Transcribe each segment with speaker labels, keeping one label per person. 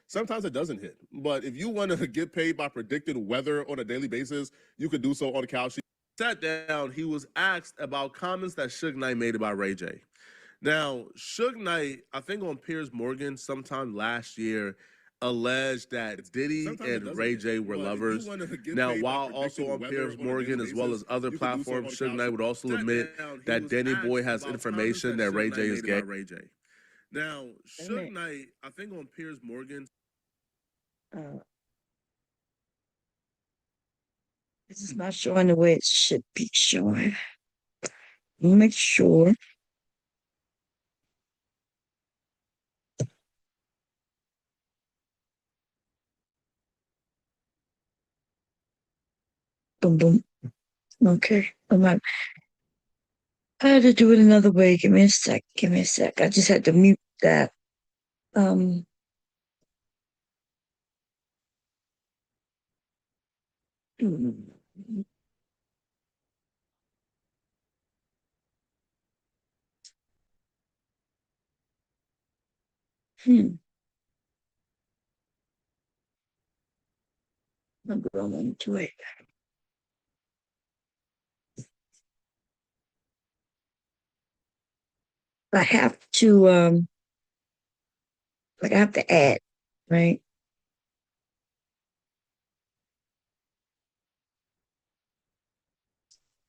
Speaker 1: sometimes it doesn't hit. But if you want to get paid by predicting weather on a daily basis, you could do so on the couch. He sat down. He was asked about comments that Suge Knight made about Ray J. Now, Suge Knight, I think on Piers Morgan sometime last year, alleged that Diddy and Ray J were lovers. Now, while also on Piers Morgan as well as other platforms, Suge Knight would also admit that Danny Boy has information that Ray J is gay. Now, Suge Knight, I think on Piers Morgan.
Speaker 2: This is not showing the way it should be showing. Make sure. Boom, boom. Okay. I had to do it another way. Give me a sec. Give me a sec. I just had to mute that. Hmm. I'm going into it. I have to I have to add, right?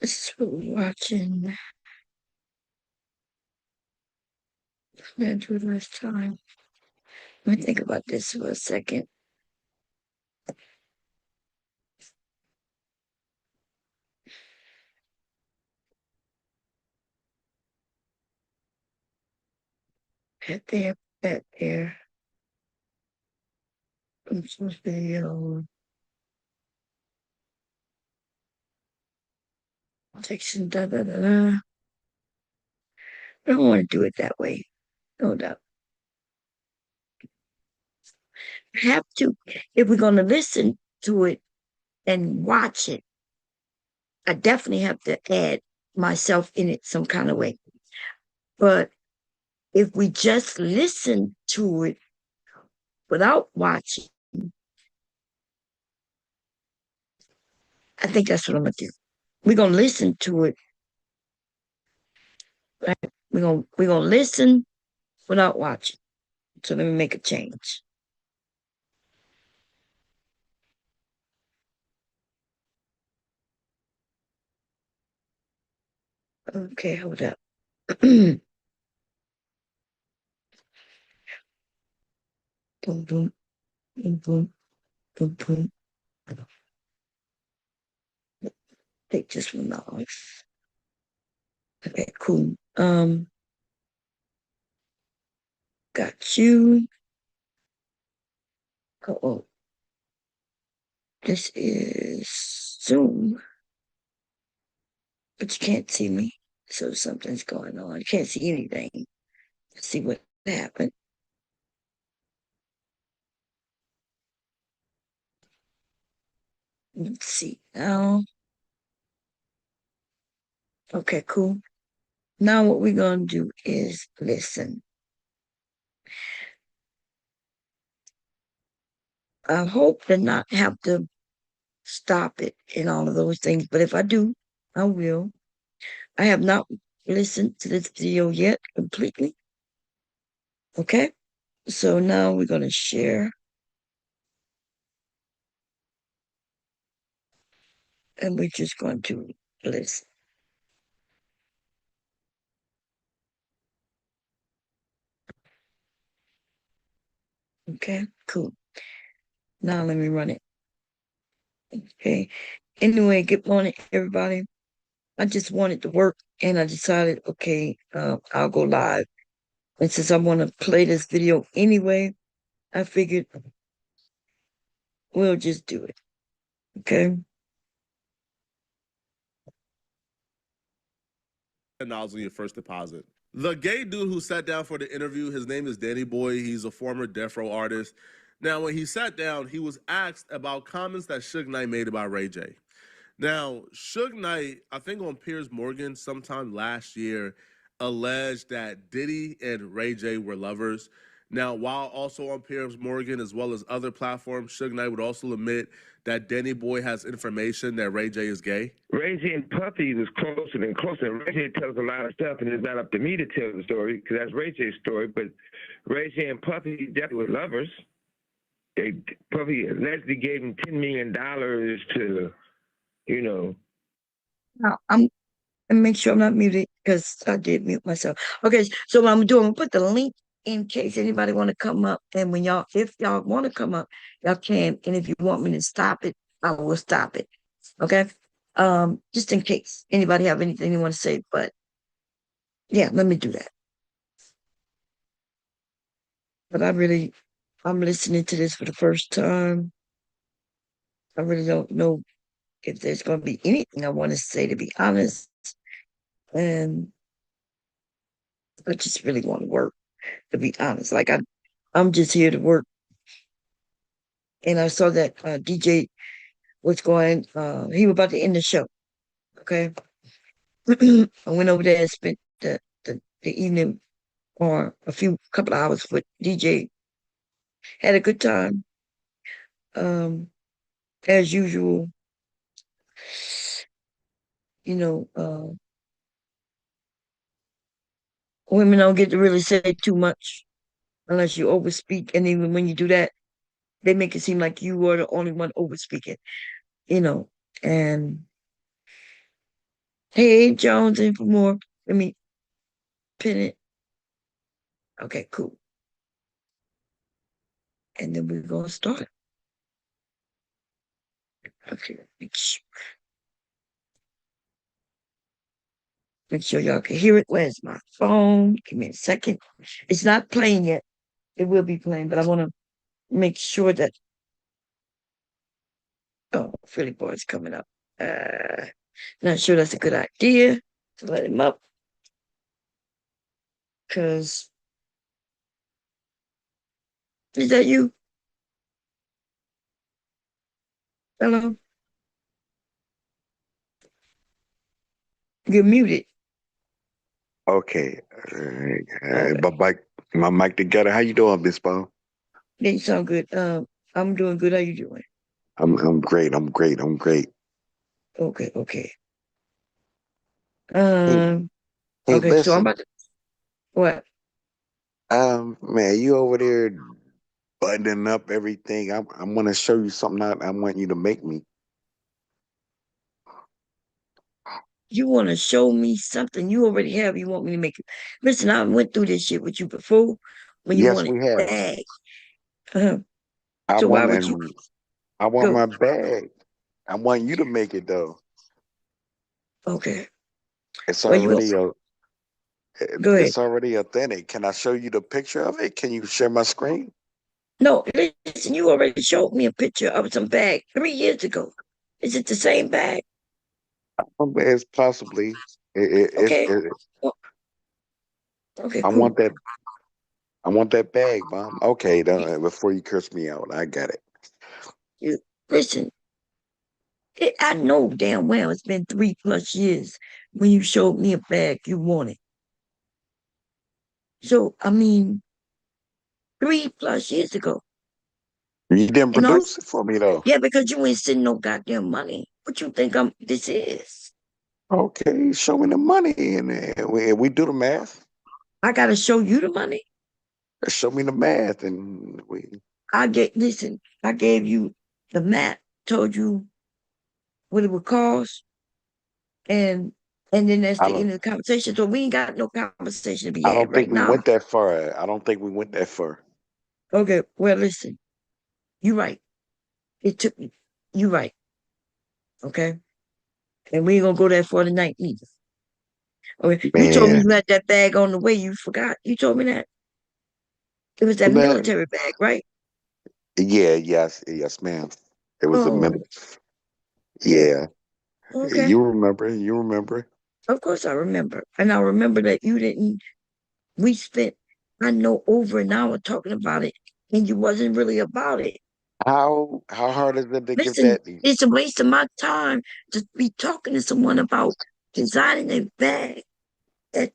Speaker 2: This is what we're watching. I'm gonna do it last time. Let me think about this for a second. Pet there. I'm supposed to be section da da da da. I don't want to do it that way. No doubt. I have to, if we're gonna listen to it and watch it, I definitely have to add myself in it some kind of way. But if we just listen to it without watching, I think that's what I'm gonna do. We're gonna listen to it. Right? We're gonna listen without watching. So let me make a change. Okay, hold up. Boom, boom, boom, boom, boom, boom. Take this one off. Okay, cool. Got you. Oh, this is Zoom, but you can't see me. So something's going on. You can't see anything. Let's see what happened. Let's see now. Okay, cool. Now what we're gonna do is listen. I hope to not have to stop it and all of those things, but if I do, I will. I have not listened to this video yet completely. Okay, so now we're gonna share. And we're just going to listen. Okay, cool. Now let me run it. Okay. Anyway, good morning, everybody. I just wanted to work and I decided, okay, I'll go live. And since I want to play this video anyway, I figured we'll just do it. Okay.
Speaker 1: $10 on your first deposit. The gay dude who sat down for the interview, his name is Danny Boy. He's a former Death Row artist. Now, when he sat down, he was asked about comments that Suge Knight made about Ray J. Now, Suge Knight, I think on Piers Morgan sometime last year, alleged that Diddy and Ray J were lovers. Now, while also on Piers Morgan as well as other platforms, Suge Knight would also admit that Danny Boy has information that Ray J is gay.
Speaker 3: Ray J and Puffy was closer than closer. Ray J tells a lot of stuff, and it's not up to me to tell the story because that's Ray J's story. But Ray J and Puffy definitely were lovers. Puffy allegedly gave him $10 million to, you know.
Speaker 2: Now, and make sure I'm not muted because I did mute myself. Okay, so what I'm doing, I'm put the link in case anybody want to come up. And when if y'all want to come up, y'all can. And if you want me to stop it, I will stop it. Okay. Just in case anybody have anything they want to say, but yeah, let me do that. But I'm listening to this for the first time. I really don't know if there's going to be anything I want to say, to be honest. And I just really want to work, to be honest. Like I'm just here to work. And I saw that DJ was going, he was about to end the show. Okay. I went over there and spent the evening or couple of hours with DJ. Had a good time. As usual, you know, women don't get to really say too much unless you overspeak. And even when you do that, they make it seem like you are the only one overspeaking, you know. And hey, Jones, in for more. Let me pin it. Okay, cool. And then we're going to start. Okay, make sure y'all can hear it. Where's my phone? Give me a second. It's not playing yet. It will be playing, but I want to make sure that. Oh, Philly Boy's coming up. Not sure that's a good idea to let him up. Because. Is that you? Hello? You're muted.
Speaker 4: Okay. My mic together. How you doing, Miss Bo?
Speaker 2: They sound good. I'm doing good. How you doing?
Speaker 4: I'm great. I'm great. I'm great.
Speaker 2: Okay.
Speaker 4: Hey, hey,
Speaker 2: Okay, so I'm
Speaker 4: listen.
Speaker 2: about to what?
Speaker 4: Man, you over there buttoning up everything. I'm gonna show you something I want you to make me.
Speaker 2: You want to show me something you already have, you want me to make it. Listen, I went through this shit with you before when you
Speaker 4: Yes,
Speaker 2: wanted
Speaker 4: we have.
Speaker 2: bag. Uh-huh.
Speaker 4: I
Speaker 2: So why
Speaker 4: want
Speaker 2: would you
Speaker 4: and I want
Speaker 2: go?
Speaker 4: my bag. I want you to make it though.
Speaker 2: Okay.
Speaker 4: It's
Speaker 2: Well, you
Speaker 4: already a
Speaker 2: go ahead.
Speaker 4: it's already authentic. Can I show you the picture of it? Can you share my screen?
Speaker 2: No, listen, you already showed me a picture of some bag 3 years ago. Is it the same bag?
Speaker 4: It's possibly.
Speaker 2: Okay. Well, okay,
Speaker 4: I
Speaker 2: cool.
Speaker 4: want that. I want that bag, Mom. Okay, before you curse me out, I got it.
Speaker 2: You listen, I know damn well it's been 3+ years when you showed me a bag you wanted. So I mean, 3+ years ago.
Speaker 4: You didn't
Speaker 2: And all
Speaker 4: produce it for me though.
Speaker 2: yeah, because you ain't sending no goddamn money. What you think this is?
Speaker 4: Okay, show me the money and we do the math.
Speaker 2: I gotta show you the money.
Speaker 4: Show me the math and we.
Speaker 2: Listen, I gave you the map, told you what it would cost, and then that's
Speaker 4: I
Speaker 2: the
Speaker 4: don't.
Speaker 2: end of the conversation. So we ain't got no conversation to be
Speaker 4: I
Speaker 2: had
Speaker 4: don't think
Speaker 2: right
Speaker 4: we
Speaker 2: now.
Speaker 4: went that far. I don't think we went that far.
Speaker 2: Okay, well listen, you right. It took me. You right. Okay. And we ain't gonna go that far tonight either. Okay. You told me
Speaker 4: Man,
Speaker 2: you had that bag on the way. You forgot. You told me that. It was that
Speaker 4: man.
Speaker 2: military bag, right?
Speaker 4: Yeah, yes, ma'am. It was a
Speaker 2: Oh,
Speaker 4: minute. Yeah,
Speaker 2: okay.
Speaker 4: you remember? You remember?
Speaker 2: Of course I remember. And I remember that you didn't, we spent, I know, over an hour talking about it, and you wasn't really about it.
Speaker 4: How hard is it to give
Speaker 2: Listen,
Speaker 4: that?
Speaker 2: it's a waste of my time to be talking to someone about designing a bag that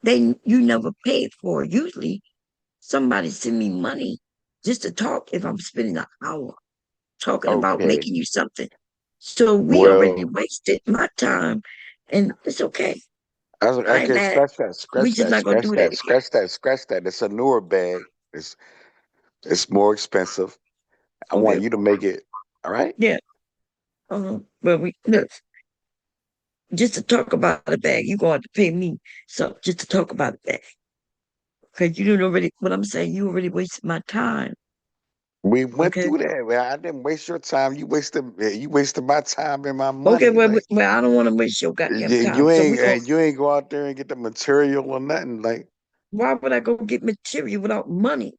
Speaker 2: you never paid for. Usually somebody send me money just to talk if I'm spending an hour talking about
Speaker 4: Okay.
Speaker 2: making you something. So we already
Speaker 4: Well,
Speaker 2: wasted my time, and it's okay. I ain't
Speaker 4: okay,
Speaker 2: mad.
Speaker 4: scratch that,
Speaker 2: We
Speaker 4: scratch
Speaker 2: just
Speaker 4: that,
Speaker 2: not gonna
Speaker 4: scratch
Speaker 2: do that
Speaker 4: that,
Speaker 2: again.
Speaker 4: scratch that, scratch that. It's a newer bag. It's more expensive. I
Speaker 2: Okay.
Speaker 4: want you to make it. All right.
Speaker 2: Yeah. Well, we look, just to talk about the bag, you gonna have to pay me so just to talk about the bag. Cause you didn't already. What I'm saying, you already wasted my time.
Speaker 4: We went
Speaker 2: Okay.
Speaker 4: through that. Well, I didn't waste your time. You wasted my time and my
Speaker 2: Okay.
Speaker 4: money.
Speaker 2: Well,
Speaker 4: Like
Speaker 2: I don't want to waste your goddamn time.
Speaker 4: you
Speaker 2: So we
Speaker 4: ain't
Speaker 2: gonna.
Speaker 4: you ain't go out there and get the material or nothing. Like,
Speaker 2: Why would I go get material without money?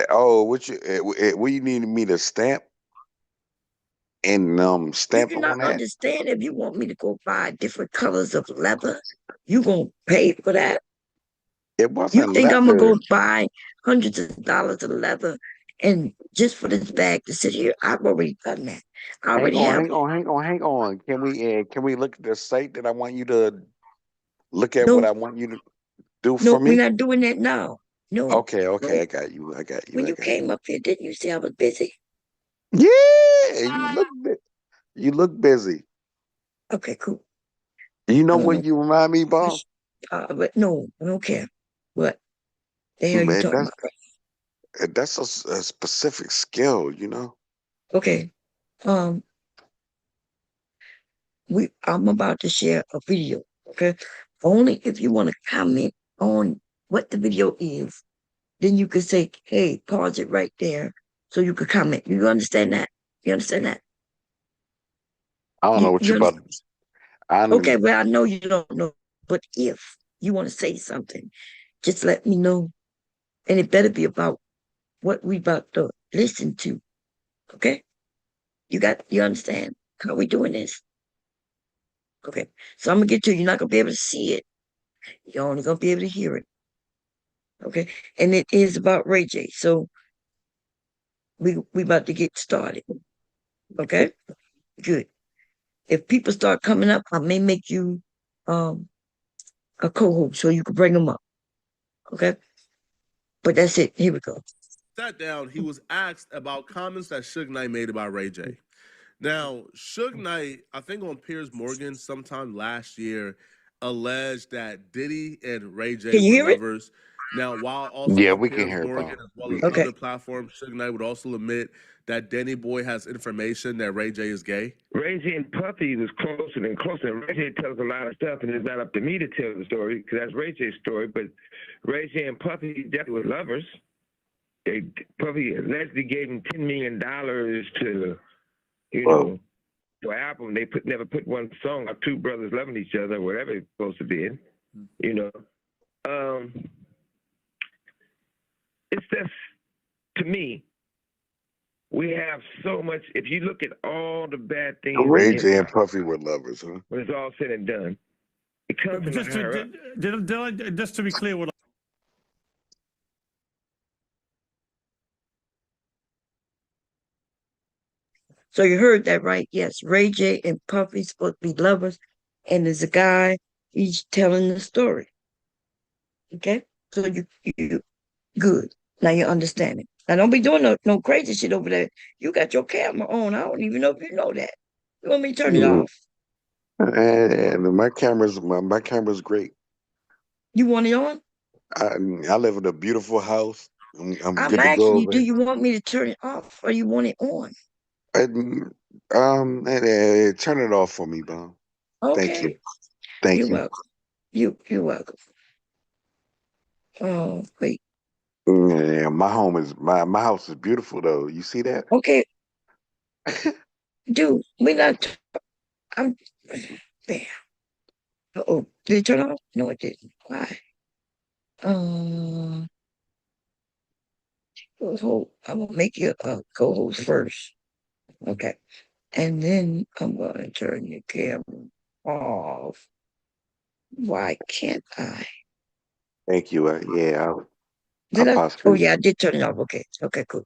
Speaker 4: oh, what you needed me to stamp and
Speaker 2: Do
Speaker 4: stamp
Speaker 2: you
Speaker 4: on
Speaker 2: not
Speaker 4: that?
Speaker 2: understand? If you want me to go buy different colors of leather, you gonna pay for that?
Speaker 4: It
Speaker 2: You
Speaker 4: wasn't
Speaker 2: think I'm gonna
Speaker 4: leather.
Speaker 2: go buy hundreds of dollars of leather and just for this bag to sit here? I've already done that. I
Speaker 4: Hang
Speaker 2: already
Speaker 4: on,
Speaker 2: have.
Speaker 4: hang on, hang on, hang on. Can we look at the site that I want you to look at what
Speaker 2: No,
Speaker 4: I want you to do
Speaker 2: no,
Speaker 4: for
Speaker 2: we're
Speaker 4: me?
Speaker 2: not doing that now. No,
Speaker 4: Okay, okay,
Speaker 2: no.
Speaker 4: I got you. I got you.
Speaker 2: When
Speaker 4: I
Speaker 2: you
Speaker 4: got you.
Speaker 2: came up here, didn't you say I was busy?
Speaker 4: Yeah, you look busy.
Speaker 2: Okay, cool.
Speaker 4: You know
Speaker 2: I don't
Speaker 4: what
Speaker 2: know.
Speaker 4: you remind me, Bob?
Speaker 2: But no, I don't care. What the hell you
Speaker 4: Man,
Speaker 2: talking about?
Speaker 4: that's a specific skill, you know?
Speaker 2: Okay. Um, I'm about to share a video. Okay. Only if you want to comment on what the video is, then you could say, hey, pause it right there so you could comment. You understand that? You understand that?
Speaker 4: I don't know what
Speaker 2: You
Speaker 4: you
Speaker 2: understand?
Speaker 4: about. I
Speaker 2: Okay,
Speaker 4: don't-
Speaker 2: well, I know you don't know, but if you want to say something, just let me know. And it better be about what we about to listen to. Okay? You understand how we doing this? Okay. So I'm gonna get to it. You're not gonna be able to see it. You're only gonna be able to hear it. Okay. And it is about Ray J. So we about to get started. Okay? Good. If people start coming up, I may make you um a co-host so you can bring them up. Okay? But that's it. Here we go.
Speaker 1: Sat down, he was asked about comments that Suge Knight made about Ray J. Now, Suge Knight, I think on Piers Morgan sometime last year, alleged that Diddy and Ray J
Speaker 2: Can you
Speaker 1: were
Speaker 2: hear it?
Speaker 1: lovers. Now, while also
Speaker 4: Yeah,
Speaker 1: on
Speaker 4: we can
Speaker 1: Piers
Speaker 4: hear it,
Speaker 1: Morgan
Speaker 4: Bob.
Speaker 1: as well
Speaker 4: We
Speaker 1: as
Speaker 4: can.
Speaker 2: Okay.
Speaker 1: other platforms, Suge Knight would also admit that Danny Boy has information that Ray J is gay.
Speaker 3: Ray J and Puffy was closer and closer. And Ray J tells a lot of stuff, and it's not up to me to tell the story because that's Ray J's story. But Ray J and Puffy definitely were lovers. Puffy allegedly gave him $10 million to, you
Speaker 4: Well,
Speaker 3: know, to an album. They never put one song of two brothers loving each other, whatever it's supposed to be. You know, it's just to me. We have so much. If you look at all the bad things in
Speaker 4: Ray
Speaker 3: hip
Speaker 4: J and
Speaker 3: hop,
Speaker 4: Puffy were lovers, huh?
Speaker 3: when it's all said and done, it comes from the
Speaker 5: Just
Speaker 3: higher up.
Speaker 5: just to be clear, what
Speaker 2: So you heard that right? Yes. Ray J and Puffy supposed to be lovers, and there's a guy, he's telling the story. Okay? So you good. Now you understand it. Now don't be doing no crazy shit over there. You got your camera on. I don't even know if you know that. You want me to turn it
Speaker 4: Mhm.
Speaker 2: off?
Speaker 4: And my camera's great.
Speaker 2: You want it on?
Speaker 4: I I live in a beautiful house. I'm
Speaker 2: I'm
Speaker 4: good to go
Speaker 2: asking you, do
Speaker 4: over.
Speaker 2: you want me to turn it off or you want it on?
Speaker 4: And, turn it off for me, Bob. Thank you.
Speaker 2: Okay. You're
Speaker 4: Thank you.
Speaker 2: welcome. You're welcome. Oh, wait.
Speaker 4: Yeah, my house is beautiful though. You see that?
Speaker 2: Okay, dude, we're not I'm there. Oh, did it turn off? No, it didn't. Why? Um I'm gonna make you a co-host first. Okay. And then I'm gonna turn your camera off. Why can't I?
Speaker 4: Thank you. I
Speaker 2: Did I? Oh
Speaker 4: possibly.
Speaker 2: yeah, I did turn it off. Okay. Okay, cool.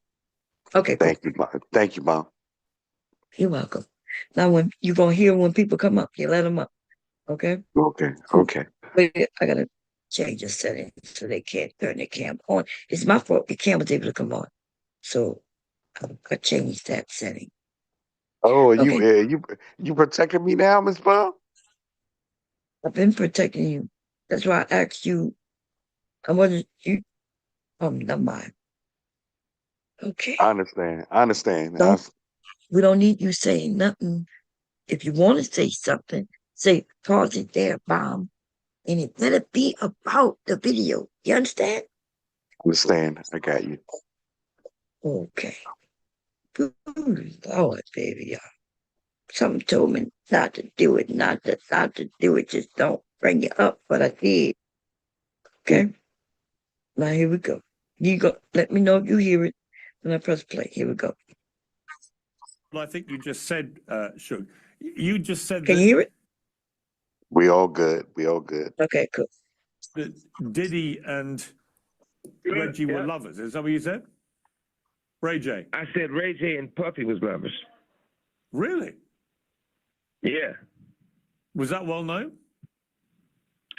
Speaker 2: Okay, cool.
Speaker 4: Thank you, Bob. Thank you, Bob.
Speaker 2: You're welcome. Now when you're gonna hear when people come up, you let them up. Okay?
Speaker 4: Okay.
Speaker 2: Cool.
Speaker 4: Okay.
Speaker 2: Wait, I gotta change the settings so they can't turn their camera on. It's my fault the camera's able to come on. So I changed that setting.
Speaker 4: Oh,
Speaker 2: Okay.
Speaker 4: you protecting me now, Miss Bell?
Speaker 2: I've been protecting you. That's why I asked you. I wasn't you. Never mind. Okay.
Speaker 4: I understand. I understand.
Speaker 2: Don't we don't need you saying nothing. If you want to say something, say pause it there, bomb. And it better be about the video. You understand?
Speaker 4: understand. I got you.
Speaker 2: Okay. Good Lord, baby. Something told me not to do it, not to do it. Just don't bring it up, but I did. Okay. Now here we go. You go. Let me know if you hear it when I press play. Here we go.
Speaker 5: Well, I think you just said, Shug. You just said
Speaker 2: Can you hear it?
Speaker 4: We all good. We all good.
Speaker 2: Okay, cool.
Speaker 5: that Diddy and Reggie were
Speaker 3: Yeah.
Speaker 5: lovers. Is that what you said? Ray J.
Speaker 3: I said Ray J and Puffy was lovers.
Speaker 5: Really?
Speaker 3: Yeah,
Speaker 5: Was that well known?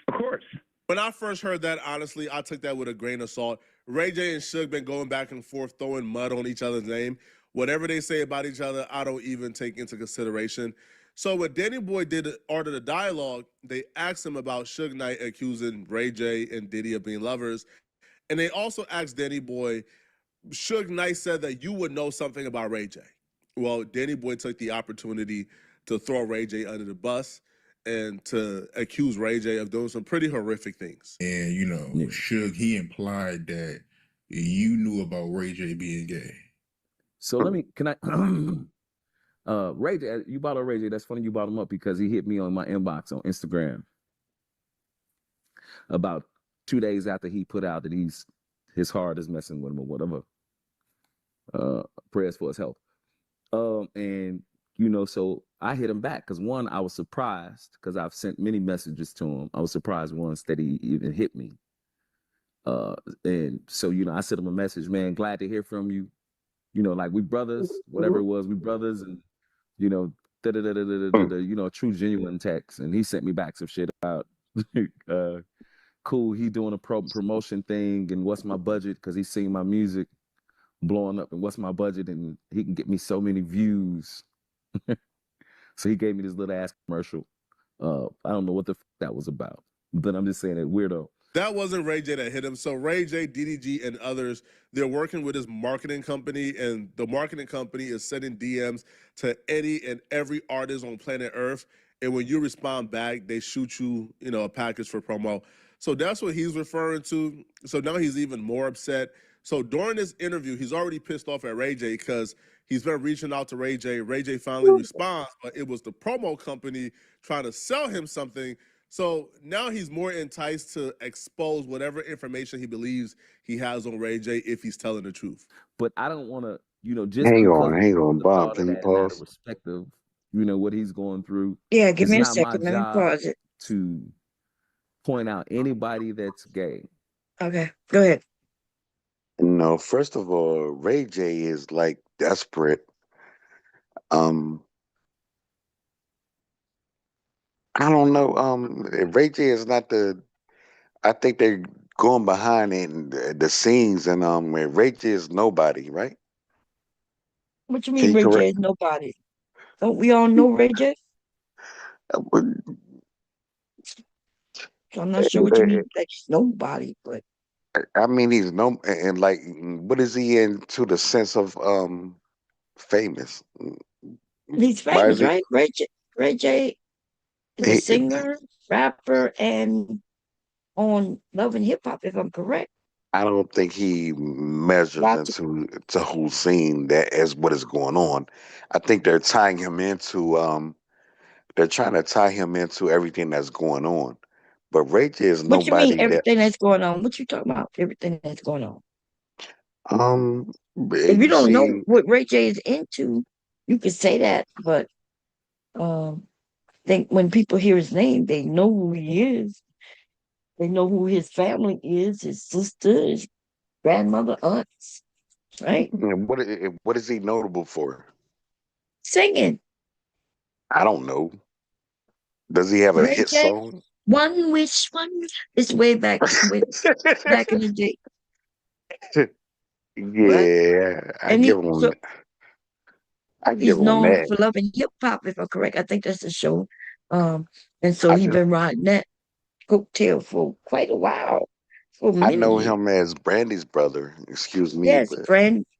Speaker 3: of course.
Speaker 1: When I first heard that, honestly, I took that with a grain of salt. Ray J and Suge been going back and forth, throwing mud on each other's name. Whatever they say about each other, I don't even take into consideration. So when Danny Boy did Art of the Dialogue, they asked him about Suge Knight accusing Ray J and Diddy of being lovers. And they also asked Danny Boy, Suge Knight said that you would know something about Ray J. Well, Danny Boy took the opportunity to throw Ray J under the bus and to accuse Ray J of doing some pretty horrific things.
Speaker 6: And you know,
Speaker 7: Yeah.
Speaker 6: Suge, he implied that you knew about Ray J being gay.
Speaker 7: So let me, can I, Ray J, you brought up Ray J. That's funny you brought him up because he hit me on my inbox on Instagram about 2 days after he put out that his heart is messing with him or whatever. Prayers for his health. And you know, so I hit him back because one, I was surprised because I've sent many messages to him. I was surprised once that he even hit me. And so, you know, I sent him a message, man, glad to hear from you. You know, like we brothers, whatever it was, we brothers, and you know, you know, true genuine text. And he sent me back some shit about cool, he doing a promotion thing and what's my budget because he's seen my music blowing up and what's my budget and he can get me so many views. So he gave me this little ass commercial. I don't know what the that was about, but I'm just saying that weirdo.
Speaker 1: That wasn't Ray J that hit him. So Ray J, DDG, and others, they're working with his marketing company, and the marketing company is sending DMs to any and every artist on planet Earth. And when you respond back, they shoot you, you know, a package for promo. So that's what he's referring to. So now he's even more upset. So during this interview, he's already pissed off at Ray J because he's been reaching out to Ray J. Ray J finally responds, but it was the promo company trying to sell him something. So now he's more enticed to expose whatever information he believes he has on Ray J if he's telling the truth.
Speaker 7: But I don't want to, you know, just
Speaker 4: Hang
Speaker 7: because
Speaker 4: on,
Speaker 7: the
Speaker 4: Bob.
Speaker 7: thought
Speaker 4: Can
Speaker 7: of
Speaker 4: you
Speaker 7: that matter
Speaker 4: pause?
Speaker 7: respect of, you know, what he's going through.
Speaker 2: Yeah, give
Speaker 7: It's
Speaker 2: me a
Speaker 7: not my
Speaker 2: second. Let me
Speaker 7: job
Speaker 2: pause it.
Speaker 7: to point out anybody that's gay.
Speaker 2: Okay, go ahead.
Speaker 4: No, first of all, Ray J is like desperate. I don't know. Ray J is not the. I think they're going behind in the scenes, and Ray J is nobody, right?
Speaker 2: What you
Speaker 4: Can
Speaker 2: mean
Speaker 4: you
Speaker 2: Ray J
Speaker 4: correct?
Speaker 2: is nobody? Don't we all know Ray J?
Speaker 4: But,
Speaker 2: So I'm not sure what you mean that he's nobody, but
Speaker 4: I mean, he's no, and like, what is he into the sense of famous?
Speaker 2: he's
Speaker 4: Why is
Speaker 2: famous,
Speaker 4: he?
Speaker 2: right? Ray J is a
Speaker 4: he
Speaker 2: singer, rapper, and on Love and Hip Hop, if I'm correct.
Speaker 4: I don't think he measures
Speaker 2: Lots of,
Speaker 4: into the whole scene that as what is going on. I think they're tying him into they're trying to tie him into everything that's going on. But Ray J is
Speaker 2: what you mean
Speaker 4: nobody that
Speaker 2: everything that's going on? What you talking about? Everything that's going on. If you
Speaker 4: you
Speaker 2: don't know
Speaker 4: see
Speaker 2: what Ray J is into, you could say that, but I think when people hear his name, they know who he is. They know who his family is, his sister, his grandmother, aunts, right?
Speaker 4: what is he notable for?
Speaker 2: Singing.
Speaker 4: I don't know. Does he have a
Speaker 2: Ray
Speaker 4: hit
Speaker 2: J,
Speaker 4: song?
Speaker 2: One wish, one. It's way back back in the day. What?
Speaker 4: Yeah, I
Speaker 2: And
Speaker 4: give him. I give
Speaker 2: he's
Speaker 4: him
Speaker 2: known
Speaker 4: that.
Speaker 2: for loving hip hop, if I'm correct. I think that's the show. Um, and so
Speaker 4: I
Speaker 2: he
Speaker 4: just
Speaker 2: been riding that coattail for quite a while, for
Speaker 4: I
Speaker 2: many
Speaker 4: know
Speaker 2: years.
Speaker 4: him as Brandy's brother. Excuse me,
Speaker 2: Yes,
Speaker 4: but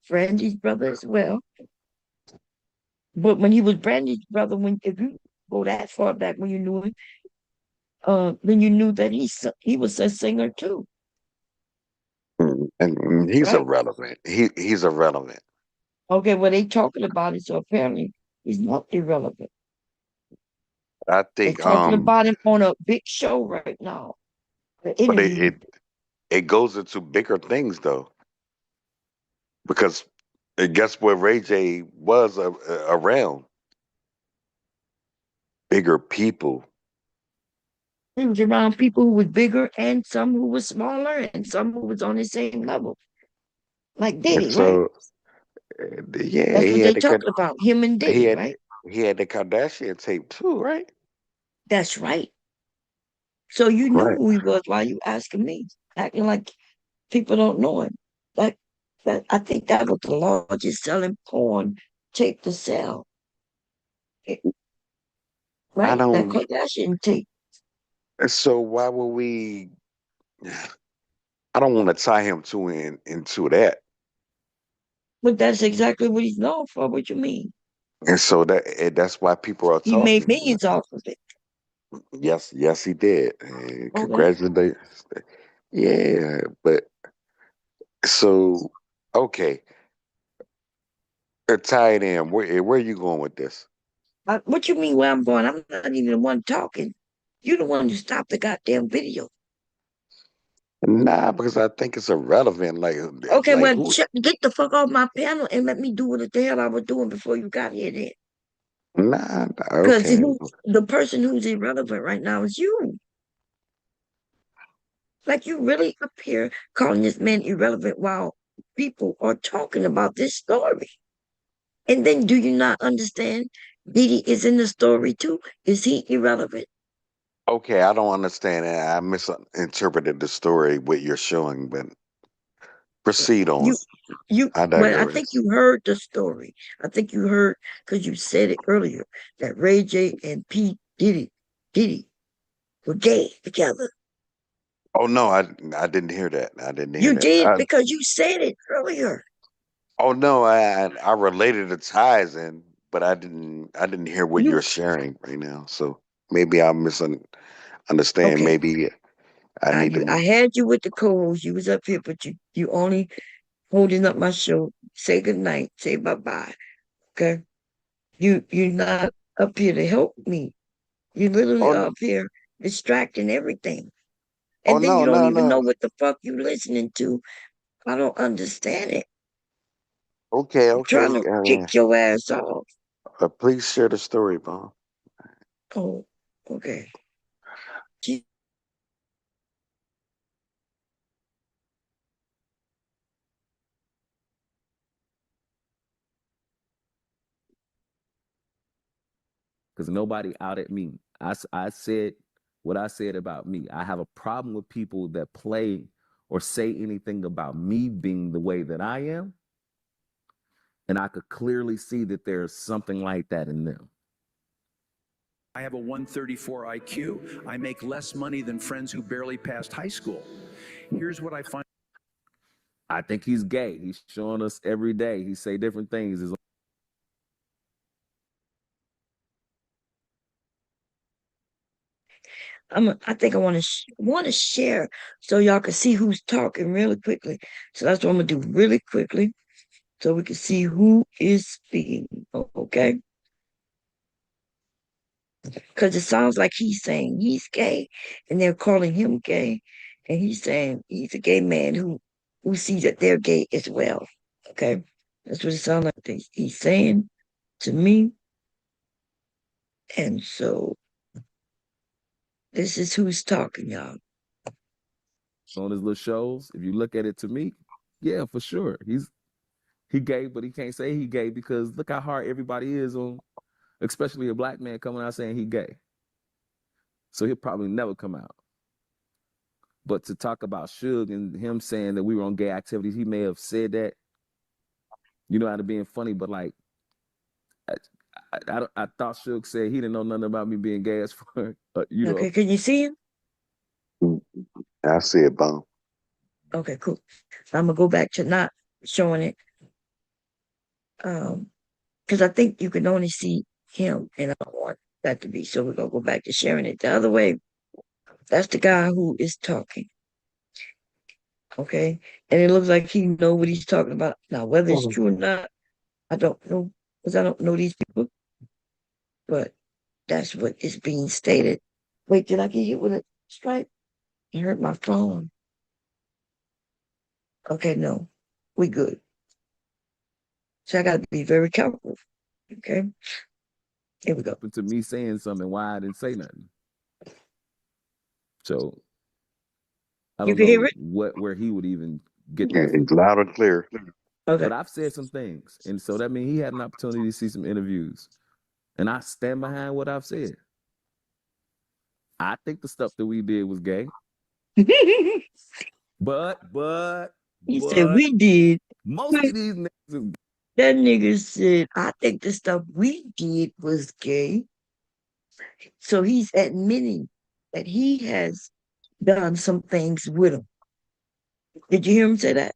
Speaker 2: Brandy's brother as well. But when he was Brandy's brother, when if you go that far back when you knew him, then you knew that he was a singer too,
Speaker 4: and he's
Speaker 2: right?
Speaker 4: irrelevant. He's irrelevant.
Speaker 2: Okay, well they talking about it, so apparently he's not irrelevant.
Speaker 4: I
Speaker 2: They
Speaker 4: think
Speaker 2: talking about him on a big show right now. The
Speaker 4: but
Speaker 2: interview.
Speaker 4: it goes into bigger things though, because guess what Ray J was around bigger people.
Speaker 2: He was around people who was bigger and some who was smaller and some who was on the same level. Like
Speaker 4: And
Speaker 2: Diddy, right?
Speaker 4: so yeah,
Speaker 2: That's what they talking about. Him and
Speaker 4: he
Speaker 2: Diddy,
Speaker 4: had
Speaker 2: right?
Speaker 4: he had the Kardashian tape too, right?
Speaker 2: That's right. So you knew
Speaker 4: Right.
Speaker 2: who he was while you asking me, acting like people don't know him. Like that, I think that was the largest selling porn tape to sell, it-
Speaker 4: I
Speaker 2: right? That
Speaker 4: don't.
Speaker 2: Kardashian tape.
Speaker 4: So why would we? I don't want to tie him into that.
Speaker 2: But that's exactly what he's known for. What you mean?
Speaker 4: And so that's why people are
Speaker 2: He made
Speaker 4: talking.
Speaker 2: millions off of it.
Speaker 4: Yes, yes, he did. And
Speaker 2: Okay.
Speaker 4: congratulations. Yeah, but so okay, tie it in. Where are you going with this?
Speaker 2: What you mean where I'm going? I'm not even the one talking. You the one who stopped the goddamn video.
Speaker 4: Nah, because I think it's irrelevant.
Speaker 2: Okay,
Speaker 4: Like
Speaker 2: well,
Speaker 4: who?
Speaker 2: get the fuck off my panel and let me do what the hell I was doing before you got here then.
Speaker 4: Nah, nah,
Speaker 2: Because
Speaker 4: okay.
Speaker 2: the person who's irrelevant right now is you. Like you really up here calling this man irrelevant while people are talking about this story. And then do you not understand? Diddy is in the story too. Is he irrelevant?
Speaker 4: Okay, I don't understand it. I misinterpreted the story what you're showing, but proceed on.
Speaker 2: You
Speaker 4: I
Speaker 2: well, I think
Speaker 4: digress.
Speaker 2: you heard the story. I think you heard because you said it earlier that Ray J and P. Diddy were gay together.
Speaker 4: Oh no, I didn't hear that. I didn't hear
Speaker 2: You
Speaker 4: that.
Speaker 2: did because you said it earlier.
Speaker 4: Oh no, I related the ties in, but I didn't hear what
Speaker 2: You
Speaker 4: you're sharing right now. So maybe I misunderstand.
Speaker 2: okay.
Speaker 4: Maybe I need
Speaker 2: I
Speaker 4: to.
Speaker 2: had you with the co-host. You was up here, but you only holding up my show. Say good night. Say bye bye. Okay. You're not up here to help me. You literally
Speaker 4: Oh
Speaker 2: up here distracting everything.
Speaker 4: oh
Speaker 2: And then you
Speaker 4: no
Speaker 2: don't
Speaker 4: no
Speaker 2: even know
Speaker 4: no.
Speaker 2: what the fuck you listening to. I don't understand it.
Speaker 4: Okay
Speaker 2: I'm trying
Speaker 4: okay.
Speaker 2: to kick your ass off.
Speaker 4: Please share the story, Bob.
Speaker 2: Oh, okay.
Speaker 7: Because nobody outed me. I said what I said about me. I have a problem with people that play or say anything about me being the way that I am. And I could clearly see that there's something like that in them.
Speaker 8: I have a 134 IQ. I make less money than friends who barely passed high school. Here's what I find.
Speaker 7: I think he's gay. He's showing us every day. He say different things.
Speaker 2: I think I want to share so y'all can see who's talking really quickly. So that's what I'm gonna do really quickly, so we can see who is speaking. Okay, because it sounds like he's saying he's gay, and they're calling him gay, and he's saying he's a gay man who sees that they're gay as well. Okay, that's what it sounds like he's saying to me, and so this is who's talking, y'all.
Speaker 7: On his little shows. If you look at it to me, yeah, for sure. He gay, but he can't say he gay because look how hard everybody is on, especially a black man coming out saying he gay. So he'll probably never come out. But to talk about Suge and him saying that we were on gay activities, he may have said that, out of being funny, but like, I thought Suge said he didn't know nothing about me being gay as far,
Speaker 2: Okay, can you see him?
Speaker 4: I see it, Bum.
Speaker 2: Okay, cool. I'm gonna go back to not showing it. Because I think you can only see him, and I don't want that to be. So we're gonna go back to sharing it the other way. That's the guy who is talking. Okay, and it looks like he know what he's talking about. Now, whether it's true or not, I don't know, because I don't know these people. But that's what is being stated. Wait, did I get hit with a stripe? It hurt my phone. Okay, no, we good. So I got to be very careful. Okay, here we go.
Speaker 7: To me saying something, why I didn't say nothing. So I
Speaker 2: You
Speaker 7: don't
Speaker 2: can hear
Speaker 7: know
Speaker 2: it?
Speaker 7: where he would even get
Speaker 4: Yeah,
Speaker 7: that from.
Speaker 4: it's loud and clear.
Speaker 2: Okay.
Speaker 7: But I've said some things, and so that means he had an opportunity to see some interviews, and I stand behind what I've said. I think the stuff that we did was gay, but
Speaker 2: He said we did.
Speaker 7: most of these niggas is
Speaker 2: That nigga said, I think the stuff we did was gay. So he's admitting that he has done some things with him. Did you hear him say that?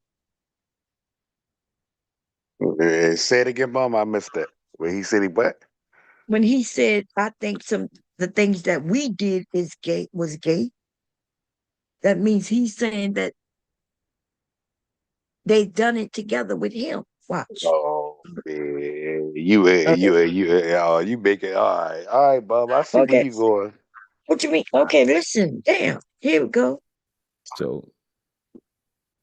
Speaker 4: Say it again, Bum. I missed that. Where he said he what?
Speaker 2: When he said, I think the things that we did was gay. That means he's saying that they've done it together with him. Watch.
Speaker 4: Oh, man. You make it. All right, Bum. I see where
Speaker 2: Okay.
Speaker 4: you going.
Speaker 2: What you mean? Okay, listen. Damn. Here we go.
Speaker 7: so.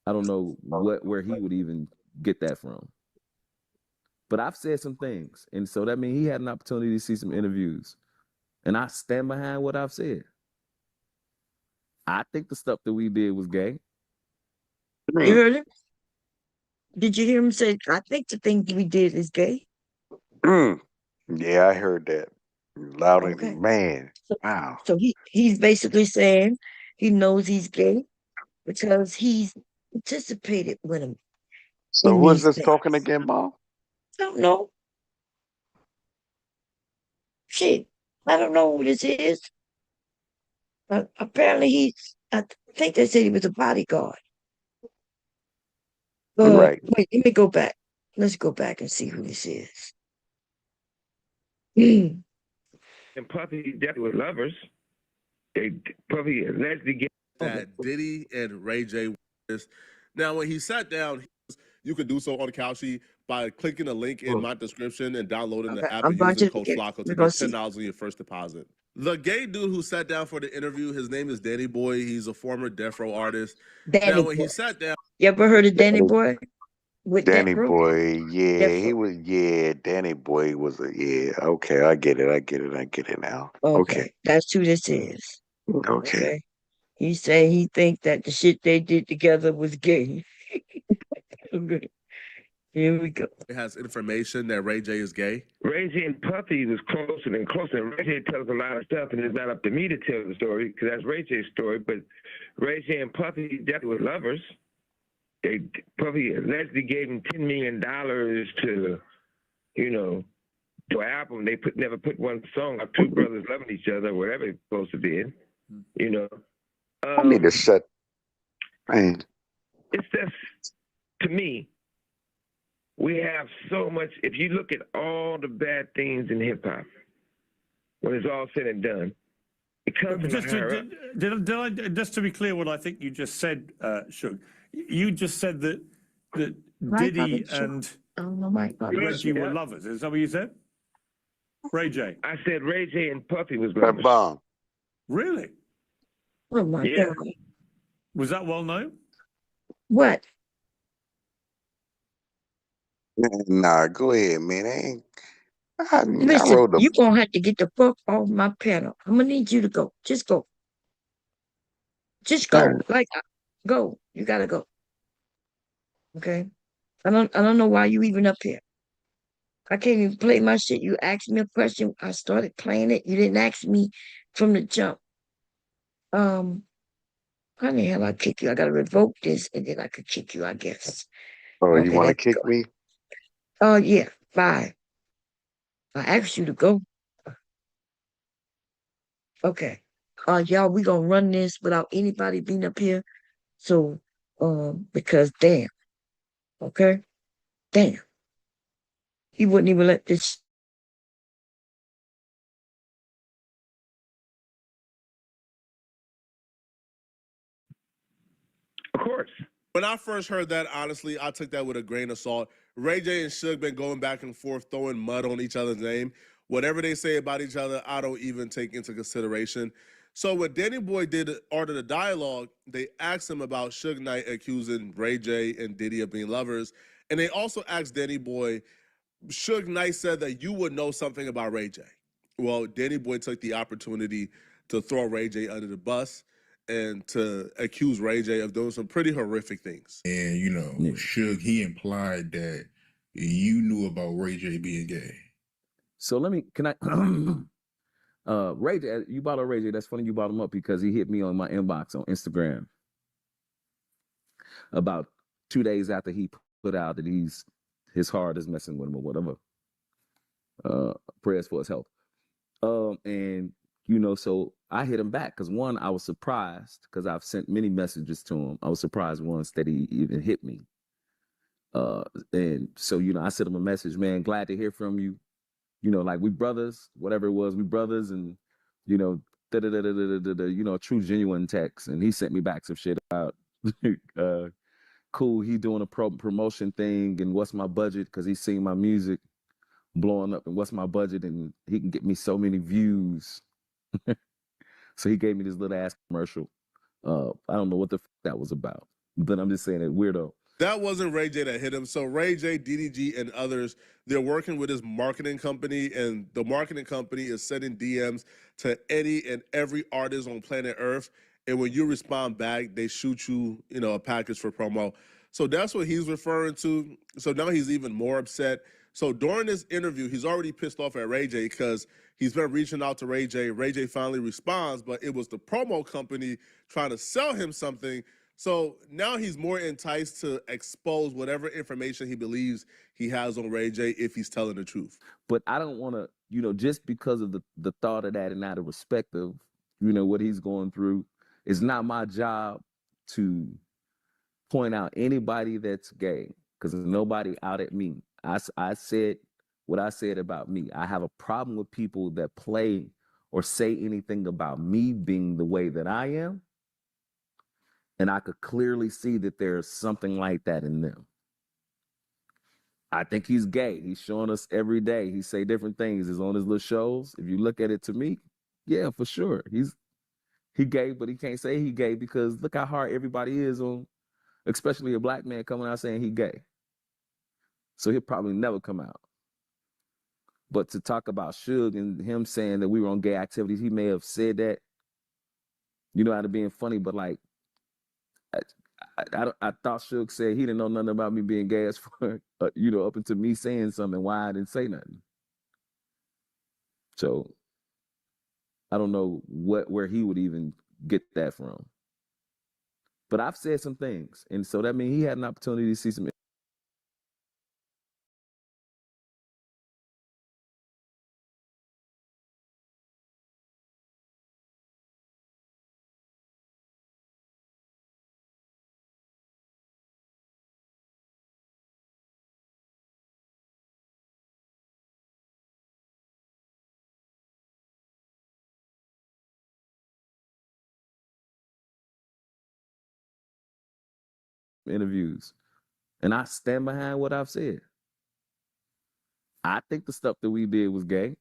Speaker 7: I don't know where he would even get that from. But I've said some things, and so that means he had an opportunity to see some interviews, and I stand behind what I've said. I think the stuff that we did was gay.
Speaker 2: You heard him? Did you hear him say, I think the thing we did is gay?
Speaker 4: Yeah, I heard that. Loud and
Speaker 2: Okay.
Speaker 4: man. Wow.
Speaker 2: So he's basically saying he knows he's gay because he's participated with him.
Speaker 4: So
Speaker 2: in
Speaker 4: who is
Speaker 2: these
Speaker 4: this
Speaker 2: things.
Speaker 4: talking again, Bum?
Speaker 2: I don't know. Shit. I don't know who this is. But apparently I think they said he was a bodyguard. But
Speaker 4: Right.
Speaker 2: wait, let me go back. Let's go back and see who this is.
Speaker 3: And Puffy definitely was lovers. Puffy allegedly gave
Speaker 1: That Diddy and Ray J. Now, when he sat down, you can do so on Kalshi by clicking the link in my description and downloading
Speaker 2: Okay,
Speaker 1: the app
Speaker 2: I'm
Speaker 1: and
Speaker 2: going
Speaker 1: using
Speaker 2: to
Speaker 1: code
Speaker 2: get-
Speaker 1: FLACO to
Speaker 2: we're
Speaker 1: get
Speaker 2: gonna see.
Speaker 1: $10 on your first deposit. The gay dude who sat down for the interview, his name is Danny Boy. He's a former Death Row artist.
Speaker 2: Danny
Speaker 1: Now, when
Speaker 2: Boy.
Speaker 1: he sat down,
Speaker 2: You ever heard of Danny Boy? With
Speaker 4: Danny
Speaker 2: that group?
Speaker 4: Boy, yeah,
Speaker 2: Death
Speaker 4: he
Speaker 2: Row.
Speaker 4: was, yeah, Danny Boy was okay, I get it now.
Speaker 2: Okay, that's who this is.
Speaker 4: Okay.
Speaker 2: Okay. He said he think that the shit they did together was gay. Okay. Here we go.
Speaker 1: it has information that Ray J is gay.
Speaker 3: Ray J and Puffy was closer and closer. Ray J tells a lot of stuff, and it's not up to me to tell the story because that's Ray J's story. But Ray J and Puffy definitely were lovers. Puffy allegedly gave him $10 million to, to an album. They never put one song of two brothers loving each other, whatever it's supposed to be.
Speaker 4: I need to shut. Man,
Speaker 3: It's just, to me, we have so much. If you look at all the bad things in hip hop, when it's all said and done, it comes from
Speaker 5: Just
Speaker 3: the higher up.
Speaker 5: just to be clear, what I think you just said, Shug, you just said that
Speaker 2: Right,
Speaker 5: Diddy
Speaker 2: Bobby, sure.
Speaker 5: and
Speaker 2: I don't know, Mike.
Speaker 5: Reggie were lovers. Is that what you said? Ray J.
Speaker 3: I said Ray J and Puffy was lovers.
Speaker 4: Bomb.
Speaker 5: Really?
Speaker 2: Oh my
Speaker 3: Yeah.
Speaker 2: God.
Speaker 5: Was that well known?
Speaker 2: What?
Speaker 4: Nah, go ahead, man. I
Speaker 2: Listen,
Speaker 4: wrote
Speaker 2: you
Speaker 4: them.
Speaker 2: gonna have to get the fuck off my panel. I'm gonna need you to go. Just go. Just go.
Speaker 4: Alright.
Speaker 2: Like go. You gotta go. Okay. I don't know why you even up here. I can't even play my shit. You asked me a question. I started playing it. You didn't ask me from the jump. How the hell I kick you? I gotta revoke this and then I could kick you, I guess.
Speaker 4: Oh, you
Speaker 2: Okay,
Speaker 4: want to
Speaker 2: let's
Speaker 4: kick
Speaker 2: go.
Speaker 4: me?
Speaker 2: Oh yeah, bye. I asked you to go. Okay. Y'all, we gonna run this without anybody being up here. So, because damn, okay? Damn. He wouldn't even let this.
Speaker 3: Of course.
Speaker 1: When I first heard that, honestly, I took that with a grain of salt. Ray J and Suge been going back and forth, throwing mud on each other's name. Whatever they say about each other, I don't even take into consideration. So when Danny Boy did Art of the Dialogue, they asked him about Suge Knight accusing Ray J and Diddy of being lovers. And they also asked Danny Boy, Suge Knight said that you would know something about Ray J. Well, Danny Boy took the opportunity to throw Ray J under the bus and to accuse Ray J of doing some pretty horrific things.
Speaker 6: And you know,
Speaker 7: Yeah.
Speaker 6: Suge, he implied that you knew about Ray J being gay.
Speaker 7: So can I Ray J, you brought up Ray J. That's funny you brought him up because he hit me on my inbox on Instagram about 2 days after he put out that his heart is messing with him or whatever. Prayers for his health. And you know, so I hit him back because one, I was surprised because I've sent many messages to him. I was surprised once that he even hit me. And so, you know, I sent him a message, man, glad to hear from you. You know, like we brothers, whatever it was, we brothers, and you know, you know, true genuine text. And he sent me back some shit about cool, he doing a promotion thing and what's my budget because he's seen my music blowing up and what's my budget and he can get me so many views. So he gave me this little ass commercial. I don't know what the that was about, but I'm just saying that weirdo.
Speaker 1: That wasn't Ray J that hit him. So Ray J, DDG, and others, they're working with his marketing company, and the marketing company is sending DMs to any and every artist on planet Earth. And when you respond back, they shoot you, you know, a package for promo. So that's what he's referring to. So now he's even more upset. So during this interview, he's already pissed off at Ray J because he's been reaching out to Ray J. Ray J finally responds, but it was the promo company trying to sell him something. So now he's more enticed to expose whatever information he believes he has on Ray J if he's telling the truth.
Speaker 7: But I don't want to, you know, just because of the thought of that and out of respect of, you know, what he's going through, it's not my job to point out anybody that's gay because there's nobody out at me. I said what I said about me. I have a problem with people that play or say anything about me being the way that I am. And I could clearly see that there's something like that in them. I think he's gay. He's showing us every day. He say different things. He's on his little shows. If you look at it to me, yeah, for sure. He gay, but he can't say he gay because look how hard everybody is on, especially a black man coming out saying he gay. So he'll probably never come out. But to talk about Suge and him saying that we were on gay activities, he may have said that, you know, out of being funny, but like, I thought Suge said he didn't know nothing about me being gay as for, you know, up until me saying something, why I didn't say nothing. So I don't know where he would even get that from. But I've said some things. And so that means he had an opportunity to see some interviews. And I stand behind what I've said. I think the stuff that we did was gay.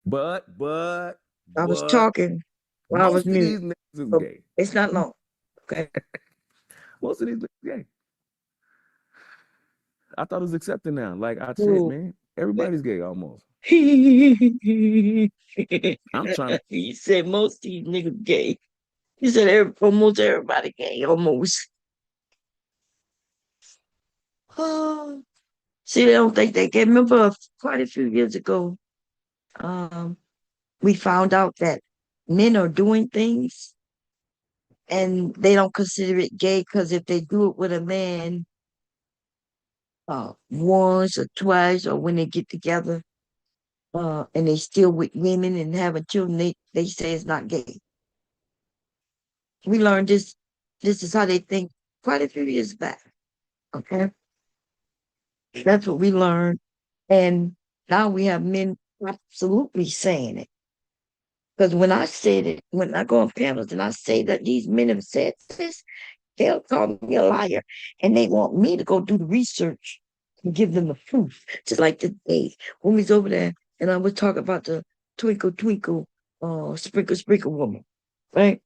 Speaker 7: But
Speaker 2: I was talking while I
Speaker 7: most
Speaker 2: was
Speaker 7: of these
Speaker 2: muted.
Speaker 7: niggas is
Speaker 2: So
Speaker 7: gay.
Speaker 2: it's not long. Okay.
Speaker 7: Most of these niggas gay. I thought it was accepted now. Like I said,
Speaker 2: Ooh.
Speaker 7: man, everybody's gay almost.
Speaker 2: He
Speaker 7: I'm trying to
Speaker 2: said most of these niggas gay. He said almost everybody gay, almost. Oh. See, they don't think they can. Remember quite a few years ago, we found out that men are doing things and they don't consider it gay because if they do it with a man once or twice or when they get together and they still with women and having children, they say it's not gay. We learned this is how they think quite a few years back. Okay. That's what we learned. And now we have men absolutely saying it. Because when I said it, when I go on panels and I say that these men have said this, they'll call me a liar. And they want me to go do the research and give them the proof. Just like today, when we was over there and I was talking about the twinkle twinkle sprinkle sprinkle woman. Right?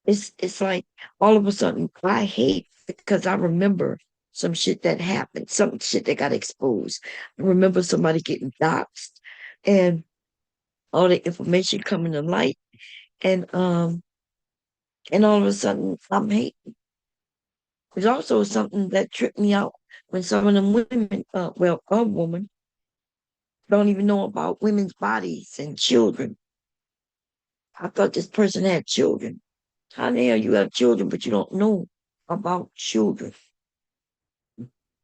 Speaker 2: It's like all of a sudden I hate because I remember some shit that happened, some shit that got exposed. I remember somebody getting doxxed and all the information coming to light and all of a sudden I'm hating. There's also something that tripped me out when some of them women, a woman, don't even know about women's bodies and children. I thought this person had children. How the hell you have children, but you don't know about children?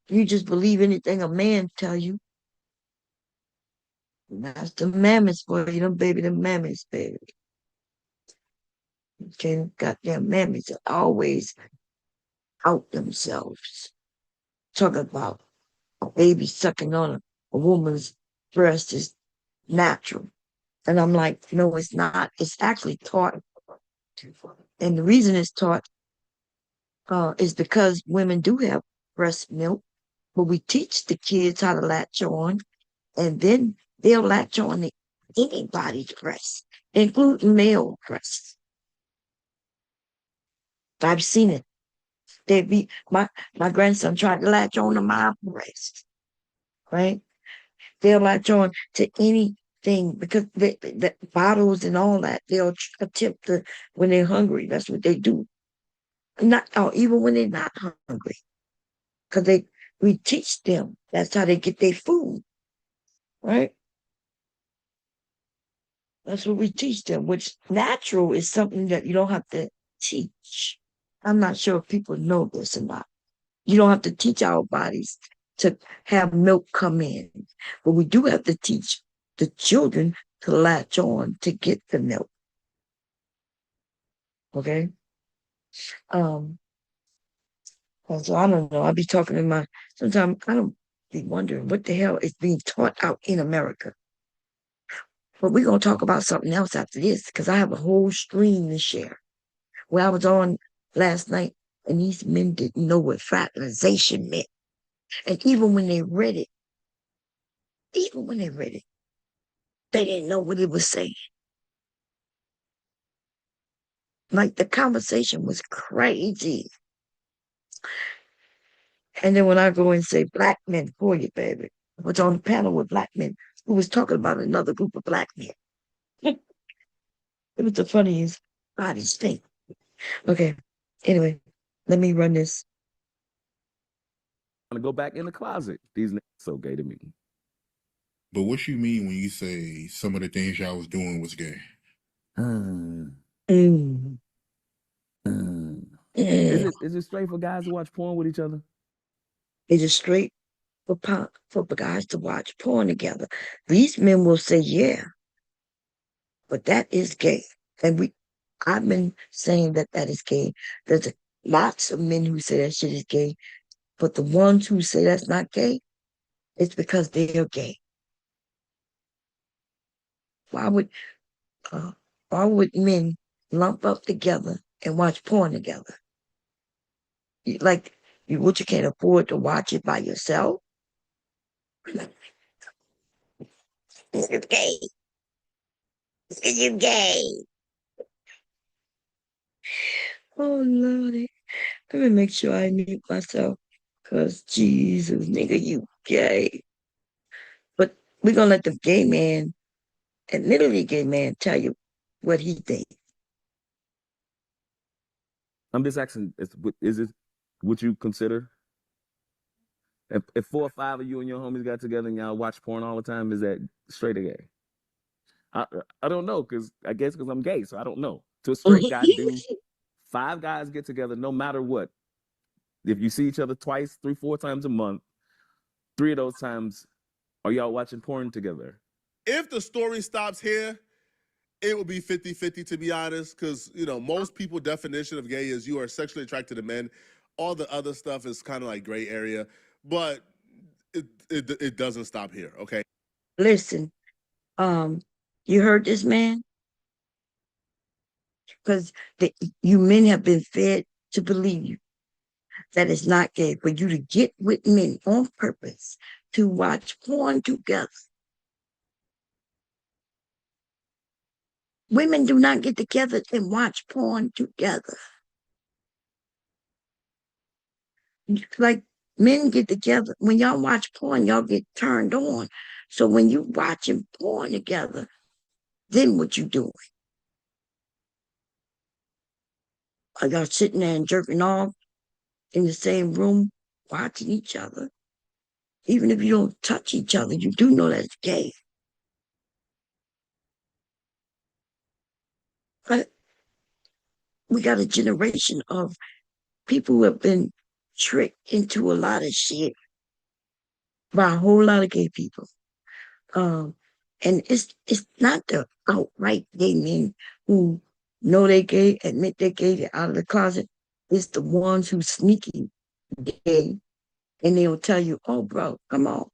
Speaker 2: You just believe anything a man tell you. That's the mammoths for you, them baby, the mammoths, baby. Okay, goddamn mammoths are always out themselves. Talking about a baby sucking on a woman's breast is natural. And I'm like, no, it's not. It's actually taught. And the reason it's taught is because women do have breast milk, but we teach the kids how to latch on, and then they'll latch on to anybody's breast, including male breasts. I've seen it. They be my grandson tried to latch on to my breast, right? They'll latch on to anything because the bottles and all that. They'll attempt to when they're hungry. That's what they do. Not even when they're not hungry, because we teach them. That's how they get their food, right? That's what we teach them. Which natural is something that you don't have to teach. I'm not sure if people know this or not. You don't have to teach our bodies to have milk come in, but we do have to teach the children to latch on to get the milk. Okay. And so I don't know. I'll be talking to sometimes I don't be wondering what the hell is being taught out in America. But we're going to talk about something else after this because I have a whole stream to share. Where I was on last night and these men didn't know what fraternization meant. And even when they read it, they didn't know what it was saying. Like the conversation was crazy. And then when I go and say black men for you, baby, I was on a panel with black men who was talking about another group of black men. It was the funniest body's thing. Okay. Anyway, let me run this.
Speaker 7: I'm gonna go back in the closet. These niggas so gay to me.
Speaker 6: But what you mean when you say some of the things y'all was doing was gay?
Speaker 7: Mm.
Speaker 2: Mm.
Speaker 7: Is it straight for guys to watch porn with each other?
Speaker 2: It is straight for guys to watch porn together. These men will say, yeah, but that is gay. And I've been saying that is gay. There's lots of men who say that shit is gay, but the ones who say that's not gay, it's because they're gay. Why would men lump up together and watch porn together? What you can't afford to watch it by yourself? It's gay. It's gay. Oh Lordy. Let me make sure I mute myself. Cause Jesus, nigga, you gay. But we're gonna let the gay man, admittedly gay man, tell you what he thinks.
Speaker 7: I'm just asking, is it what you consider? If 4 or 5 of you and your homies got together and y'all watch porn all the time, is that straight or gay? I don't know, because I guess because I'm gay, so I don't know. To a straight guy, do 5 guys get together no matter what? If you see each other twice, 3, 4 times a month, 3 of those times, are y'all watching porn together?
Speaker 1: If the story stops here, it would be 50-50, to be honest, because, you know, most people definition of gay is you are sexually attracted to men. All the other stuff is kind of like gray area, but it doesn't stop here, okay?
Speaker 2: Listen, you heard this man? Because you men have been fed to believe that it's not gay for you to get with men on purpose to watch porn together. Women do not get together and watch porn together. Like men get together. When y'all watch porn, y'all get turned on. So when you watching porn together, then what you doing? Are y'all sitting there and jerking off in the same room, watching each other? Even if you don't touch each other, you do know that's gay. But we got a generation of people who have been tricked into a lot of shit by a whole lot of gay people. And it's not the outright gay men who know they gay, admit they're gay, they're out of the closet. It's the ones who sneaky gay, and they'll tell you, "Oh, bro, come on,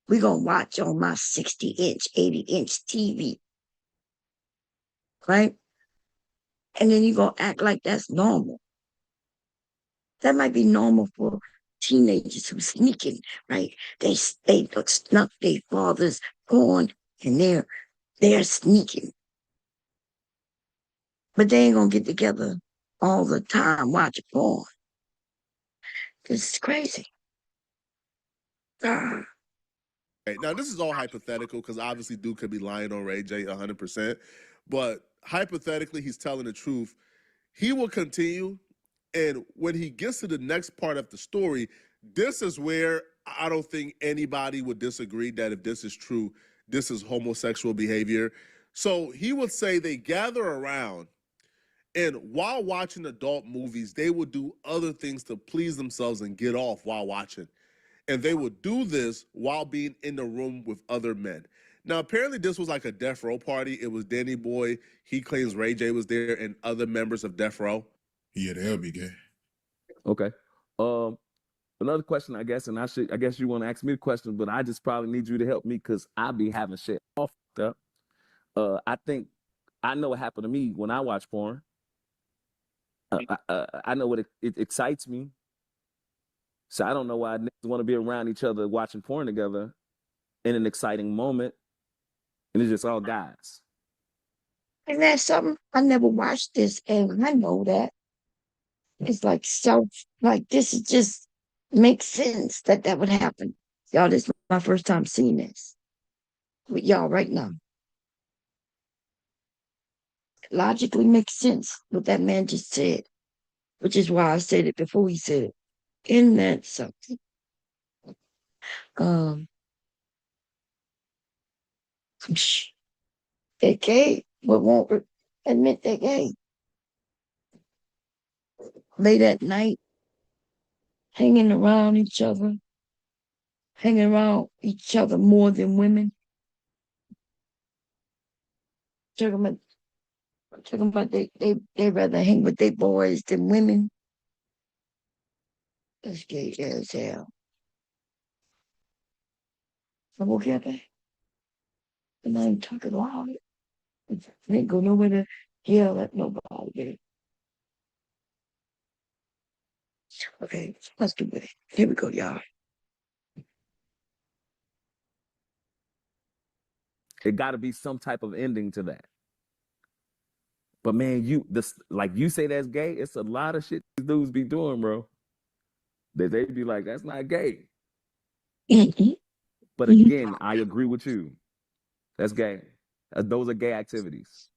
Speaker 2: we gonna watch on my 60-inch, 80-inch TV, right?" And then you gonna act like that's normal. That might be normal for teenagers who sneaking, right? They snuck their father's porn, and they're sneaking. But they ain't gonna get together all the time watching porn. This is crazy. Ah.
Speaker 1: Okay, now this is all hypothetical because obviously Duke could be lying on Ray J 100%, but hypothetically he's telling the truth. He will continue, and when he gets to the next part of the story, this is where I don't think anybody would disagree that if this is true, this is homosexual behavior. So he would say they gather around, and while watching adult movies, they would do other things to please themselves and get off while watching. And they would do this while being in the room with other men. Now, apparently this was like a Death Row party. It was Danny Boy. He claims Ray J was there and other members of Death Row.
Speaker 6: Yeah, they'll be gay.
Speaker 7: Okay. Another question, I guess, and I guess you want to ask me the question, but I just probably need you to help me because I be having shit all fucked up. I think I know what happened to me when I watch porn. I know what it excites me. So I don't know why niggas want to be around each other watching porn together in an exciting moment, and it's just all guys.
Speaker 2: And that's something I never watched this, and I know that. It's like like this is just makes sense that would happen. Y'all, this is my first time seeing this with y'all right now. Logically makes sense what that man just said, which is why I said it before he said it. Isn't that something? They're gay, but won't admit they're gay. Late at night, hanging around each other more than women. Talking about they rather hang with their boys than women. That's gay as hell. I'm okay. And I ain't talking loud. I ain't go nowhere to yell at nobody. Okay, let's do it. Here we go, y'all.
Speaker 7: It got to be some type of ending to that. But man, like you say that's gay. It's a lot of shit these dudes be doing, bro. That they be like, that's not gay. But again, I agree with you. That's gay. Those are gay activities.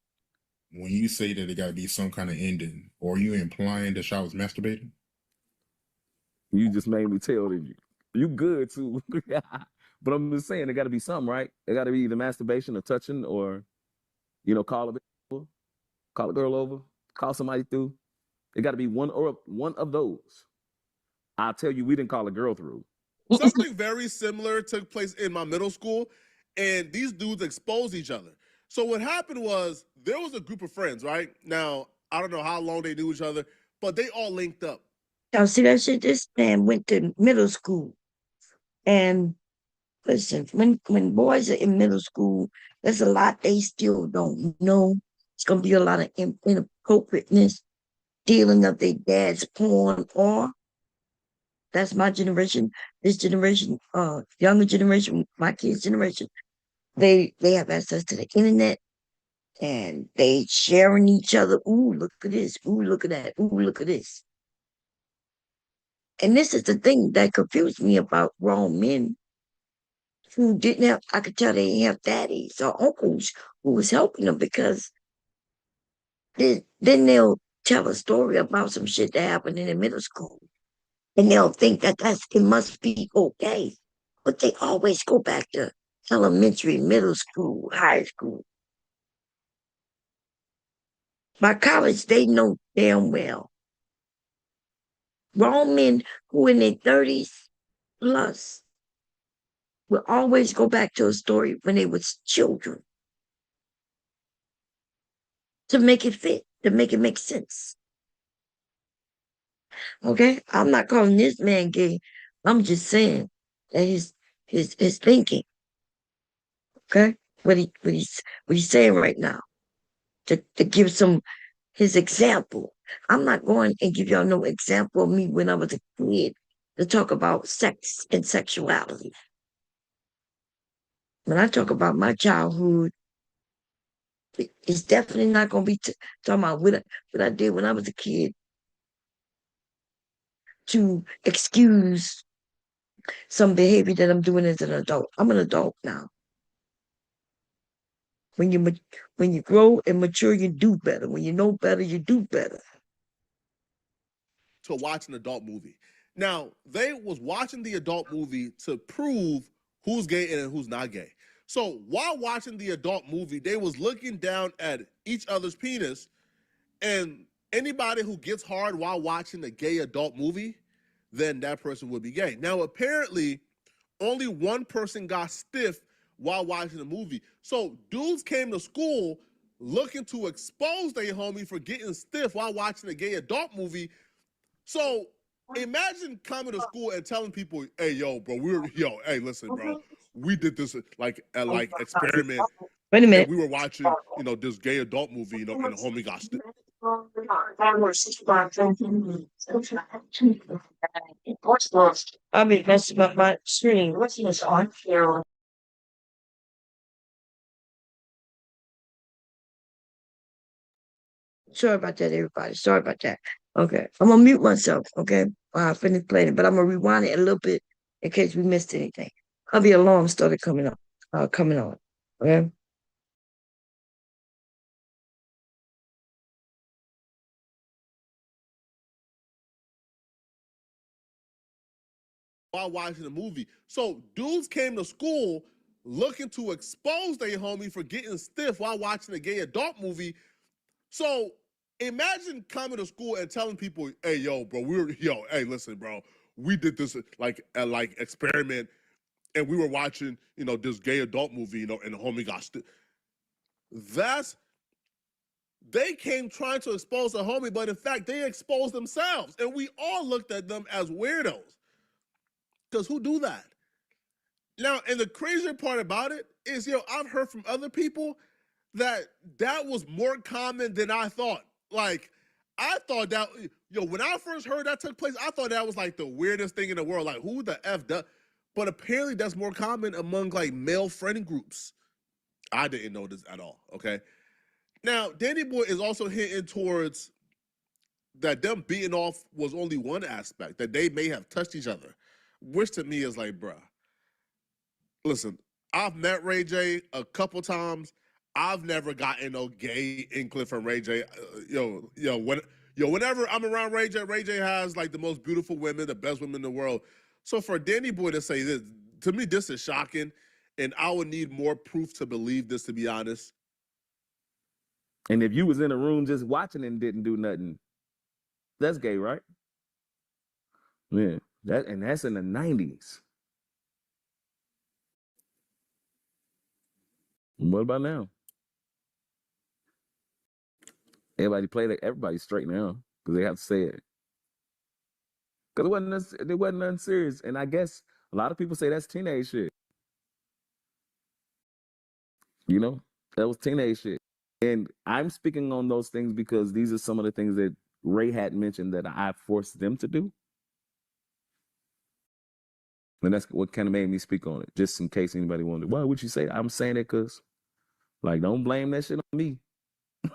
Speaker 6: When you say that it got to be some kind of ending, are you implying that y'all was masturbating?
Speaker 7: You just made me tell you. You good too. But I'm just saying, there got to be something, right? There got to be either masturbation or touching, or call a bitch over, call a girl over, call somebody through. It got to be one of those. I'll tell you, we didn't call a girl through.
Speaker 1: Something very similar took place in my middle school, and these dudes exposed each other. So what happened was there was a group of friends, right? Now, I don't know how long they knew each other, but they all linked up.
Speaker 2: Now, see that shit? This man went to middle school. And listen, when boys are in middle school, there's a lot they still don't know. It's going to be a lot of inappropriateness, dealing of their dad's porn, or that's my generation, this generation, younger generation, my kids' generation. They have access to the internet, and they sharing each other. Ooh, look at this. Ooh, look at that. Ooh, look at this. And this is the thing that confused me about grown men who didn't have, I could tell they didn't have daddies or uncles who was helping them, because then they'll tell a story about some shit that happened in the middle school. And they'll think that it must be okay. But they always go back to elementary, middle school, high school. By college, they know damn well. Grown men who in their 30s plus will always go back to a story when they was children to make it fit, to make it make sense. Okay? I'm not calling this man gay. I'm just saying that his thinking. Okay? What he's saying right now. To give some his example. I'm not going and give y'all no example of me when I was a kid to talk about sex and sexuality. When I talk about my childhood, it's definitely not going to be talking about what I did when I was a kid to excuse some behavior that I'm doing as an adult. I'm an adult now. When you grow and mature, you do better. When you know better, you do better.
Speaker 1: To watch an adult movie. Now, they was watching the adult movie to prove who's gay and who's not gay. So while watching the adult movie, they was looking down at each other's penis, and anybody who gets hard while watching a gay adult movie, then that person would be gay. Now, apparently, only one person got stiff while watching the movie. So dudes came to school looking to expose their homie for getting stiff while watching a gay adult movie. So imagine coming to school and telling people, "Hey, yo, bro, hey, listen, bro, we did this like experiment,
Speaker 2: Wait a minute.
Speaker 1: and we were watching, this gay adult movie, and the homie got stiff."
Speaker 2: I'll be messing up my screen. What's this on here? Sorry about that, everybody. Sorry about that. Okay. I'm gonna mute myself, okay? While I finish playing it, but I'm gonna rewind it a little bit in case we missed anything. The alarm started coming on. Okay.
Speaker 1: While watching the movie. So dudes came to school looking to expose their homie for getting stiff while watching a gay adult movie. So imagine coming to school and telling people, "Hey, yo, bro, hey, listen, bro, we did this like experiment, and we were watching, this gay adult movie, and the homie got stiff." They came trying to expose the homie, but in fact, they exposed themselves, and we all looked at them as weirdos. Because who do that? Now, and the crazier part about it is, I've heard from other people that was more common than I thought. Like, I thought that, when I first heard that took place, I thought that was like the weirdest thing in the world. Like, who the F does? But apparently that's more common among like male friend groups. I didn't know this at all, okay? Now, Danny Boy is also hinting towards that them beating off was only one aspect, that they may have touched each other. Which to me is like, bruh, listen, I've met Ray J a couple times. I've never gotten no gay inkling from Ray J. Whenever I'm around Ray J has like the most beautiful women, the best women in the world. So for Danny Boy to say this, to me, this is shocking, and I would need more proof to believe this, to be honest.
Speaker 7: And if you was in a room just watching and didn't do nothing, that's gay, right? Yeah, that's in the 90s. What about now? Everybody's straight now because they have to say it. Because it wasn't nothing serious. And I guess a lot of people say that's teenage shit. You know, that was teenage shit. And I'm speaking on those things because these are some of the things that Ray had mentioned that I forced them to do. And that's what kind of made me speak on it, just in case anybody wondered, why would you say that? I'm saying it because, like, don't blame that shit on me. I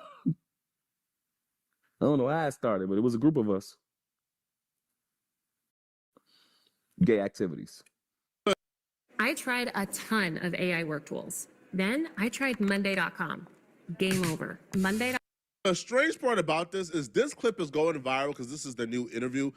Speaker 7: don't know how it started, but it was a group of us. Gay activities.
Speaker 9: I tried a ton of AI work tools. Then I tried Monday.com. Game over. Monday.
Speaker 1: The strange part about this is this clip is going viral because this is the new interview.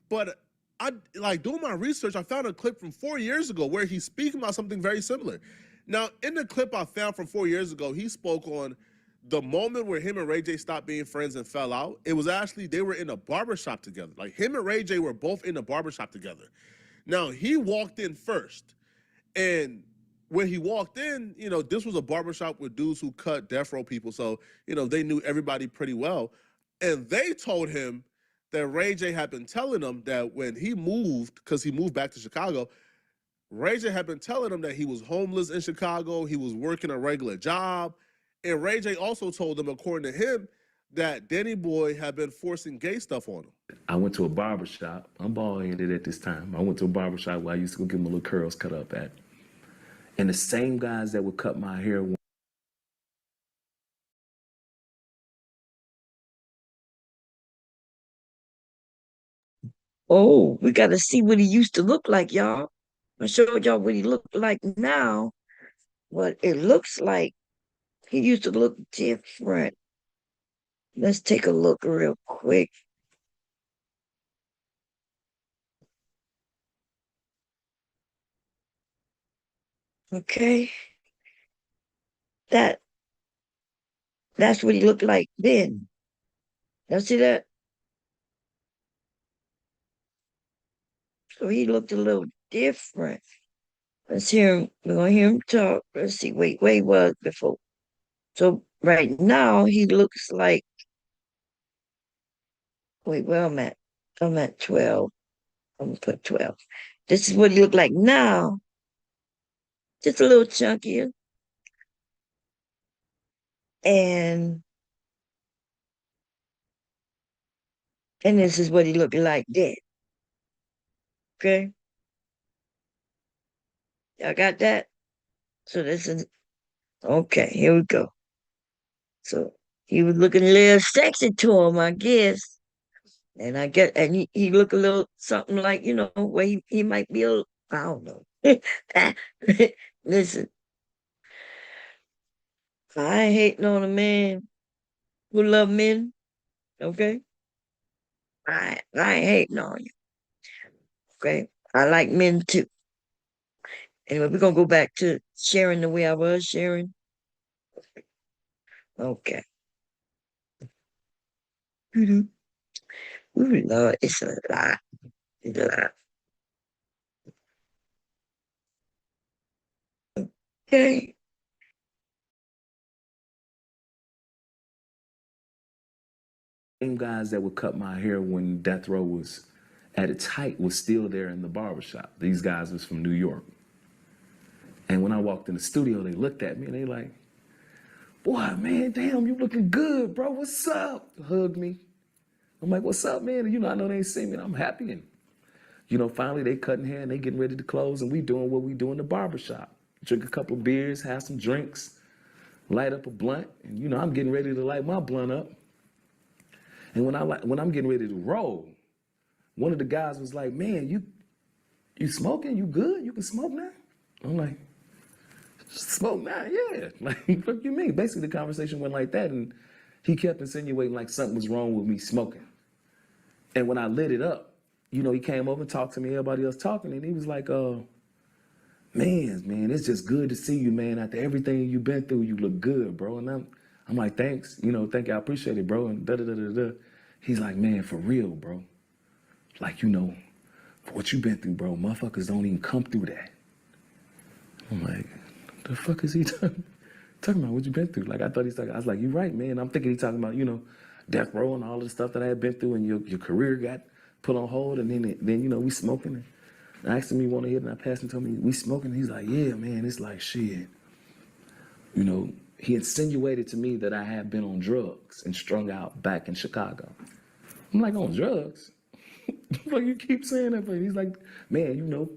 Speaker 1: But I like doing my research, I found a clip from 4 years ago where he's speaking about something very similar. Now, in the clip I found from 4 years ago, he spoke on the moment where him and Ray J stopped being friends and fell out. It was actually, they were in a barbershop together. Like, him and Ray J were both in a barbershop together. Now, he walked in first. And when he walked in, you know, this was a barbershop with dudes who cut death row people. So, you know, they knew everybody pretty well. And they told him that Ray J had been telling him that when he moved, because he moved back to Chicago, Ray J had been telling him that he was homeless in Chicago, he was working a regular job. And Ray J also told him, according to him, that Danny Boy had been forcing gay stuff on him.
Speaker 7: I went to a barbershop. I'm bald-headed at this time. I went to a barbershop where I used to go get my little curls cut up at. And the same guys that would cut my hair.
Speaker 2: Oh, we got to see what he used to look like, y'all. I showed y'all what he looked like now, but it looks like he used to look different. Let's take a look real quick. Okay. That's what he looked like then. Y'all see that? So he looked a little different. Let's hear him. We're gonna hear him talk. Let's see. Wait, where he was before. So right now he looks like. Wait, where I'm at? I'm at 12. I'm gonna put 12. This is what he looked like now. Just a little chunkier. And this is what he looked like then. Okay? Y'all got that? So this is okay, here we go. So he was looking a little sexy to him, I guess. And I get, and he look a little something like, you know, where he might be a, I don't know. Listen, I ain't hating on a man who love men, okay? I ain't hating on you, okay? I like men too. Anyway, we're gonna go back to sharing the way I was sharing. Okay. Ooh, Lord, it's a lot. It's a lot. Okay.
Speaker 7: Same guys that would cut my hair when Death Row was at its height was still there in the barbershop. These guys was from New York. And when I walked in the studio, they looked at me and they like, boy, man, damn, you looking good, bro. What's up? Hugged me. I'm like, what's up, man? And, you know, I know they ain't seen me and I'm happy. And, you know, finally they cutting hair and they getting ready to close and we doing what we do in the barbershop. Drink a couple of beers, have some drinks, light up a blunt. And, you know, I'm getting ready to light my blunt up. And when I'm getting ready to roll, one of the guys was like, man, you smoking? You good? You can smoke now? I'm like, smoke now? Yeah. Like, what you mean? Basically, the conversation went like that. And he kept insinuating like something was wrong with me smoking. And when I lit it up, you know, he came over and talked to me, everybody else talking. And he was like, man, man, it's just good to see you, man. After everything you've been through, you look good, bro. And I'm like, thanks, thank you, I appreciate it, bro. And da da da da da. He's like, man, for real, bro. Like, for what you been through, bro, motherfuckers don't even come through that. I'm like, the fuck is he talking about? What you been through? Like, I thought I was like, you right, man. I'm thinking he's talking about, death row and all of the stuff that I had been through, and your career got put on hold, and then we smoking. And I asked him, he want to hit, and I passed him, told me, we smoking. He's like, yeah, man, it's like, shit. He insinuated to me that I had been on drugs and strung out back in Chicago. I'm like, on drugs? Like, you keep saying that, but he's like, man,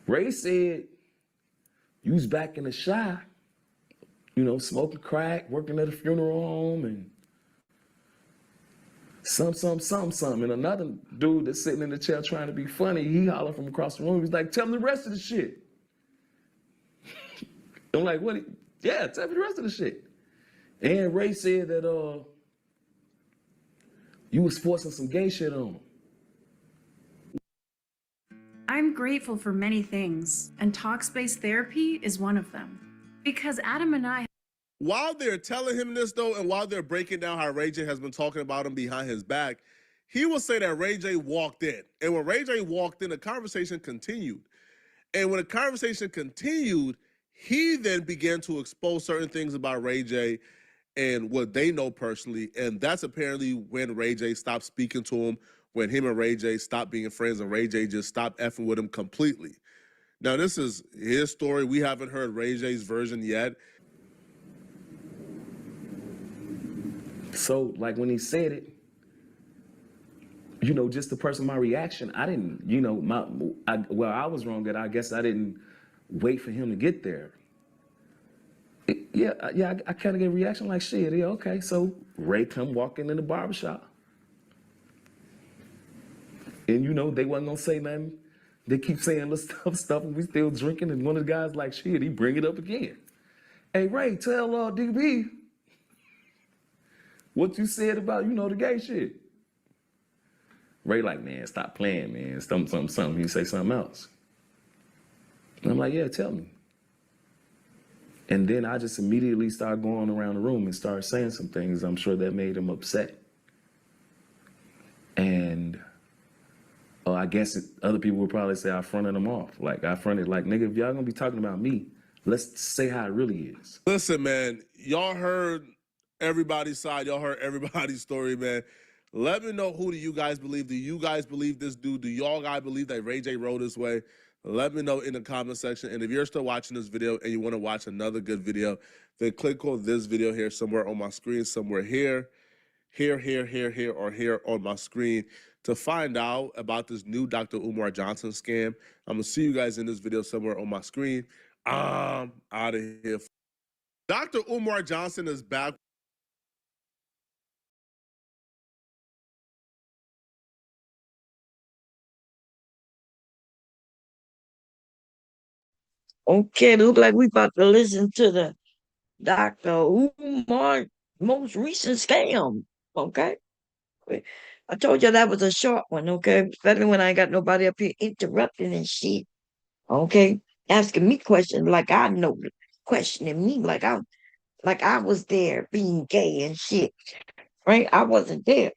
Speaker 7: Ray said you was back in the Chi, smoking crack, working at a funeral home, and some. And another dude that's sitting in the chair trying to be funny, he hollered from across the room. He's like, tell him the rest of the shit. I'm like, what? Yeah, tell me the rest of the shit. And Ray said that you was forcing some gay shit on him.
Speaker 10: I'm grateful for many things, and Talkspace therapy is one of them. Because Adam and I...
Speaker 1: While they're telling him this, though, and while they're breaking down how Ray J has been talking about him behind his back, he will say that Ray J walked in. And when Ray J walked in, the conversation continued. And when the conversation continued, he then began to expose certain things about Ray J and what they know personally. And that's apparently when Ray J stopped speaking to him, when him and Ray J stopped being friends, and Ray J just stopped effing with him completely. Now, this is his story. We haven't heard Ray J's version yet.
Speaker 7: So, like, when he said it, just the person, my reaction, I didn't, I was wrong that I guess I didn't wait for him to get there. I kind of get a reaction like, shit, yeah, okay. So Ray come walking in the barbershop. And, they wasn't going to say nothing. They keep saying the stuff, and we still drinking. And one of the guys like, shit, he bring it up again. Hey, Ray, tell DB what you said about, the gay shit. Ray like, man, stop playing, man. Something. You say something else. And I'm like, yeah, tell me. And then I just immediately started going around the room and started saying some things. I'm sure that made him upset. And I guess other people would probably say I fronted him off. Like, nigga, if y'all gonna be talking about me, let's say how it really is.
Speaker 1: Listen, man, y'all heard everybody's side. Y'all heard everybody's story, man. Let me know, who do you guys believe? Do you guys believe this dude? Do y'all guys believe that Ray J rode this way? Let me know in the comment section. And if you're still watching this video and you want to watch another good video, then click on this video here somewhere on my screen, somewhere here, or here on my screen to find out about this new Dr. Umar Johnson scam. I'm going to see you guys in this video somewhere on my screen. I'm out of here. Dr. Umar Johnson is back.
Speaker 2: Okay, look like we about to listen to the Dr. Umar most recent scam. Okay. I told you that was a short one, okay? Especially when I ain't got nobody up here interrupting and shit. Okay. Asking me questions like I know, questioning me like I was there being gay and shit. Right? I wasn't there.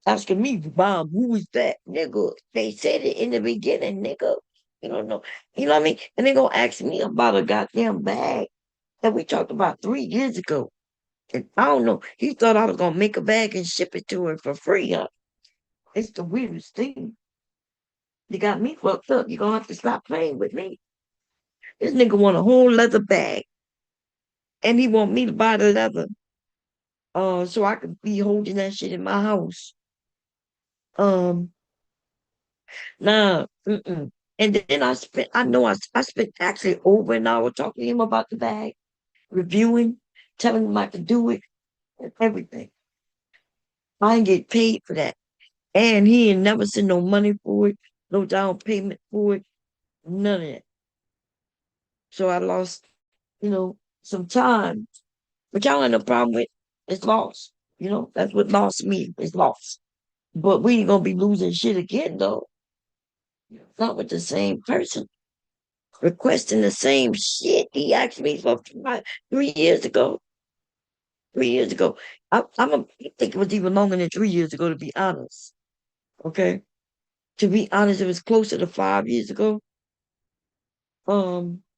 Speaker 2: Asking me, Bob, who is that? Nigga. They said it in the beginning, nigga. You don't know. You know what I mean? And they gonna ask me about a goddamn bag that we talked about 3 years ago. And I don't know. He thought I was gonna make a bag and ship it to her for free, huh? It's the weirdest thing. You got me fucked up. You're gonna have to stop playing with me. This nigga want a whole leather bag. And he want me to buy the leather. So I could be holding that shit in my house. Nah, mm-mm. And then I spent actually over an hour talking to him about the bag, reviewing, telling him I could do it, and everything. I ain't get paid for that. And he ain't never sent no money for it, no down payment for it, none of that. So I lost, some time. But y'all ain't no problem with it's lost. That's what lost me. It's lost. But we ain't gonna be losing shit again though. Not with the same person. requesting the same shit he asked me for 3 years ago. 3 years ago. I think it was even longer than 3 years ago, to be honest. Okay. To be honest, it was closer to 5 years ago.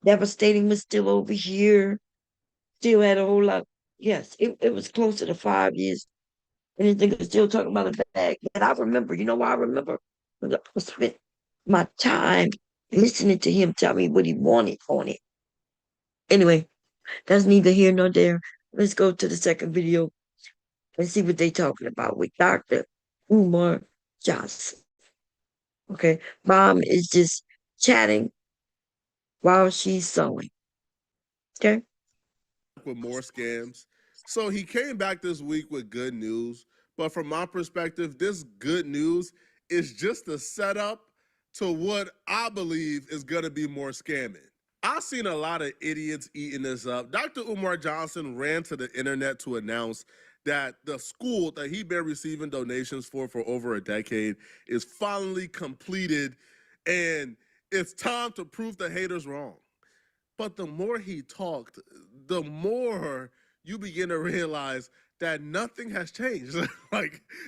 Speaker 2: Devastating was still over here. Still had a whole lot. Yes, it was closer to 5 years. And this nigga still talking about a bag. And I remember, you know why I remember? Because I spent my time listening to him tell me what he wanted on it. Anyway, that's neither here nor there. Let's go to the second video and see what they talking about with Dr. Umar Johnson. Okay, mom is just chatting while she's sewing. Okay.
Speaker 1: With more scams. So he came back this week with good news. But from my perspective, this good news is just a setup to what I believe is going to be more scamming. I've seen a lot of idiots eating this up. Dr. Umar Johnson ran to the internet to announce that the school that he'd been receiving donations for over a decade is finally completed, and it's time to prove the haters wrong. But the more he talked, the more you begin to realize that nothing has changed.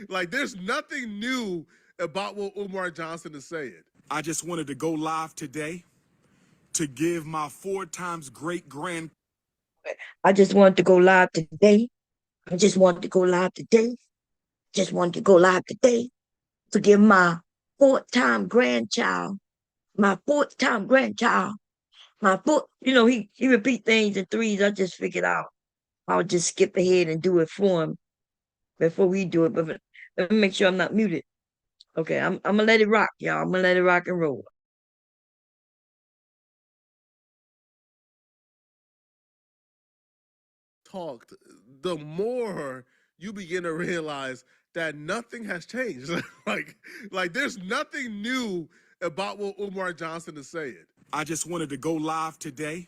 Speaker 1: like there's nothing new about what Umar Johnson is saying.
Speaker 11: I just wanted to go live today to give my 4 times great-grand.
Speaker 2: I just wanted to go live today. I just wanted to go live today. Just wanted to go live today to give my 4th-time grandchild, my 4th-time grandchild, he repeat things in threes. I just figured out I'll just skip ahead and do it for him before we do it. But let me make sure I'm not muted. Okay, I'm gonna let it rock, y'all. I'm gonna let it rock and roll.
Speaker 1: Talked, the more you begin to realize that nothing has changed. like there's nothing new about what Umar Johnson is saying.
Speaker 11: I just wanted to go live today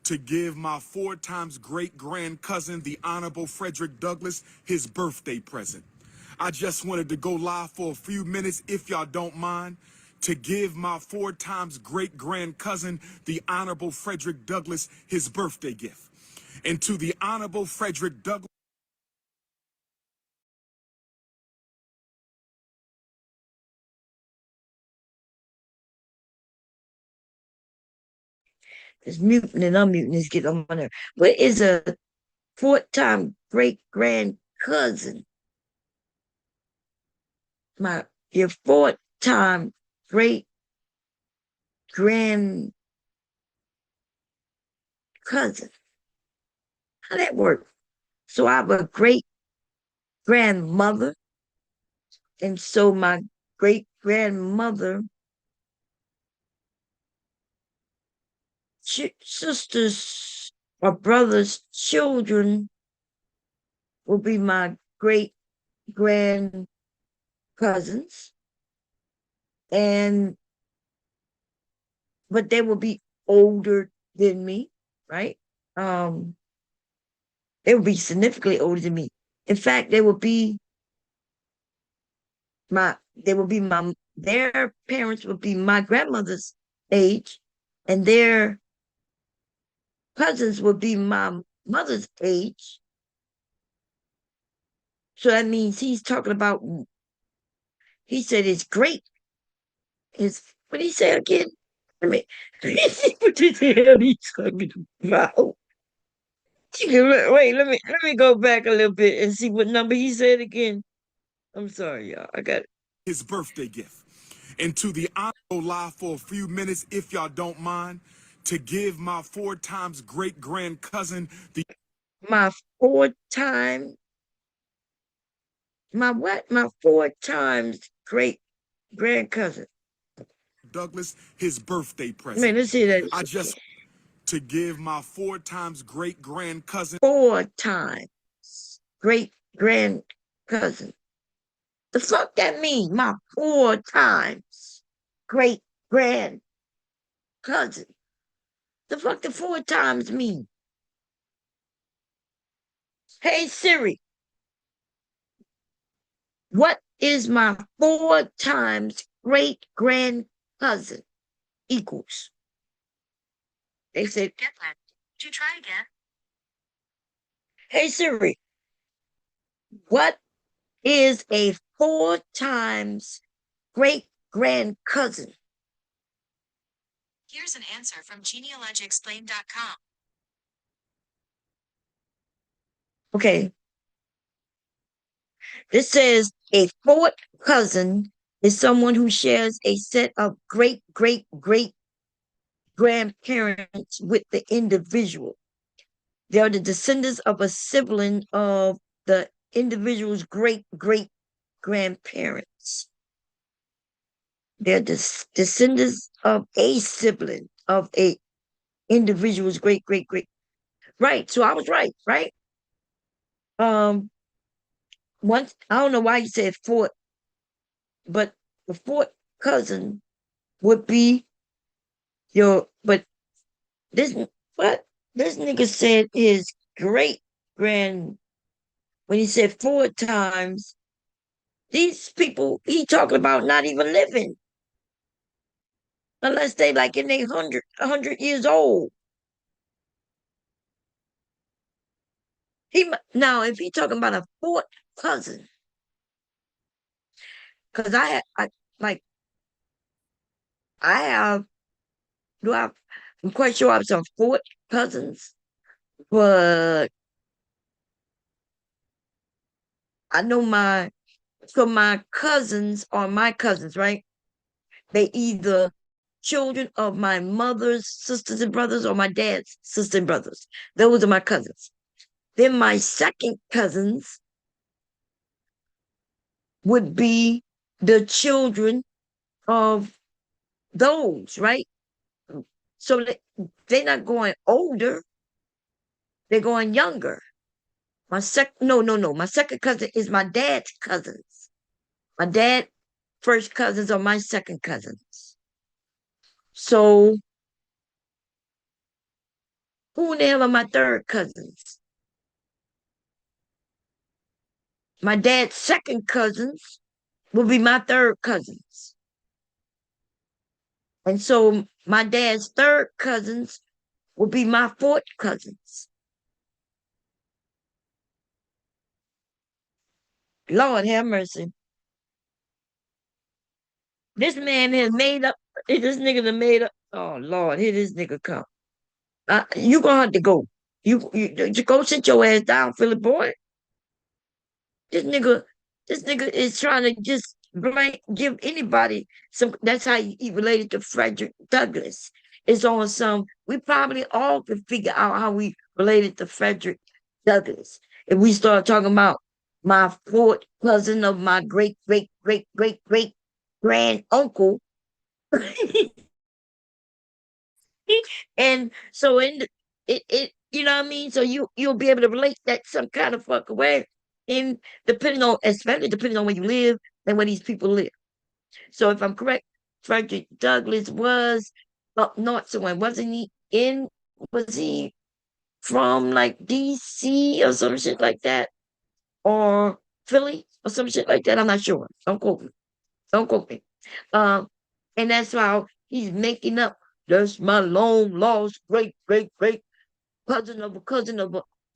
Speaker 11: to give my 4 times great-grand cousin, the Honorable Frederick Douglass, his birthday present. I just wanted to go live for a few minutes, if y'all don't mind, to give my 4 times great-grand cousin, the Honorable Frederick Douglass, his birthday gift. And to the Honorable Frederick Douglass.
Speaker 2: This muting and unmuting is getting on my nerve. What is a 4th-time great-grand cousin? Your 4th-time great-grand cousin. How that work? So I have a great-grandmother, and so my great-grandmother, sisters or brothers' children will be my great-grand cousins, but they will be older than me, right? They will be significantly older than me. In fact, their parents will be my grandmother's age, and their cousins will be my mother's age. So that means he's talking about, he said it's great. What did he say again? What the hell he's talking about? Wait, let me go back a little bit and see what number he said again. I'm sorry, y'all. I got it.
Speaker 11: His birthday gift. And to the Honorable live for a few minutes, if y'all don't mind, to give my 4 times great-grand cousin,
Speaker 2: my 4 times great-grand cousin
Speaker 11: Douglass, his birthday present.
Speaker 2: Man, let's see that.
Speaker 11: I just to give my 4 times great-grand cousin.
Speaker 2: 4 times great-grand cousin. The fuck that mean? My 4 times great-grand cousin. The fuck the 4 times mean? Hey Siri, what is my 4 times great-grand cousin equals? They said,
Speaker 12: Get left. Did you try again?
Speaker 2: hey Siri, what is a 4 times great grand cousin?
Speaker 12: Here's an answer from genealogyexplained.com.
Speaker 2: Okay. This says a 4th cousin is someone who shares a set of great grandparents with the individual. They are the descendants of a sibling of the individual's great grandparents. They're descendants of a sibling of a individual's great. Right. So I was right. Once I don't know why you said 4th, but the 4th cousin would be but this nigga said his great grand when he said 4 times. These people he talking about not even living unless they like in their 100 years old. Now if he talking about a 4th cousin, because I have I'm quite sure I have some 4th cousins, but I know my cousins are my cousins, right? They either children of my mother's sisters and brothers or my dad's sisters and brothers. Those are my cousins. Then my second cousins would be the children of those, right? So they're not going older, they're going younger. My second cousin is my dad's cousins. My dad first cousins are my second cousins. So who in the hell are my third cousins? My dad's second cousins will be my third cousins. And so my dad's third cousins will be my 4th cousins. Lord have mercy. This man has made up, this nigga done made up. Oh Lord, here this nigga come. You gonna have to go. You go sit your ass down, Philip boy. This nigga is trying to just give anybody some. That's how he related to Frederick Douglass. It's on some. We probably all can figure out how we related to Frederick Douglass. If we start talking about my 4th cousin of my great grand uncle, and so it you know what I mean. So you'll be able to relate that some kind of fucking way, in especially depending on where you live and where these people live. So if I'm correct, Frederick Douglass was up north somewhere. Was he from like DC or some shit like that? Or Philly or some shit like that? I'm not sure. Don't quote me. And that's how he's making up. That's my long lost great cousin of a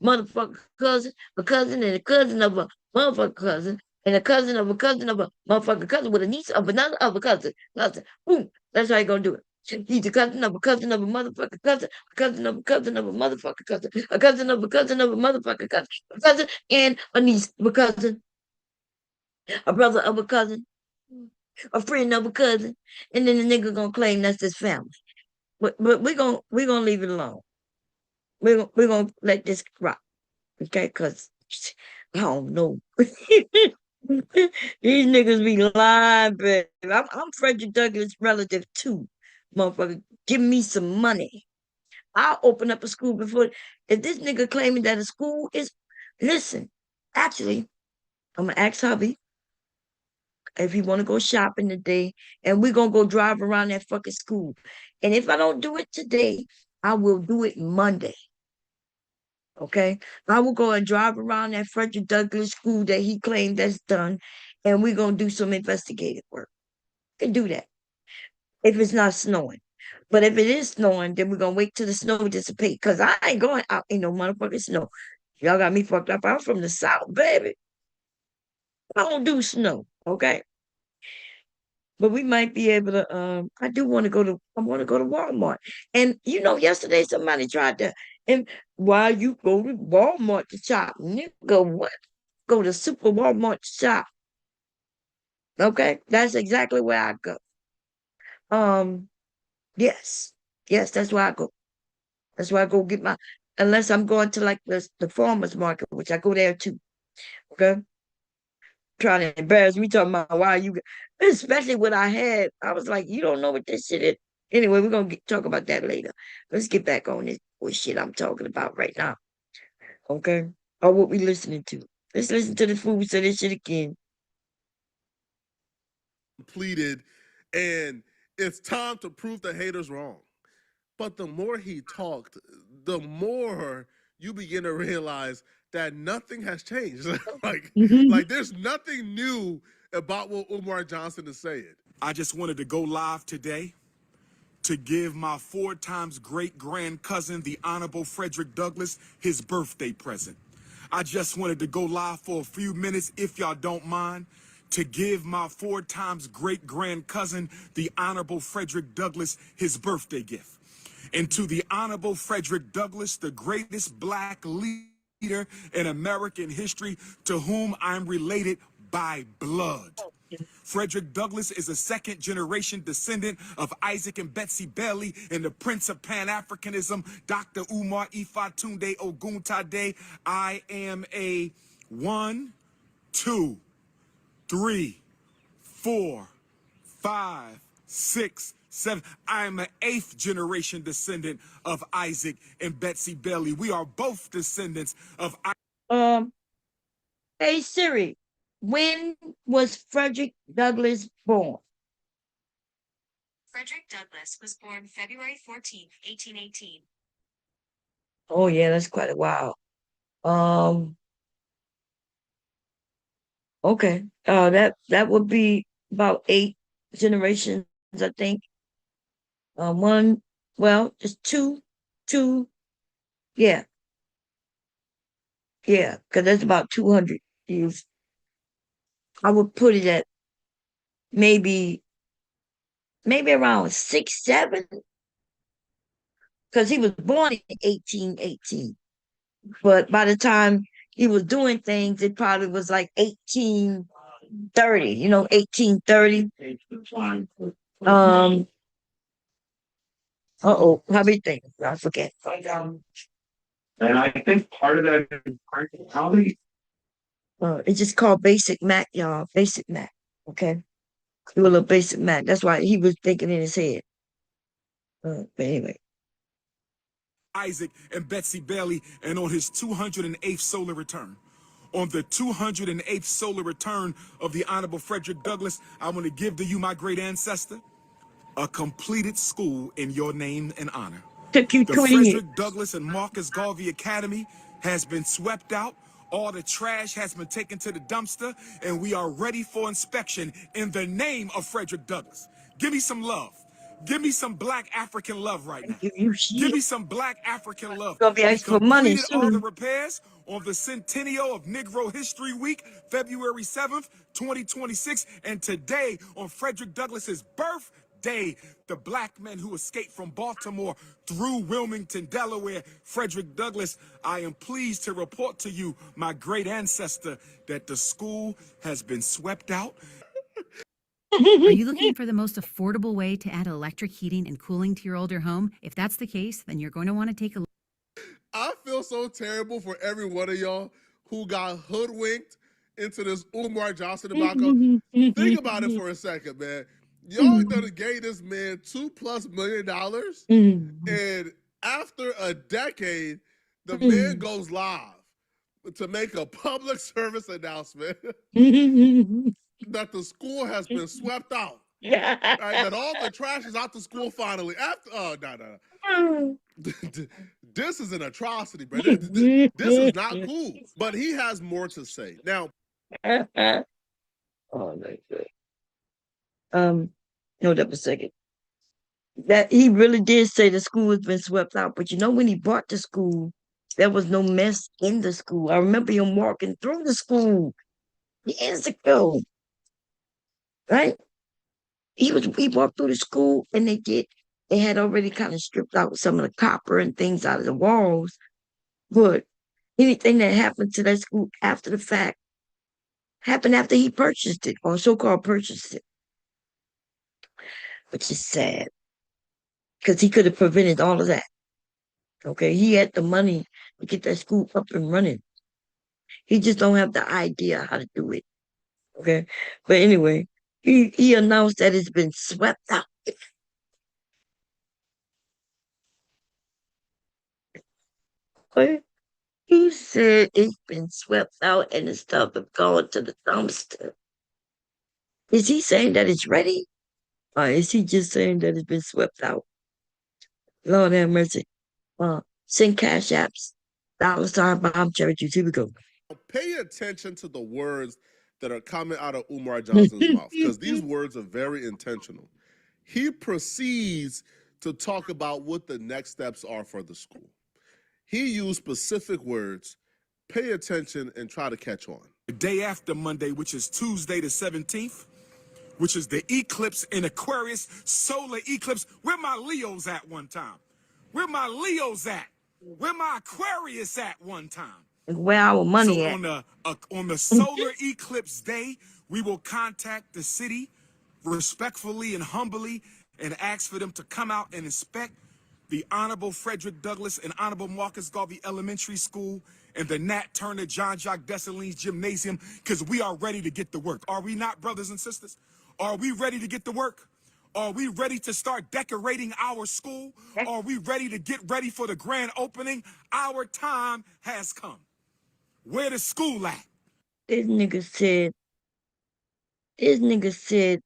Speaker 2: motherfucker cousin, a cousin and a cousin of a motherfucker cousin, and a cousin of a motherfucker cousin with a niece of another of a cousin. Boom. That's how you gonna do it. He's a cousin of a motherfucker cousin, a cousin of a motherfucker cousin, a cousin of a motherfucker cousin, a cousin and a niece of a cousin, a brother of a cousin, a friend of a cousin, and then the nigga gonna claim that's his family. But we're gonna leave it alone. We're gonna let this rock, okay? Because I don't know. These niggas be lying, but I'm Frederick Douglass' relative too, motherfucker. Give me some money. I'll open up a school before. If this nigga claiming that a school is, listen. Actually, I'm gonna ask hubby if he want to go shopping today, and we're gonna go drive around that fucking school. And if I don't do it today, I will do it Monday. Okay, I will go and drive around that Frederick Douglass school that he claimed that's done, and we're gonna do some investigative work. Can do that if it's not snowing. But if it is snowing, then we're gonna wait till the snow dissipate. Cause I ain't going out in no motherfucking snow. Y'all got me fucked up. I'm from the South, baby. I don't do snow, okay? But we might be able to. I do want to go to. I want to go to Walmart. And you know, yesterday somebody tried to. And why you go to Walmart to shop? Nigga, what? Go to Super Walmart to shop. Okay, that's exactly where I go. Um, yes, yes, that's where I go. That's where I go get my. Unless I'm going to like the farmers market, which I go there too. Okay, trying to embarrass me talking about why you, especially what I had. I was like, you don't know what this shit is. Anyway, we're gonna talk about that later. Let's get back on this bullshit I'm talking about right now. Okay, or what we listening to. Let's listen to the food say this shit again.
Speaker 1: Completed, and it's time to prove the haters wrong. But the more he talked, the more you begin to realize that nothing has changed. like there's nothing new about what Umar Johnson is saying.
Speaker 11: I just wanted to go live today to give my 4 times great grand cousin, the Honorable Frederick Douglass, his birthday present. I just wanted to go live for a few minutes, if y'all don't mind, to give my 4 times great grand cousin, the Honorable Frederick Douglass, his birthday gift. And to the Honorable Frederick Douglass, the greatest black leader in American history, to whom I'm related by blood. Frederick Douglass is a second-generation descendant of Isaac and Betsy Bailey and the Prince of Pan-Africanism, Dr. Umar Ifa Tunde Oguntade. I am a 1, 2, 3, 4, 5, 6, 7. I am an 8th generation descendant of Isaac and Betsy Bailey. We are both descendants of.
Speaker 2: Hey Siri, when was Frederick Douglass born?
Speaker 12: Frederick Douglass was born February 14, 1818.
Speaker 2: Oh yeah, that's quite a while. Okay. That would be about 8 generations, I think. One, well, just two, yeah, because that's about 200 years. I would put it at maybe around 6, 7, because he was born in 1818. But by the time he was doing things, it probably was like 1830, 1830. How many things? I forget.
Speaker 3: And I think part of that is probably
Speaker 2: It's just called Basic Mac, y'all. Basic Mac. Okay. Do a little Basic Mac. That's why he was thinking in his head. But anyway.
Speaker 11: Isaac and Betsy Bailey, and on his 208th solar return. On the 208th solar return of the Honorable Frederick Douglass, I want to give to you, my great ancestor, a completed school in your name and honor.
Speaker 2: Took you
Speaker 11: The
Speaker 2: 20 years.
Speaker 11: Frederick Douglass and Marcus Garvey Academy has been swept out. All the trash has been taken to the dumpster, and we are ready for inspection in the name of Frederick Douglass. Give me some love. Give me some black African love right now. Give me some black African love.
Speaker 2: Gonna be
Speaker 11: We
Speaker 2: asking for money
Speaker 11: completed all the
Speaker 2: soon.
Speaker 11: repairs on the centennial of Negro History Week, February 7th, 2026. And today, on Frederick Douglass's birthday, the black men who escaped from Baltimore through Wilmington, Delaware, Frederick Douglass, I am pleased to report to you, my great ancestor, that the school has been swept out.
Speaker 13: Are you looking for the most affordable way to add electric heating and cooling to your older home? If that's the case, then you're going to want to take a look.
Speaker 1: I feel so terrible for every one of y'all who got hoodwinked into this Umar Johnson debacle. Think about it for a second, man. Y'all done gave this man $2+ million, and after a decade, the man goes live to make a public service announcement that the school has been swept out. Right, that all the trash is out the school finally. No. This is an atrocity, bro. This is not cool. But he has more to say. Now,
Speaker 2: Oh my God. Hold up a second. That he really did say the school has been swept out. But you know, when he bought the school, there was no mess in the school. I remember him walking through the school years ago, right? He walked through the school and they had already kind of stripped out some of the copper and things out of the walls. But anything that happened to that school after the fact happened after he purchased it, or so-called purchased it, which is sad because he could have prevented all of that. Okay, he had the money to get that school up and running. He just don't have the idea how to do it. Okay, but anyway, he announced that it's been swept out. Okay? He said it's been swept out and the stuff is going to the dumpster. Is he saying that it's ready? Or is he just saying that it's been swept out? Lord have mercy. Send cash apps. $ Bob Cherry Juice. Here we go.
Speaker 1: Pay attention to the words that are coming out of Umar Johnson's mouth, because these words are very intentional. He proceeds to talk about what the next steps are for the school. He used specific words. Pay attention and try to catch on.
Speaker 11: The day after Monday, which is Tuesday the 17th, which is the eclipse in Aquarius, solar eclipse. Where my Leos at one time? Where my Leos at? Where my Aquarius at one time?
Speaker 2: Where our money
Speaker 11: So
Speaker 2: at?
Speaker 11: on the solar eclipse day, we will contact the city respectfully and humbly and ask for them to come out and inspect the Honorable Frederick Douglass and Honorable Marcus Garvey Elementary School and the Nat Turner John Jacques Dessalines Gymnasium, because we are ready to get to work. Are we not, brothers and sisters? Are we ready to get to work? Are we ready to start decorating our school? Are we ready to get ready for the grand opening? Our time has come. Where the school at?
Speaker 2: This nigga said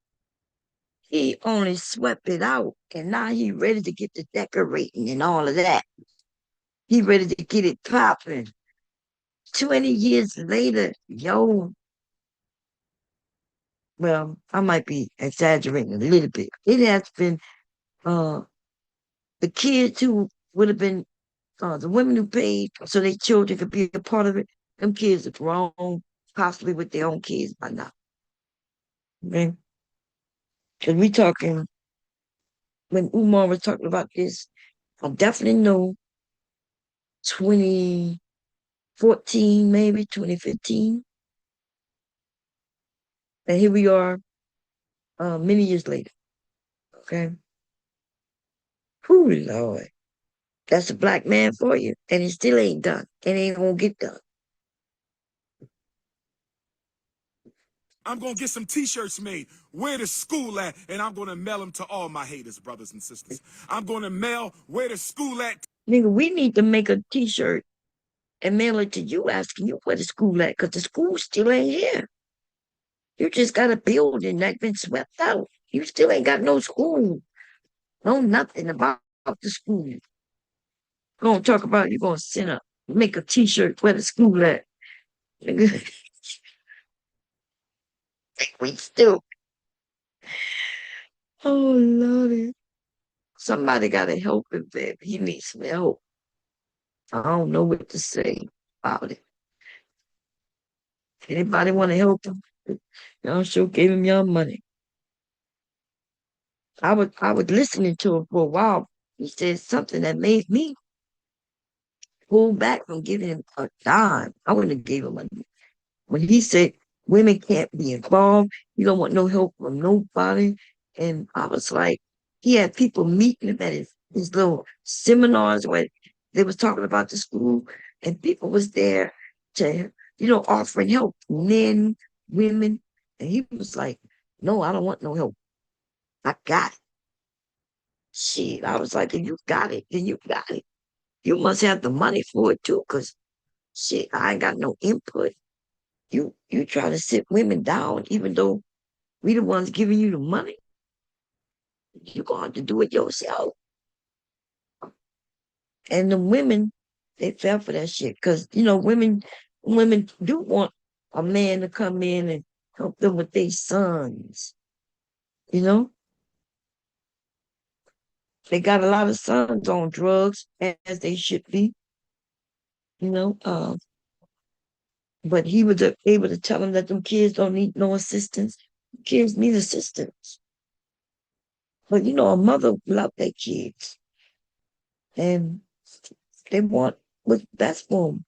Speaker 2: he only swept it out and now he ready to get to decorating and all of that. He ready to get it popping. 20 years later, yo. Well, I might be exaggerating a little bit. It has been the kids who would have been the women who paid so their children could be a part of it. Them kids are grown, possibly with their own kids by now. Okay? Because we talking, when Umar was talking about this, I definitely know 2014, maybe 2015. And here we are many years later. Okay? Whew, Lord. That's a black man for you. And it still ain't done. It ain't gonna get done.
Speaker 11: I'm going to get some t-shirts made. Where the school at? And I'm going to mail them to all my haters, brothers and sisters. I'm going to mail where the school at.
Speaker 2: Nigga, we need to make a t-shirt and mail it to you asking you where the school at, because the school still ain't here. You just got a building that's been swept out. You still ain't got no school. No nothing about the school. You're gonna talk about you're gonna send up, make a t-shirt where the school at. Nigga. We still. Oh Lordy. Somebody gotta help him, baby. He needs some help. I don't know what to say about it. Anybody want to help him? Y'all sure gave him your money. I was listening to him for a while. He said something that made me pull back from giving him a dime. I wouldn't have gave him money. When he said women can't be involved, you don't want no help from nobody. And I was like, he had people meeting him at his little seminars where they was talking about the school, and people was there to, offering help, men, women. And he was like, no, I don't want no help. I got it. Shit, I was like, if you got it, then you got it. You must have the money for it too, because shit, I ain't got no input. You try to sit women down, even though we the ones giving you the money. You're going to have to do it yourself. And the women, they fell for that shit, because women do want a man to come in and help them with their sons. They got a lot of sons on drugs, as they should be, you know. But he was able to tell them that them kids don't need no assistance. Kids need assistance. But you know, a mother love their kids, and they want what's best for them.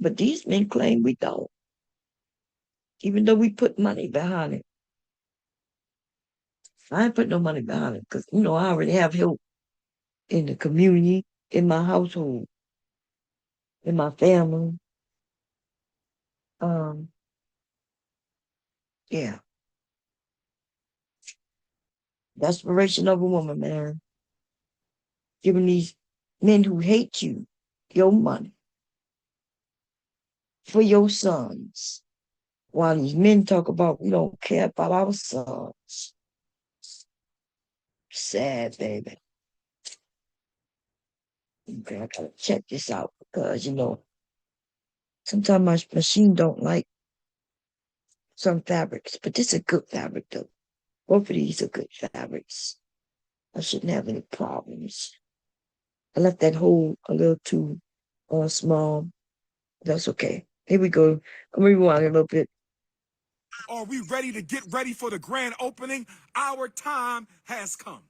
Speaker 2: But these men claim we don't, even though we put money behind it. I ain't put no money behind it because you know I already have help in the community, in my household, in my family. Yeah. Desperation of a woman, man. Giving these men who hate you your money for your sons. While these men talk about we don't care about our sons. Sad, baby. Okay, I gotta check this out because you know sometimes my machine don't like some fabrics, but this is a good fabric though. Both of these are good fabrics. I shouldn't have any problems. I left that hole a little too small. That's okay. Here we go. I'm rewind a little bit.
Speaker 11: Are we ready to get ready for the grand opening? Our time has come.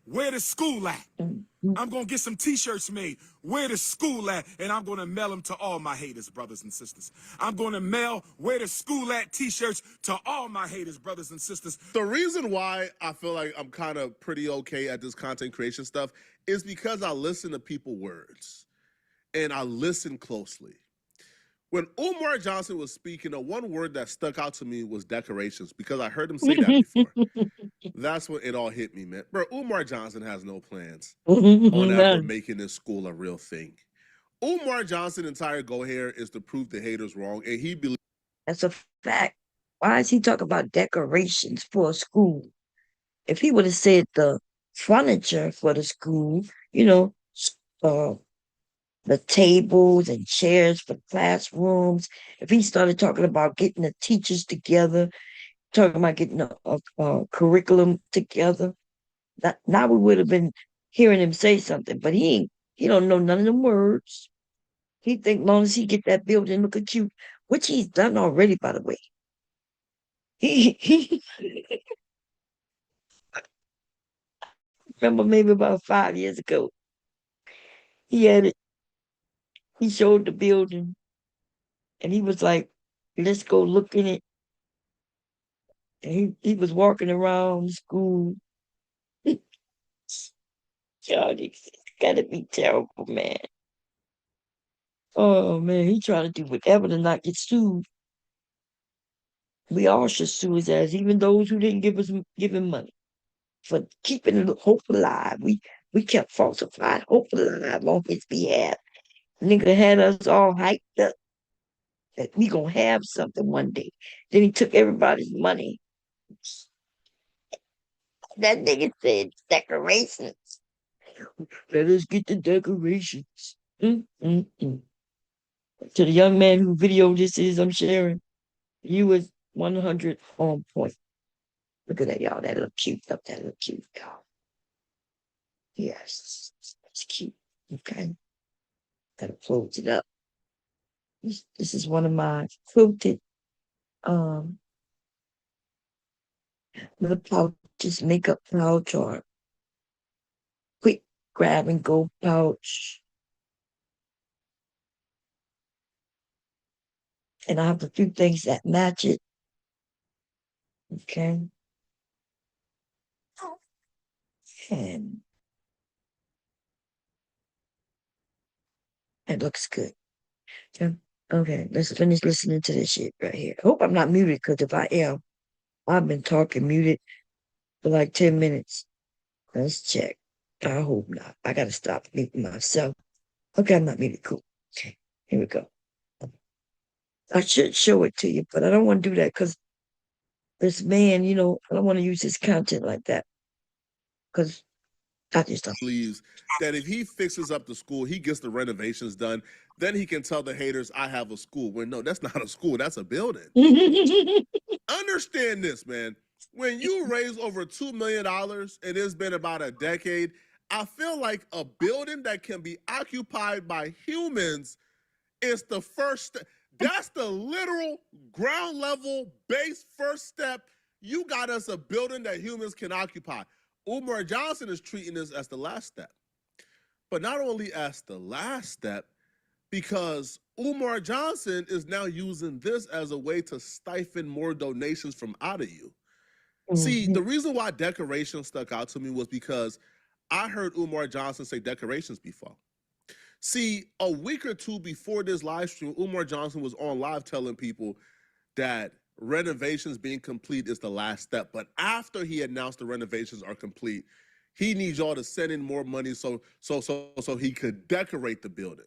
Speaker 11: Where the school at? I'm going to get some t-shirts made. Where the school at? And I'm going to mail them to all my haters, brothers and sisters. I'm going to mail where the school at t-shirts to all my haters, brothers and sisters.
Speaker 1: The reason why I feel like I'm kind of pretty okay at this content creation stuff is because I listen to people's words and I listen closely. When Umar Johnson was speaking, the one word that stuck out to me was decorations because I heard him say that before. That's when it all hit me, man. Bro, Umar Johnson has no plans on ever making this school a real thing. Umar Johnson's entire goal here is to prove the haters wrong, and he believes
Speaker 2: that's a fact. Why is he talking about decorations for a school? If he would have said the furniture for the school, you know, the tables and chairs for classrooms, if he started talking about getting the teachers together, talking about getting a curriculum together, now we would have been hearing him say something. But he don't know none of them words. He think long as he get that building looking cute, which he's done already, by the way. He remember maybe about 5 years ago, he had it. He showed the building, and he was like, "Let's go look in it." And he was walking around school. God, it's gotta be terrible, man. Oh man, he trying to do whatever to not get sued. We all should sue his ass, even those who didn't give him money for keeping hope alive. We kept falsifying hope alive on his behalf. Nigga had us all hyped up that we gonna have something one day. Then he took everybody's money. That nigga said decorations. Let us get the decorations. To the young man who video this is, I'm sharing. You was 100 on point. Look at that, y'all. That look cute. That look cute, y'all. Yes, it's cute. Okay. Gotta close it up. This is one of my quilted little pouches, makeup pouch or quick grab and go pouch. And I have a few things that match it. Okay. And it looks good. Okay, let's finish listening to this shit right here. I hope I'm not muted, because if I am, I've been talking muted for like 10 minutes. Let's check. I hope not. I gotta stop muting myself. Okay, I'm not muted. Cool. Okay, here we go. I should show it to you, but I don't want to do that because this man, you know, I don't want to use his content like that. Because I just don't.
Speaker 1: believes that if he fixes up the school, he gets the renovations done, then he can tell the haters, I have a school. Well, no, that's not a school. That's a building. Understand this, man. When you raise over $2 million, and it's been about a decade, I feel like a building that can be occupied by humans is the first step. That's the literal ground level base first step. You got us a building that humans can occupy. Umar Johnson is treating this as the last step. But not only as the last step, because Umar Johnson is now using this as a way to stifle more donations from out of you. See, the reason why decorations stuck out to me was because I heard Umar Johnson say decorations before. See, a week or two before this live stream, Umar Johnson was on live telling people that renovations being complete is the last step. But after he announced the renovations are complete, he needs y'all to send in more money so he could decorate the building.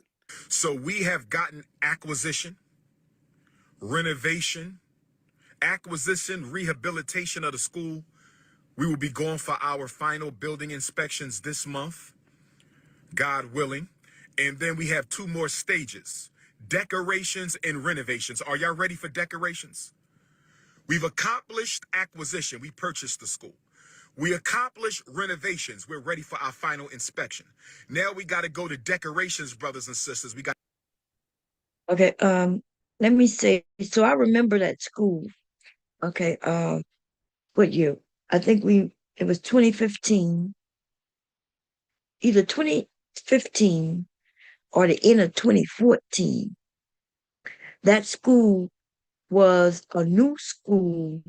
Speaker 11: So we have gotten acquisition, renovation, acquisition, rehabilitation of the school. We will be going for our final building inspections this month, God willing. And then we have 2 more stages, decorations and renovations. Are y'all ready for decorations? We've accomplished acquisition. We purchased the school. We accomplished renovations. We're ready for our final inspection. Now we got to go to decorations, brothers and sisters. We got.
Speaker 2: Okay, let me say, so I remember that school. Okay, what year? I think it was 2015, either 2015 or the end of 2014. That school was a new school,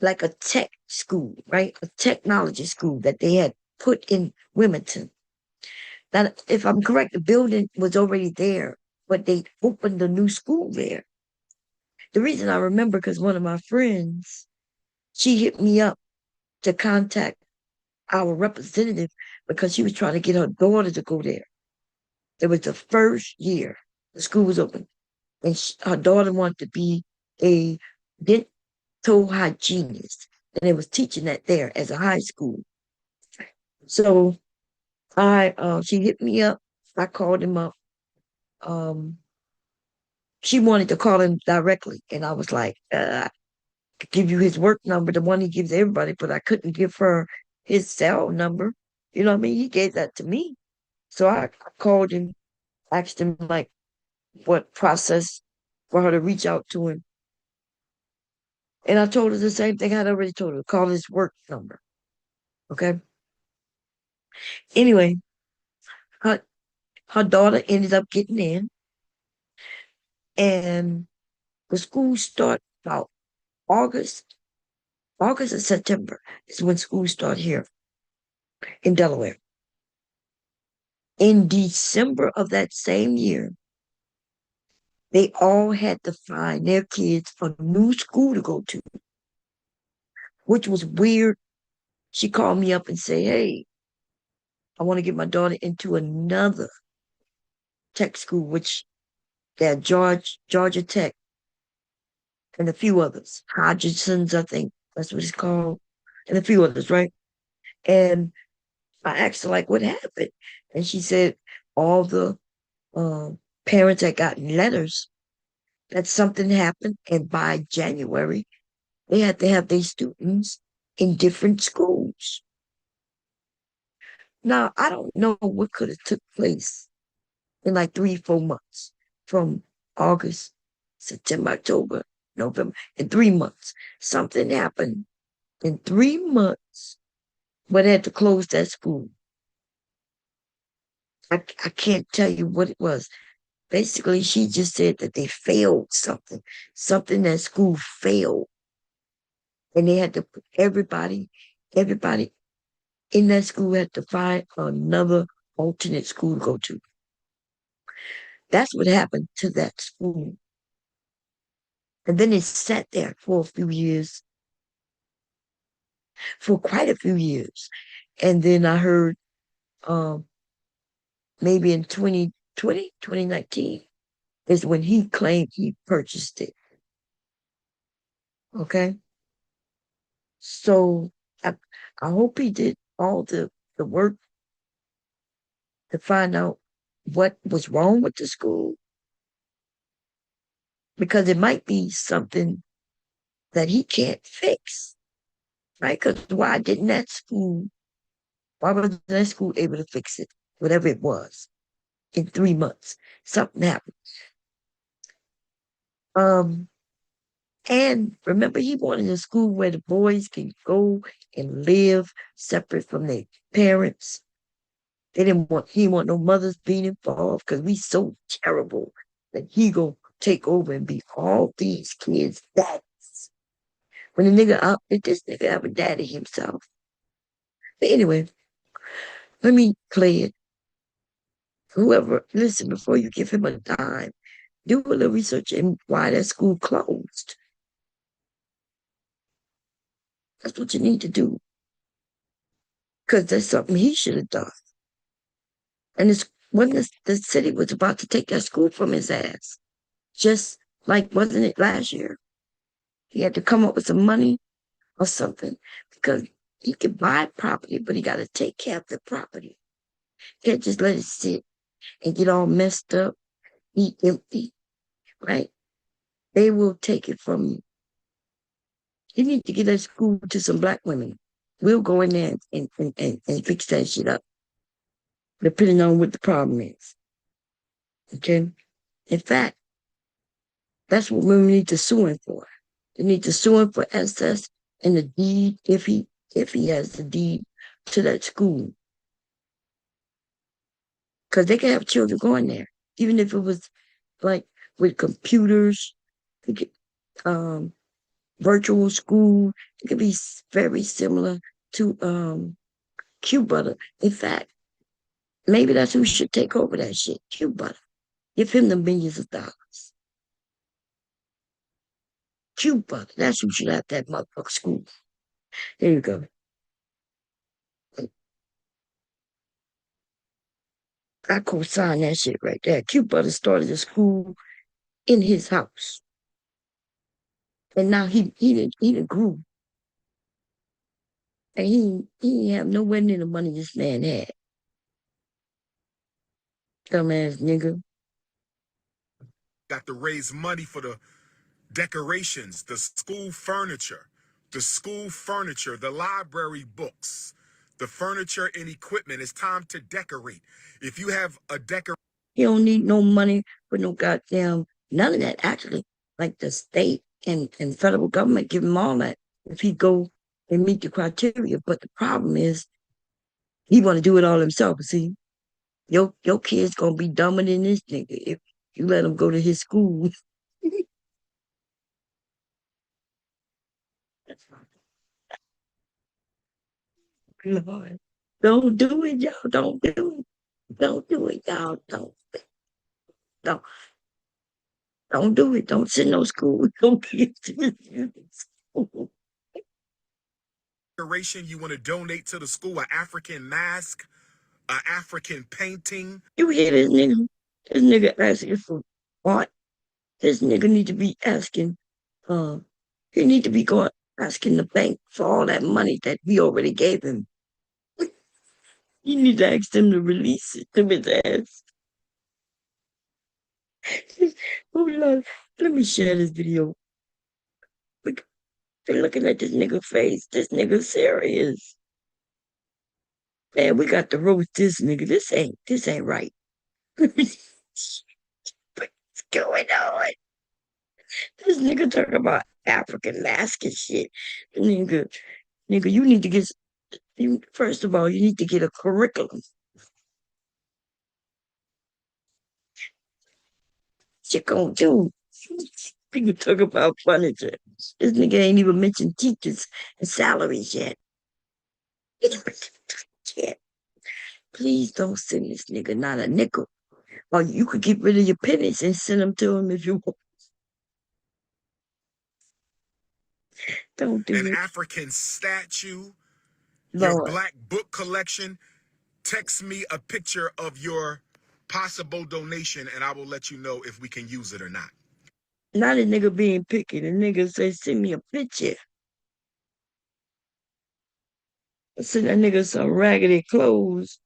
Speaker 2: like a tech school, right? A technology school that they had put in Wilmington. Now, if I'm correct, the building was already there, but they opened a new school there. The reason I remember, because one of my friends, she hit me up to contact our representative because she was trying to get her daughter to go there. It was the first year the school was open, and her daughter wanted to be a dental hygienist, and they was teaching that there as a high school. So she hit me up. I called him up. She wanted to call him directly, and I was like, I could give you his work number, the one he gives everybody, but I couldn't give her his cell number. You know what I mean? He gave that to me. So I called him, asked him like what process for her to reach out to him. And I told her the same thing I'd already told her, call his work number. Okay. Anyway, her daughter ended up getting in, and the school started about August or September is when school started here in Delaware. In December of that same year, they all had to find their kids a new school to go to, which was weird. She called me up and said, hey, I want to get my daughter into another tech school, which they're Georgia Tech and a few others. Hodgson's, I think that's what it's called, and a few others, right? And I asked her, like, what happened? And she said all the parents had gotten letters that something happened, and by January, they had to have their students in different schools. Now, I don't know what could have took place in like 3-4 months, from August, September, October, November, in 3 months. Something happened in 3 months, but they had to close that school. I can't tell you what it was. Basically, she just said that they failed something that school failed. And they had to put everybody in that school had to find another alternate school to go to. That's what happened to that school. And then it sat there for a few years, for quite a few years. And then I heard maybe in 2019 is when he claimed he purchased it. Okay? So I hope he did all the work to find out what was wrong with the school, because it might be something that he can't fix, right? Because why didn't that school Why wasn't that school able to fix it? Whatever it was, in 3 months, something happened. And remember, he wanted a school where the boys can go and live separate from their parents. He didn't want no mothers being involved because we so terrible that he gonna take over and be all these kids' daddies. When the nigga out, did this nigga have a daddy himself? But anyway, let me play it. Whoever, listen, before you give him a dime, do a little research in why that school closed. That's what you need to do. Because that's something he should have done. And it's when the city was about to take that school from his ass. Just like, wasn't it last year? He had to come up with some money or something because he could buy property, but he got to take care of the property. Can't just let it sit and get all messed up, be empty, right? They will take it from you. You need to get that school to some black women. We'll go in there and fix that shit up, depending on what the problem is. Okay? In fact, that's what women need to sue him for. They need to sue him for access and the deed, if he has the deed to that school. Because they can have children going there, even if it was like with computers, virtual school. It could be very similar to Q Butter. In fact, maybe that's who should take over that shit. Q Butter. Give him the millions of dollars. Q Butter. That's who should have that motherfucker school. There you go. I co-sign that shit right there. Q Butter started a school in his house. And now he done grew. And he didn't have nowhere near the money this man had. Dumbass nigga.
Speaker 11: Got to raise money for the decorations, the school furniture, the library books, the furniture and equipment. It's time to decorate. If you have a
Speaker 2: He don't need no money for no goddamn, none of that actually. Like the state and federal government give him all that if he go and meet the criteria. But the problem is he want to do it all himself. See, your kid's gonna be dumber than this nigga if you let him go to his school. Lord, don't do it, y'all. Don't do it. Don't do it, y'all. Don't don't do it. Don't send no school. Don't get to school.
Speaker 11: decoration you want to donate to the school, an African mask, an African painting.
Speaker 2: You hear this nigga? This nigga asking for what? This nigga need to be asking, he need to be going asking the bank for all that money that we already gave him. You need to ask them to release it to his ass. Hold on. Let me share this video. They're looking at this nigga face. This nigga serious. Man, we got to roast this nigga. This ain't right. What's going on? This nigga talking about African mask and shit. Nigga, you need to get, first of all, you need to get a curriculum. What you gonna do? People talk about furniture. This nigga ain't even mentioned teachers and salaries yet. Please don't send this nigga not a nickel. Or you could get rid of your pennies and send them to him if you want. Don't do
Speaker 11: An
Speaker 2: it.
Speaker 11: African statue,
Speaker 2: Lord.
Speaker 11: your black book collection. Text me a picture of your possible donation and I will let you know if we can use it or not.
Speaker 2: Not a nigga being picky. The nigga say, send me a picture. Send that nigga some raggedy clothes.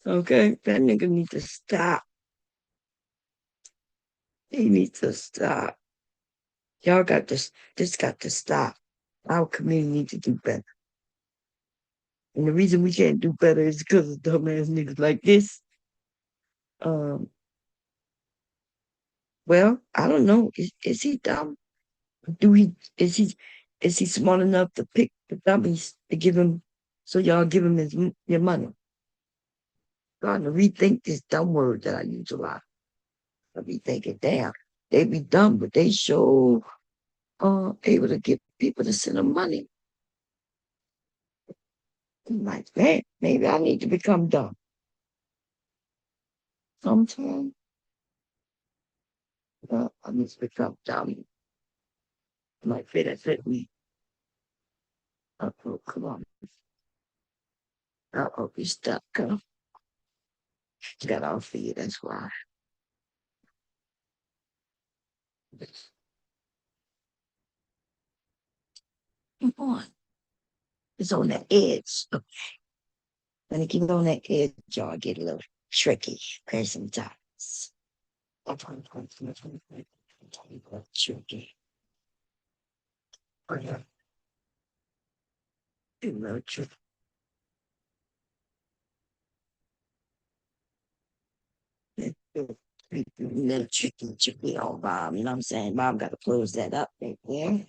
Speaker 2: Okay? That nigga needs to stop. He needs to stop. Y'all got this got to stop. Our community needs to do better. And the reason we can't do better is because of dumbass niggas like this. Well, I don't know. Is he dumb? Is he smart enough to pick the dummies to give him so y'all give him your money? Starting to rethink this dumb word that I use a lot. I be thinking, damn, they be dumb, but they sure able to get people to send them money. I'm like, man, maybe I need to become dumb. Sometimes I need to become dumb. Like fit me. Oh, come on. Uh-oh, you stuck, huh? Got off for you, that's why. Come on. It's on the edge. Okay. When it gets on that edge, y'all get a little tricky. Okay, sometimes. Tricky. Oh, yeah. A little tricky. Little tricky on Bob. You know what I'm saying? Bob got to close that up right there.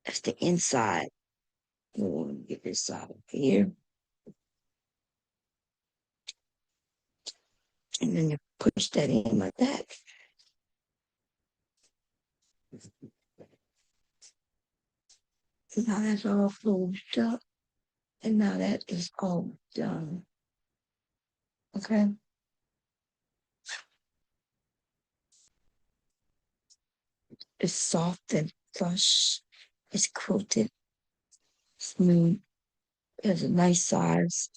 Speaker 2: That's the inside. We'll get this side up here. And then you push that in like that. Now that's all closed up. And now that is all done. Okay. It's soft and plush. It's quilted. Smooth. It has a nice size.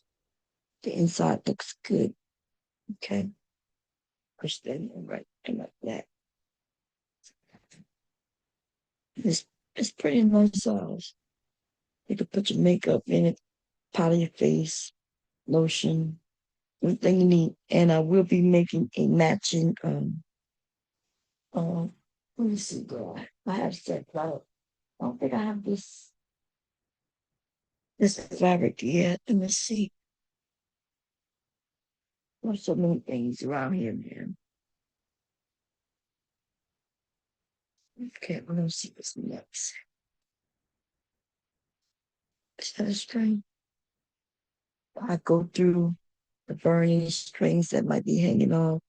Speaker 2: The inside looks good. Okay. Push that in right in like that. It's pretty nice size. You can put your makeup in it, powder your face, lotion, everything you need. And I will be making a matching let me see, girl. I have said I don't think I have this fabric yet. Let me see. There's so many things around here, man. Okay, we're gonna see what's next. Is that a string? I go through the burning strings that might be hanging off.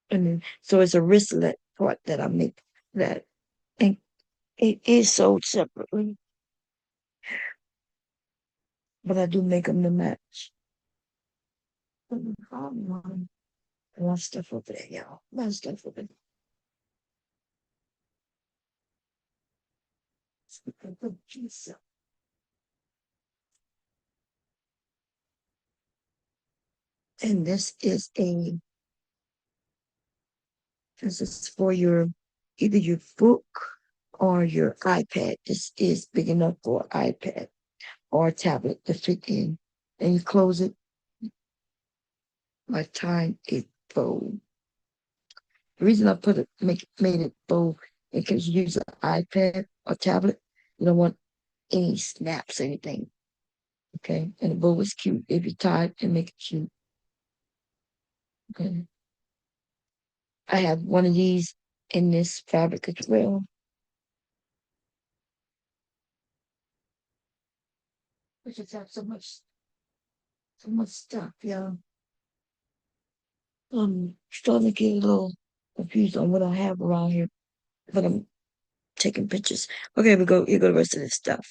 Speaker 2: And then, so it's a wristlet part that I make that, and it is sold separately. But I do make them to match. A lot of stuff over there, y'all. A lot of stuff over there. And this is for either your book or your iPad. This is big enough for iPad or a tablet to fit in. And you close it by tying it bow. The reason I made it bow in case you use an iPad or tablet, you don't want any snaps or anything. Okay, and the bow is cute if you tie it and make it cute. Okay. I have one of these in this fabric as well. We just have so much stuff, yeah. Starting to get a little confused on what I have around here, but I'm taking pictures. Okay, here go the rest of this stuff.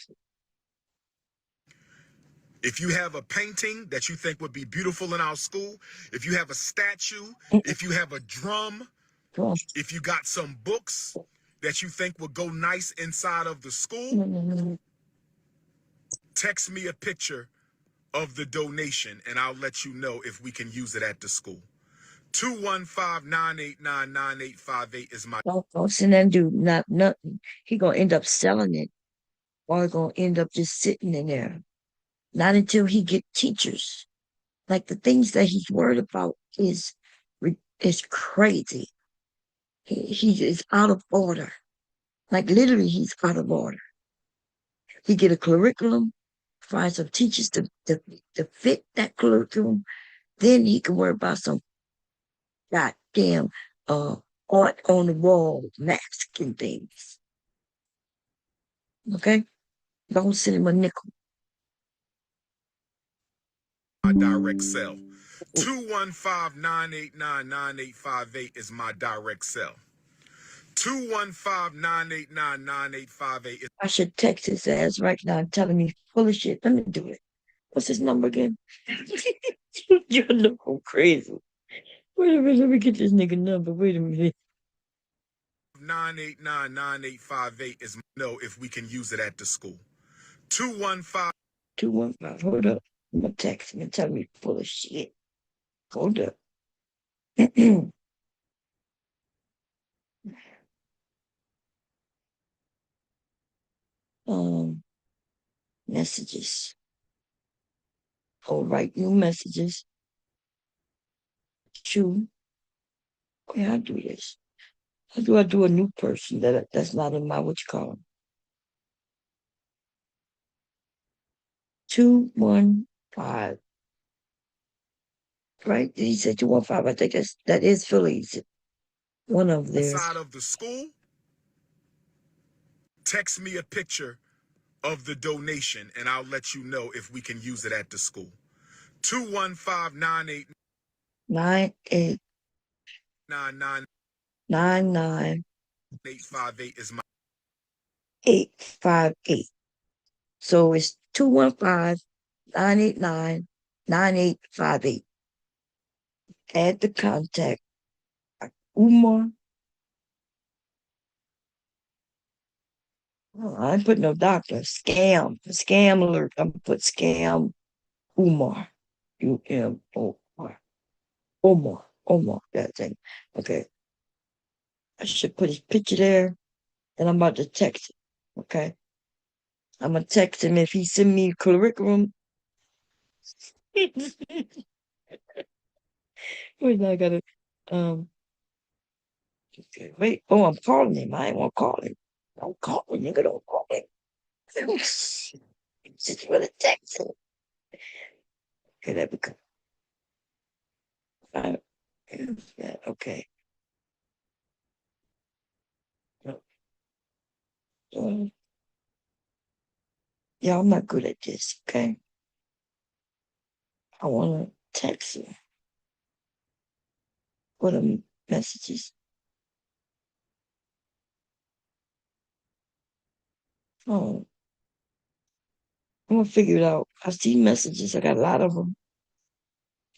Speaker 11: If you have a painting that you think would be beautiful in our school, if you have a statue, if you have a drum, if you got some books that you think would go nice inside of the school, text me a picture of the donation and I'll let you know if we can use it at the school. 215-989-9858 is my.
Speaker 2: Don't send that dude nothing. He gonna end up selling it, or gonna end up just sitting in there. Not until he get teachers. Like the things that he's worried about is crazy. He is out of order. Like literally, he's out of order. He get a curriculum, find some teachers to fit that curriculum. Then he can worry about some goddamn art on the wall, masks and things. Okay? Don't send him a nickel.
Speaker 11: My direct cell. 215-989-9858 is my direct cell. 215-989-9858 is
Speaker 2: I should text his ass right now and tell him he's full of shit. Let me do it. What's his number again? You look crazy. Wait a minute, let me get this nigga number. Wait a minute.
Speaker 11: 989-9858 is know if we can use it at the school. 215
Speaker 2: 215. Hold up. I'm gonna text him and tell him he's full of shit. Hold up. Messages. Oh, write new messages. True. Okay, I do this. How do I do a new person that's not in my what you call them? 215. Right? He said 215. I think that is Philly's. One of theirs.
Speaker 11: side of the school. Text me a picture of the donation and I'll let you know if we can use it at the school. 215-989-9858
Speaker 2: 99
Speaker 11: is my
Speaker 2: 858. So it's 215-989-9858. Add the contact. Umar. Oh, I ain't put no doctor. Scam alert. I'm gonna put scam Umar. Umar. Omar, that thing. Okay. I should put his picture there, and I'm about to text him. Okay. I'm gonna text him if he send me a curriculum. Wait, now I gotta okay, wait. Oh, I'm calling him. I ain't wanna call him. Don't call him, nigga, don't call him. Just wanna text him. Okay, that become yeah, okay. Yeah, I'm not good at this, okay? I wanna text him. What are messages? Oh, I'm gonna figure it out. I see messages. I got a lot of them.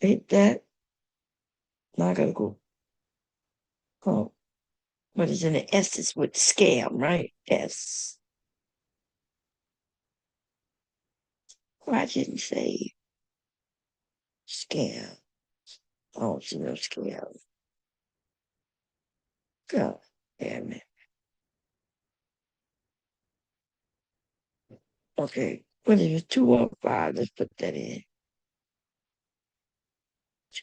Speaker 2: Hit that. Now I gotta go. Oh, but it's in the S is with scam, right? S. Why didn't say scam? I don't see no scam. God damn it. Okay, what is it? 215. Let's put that in.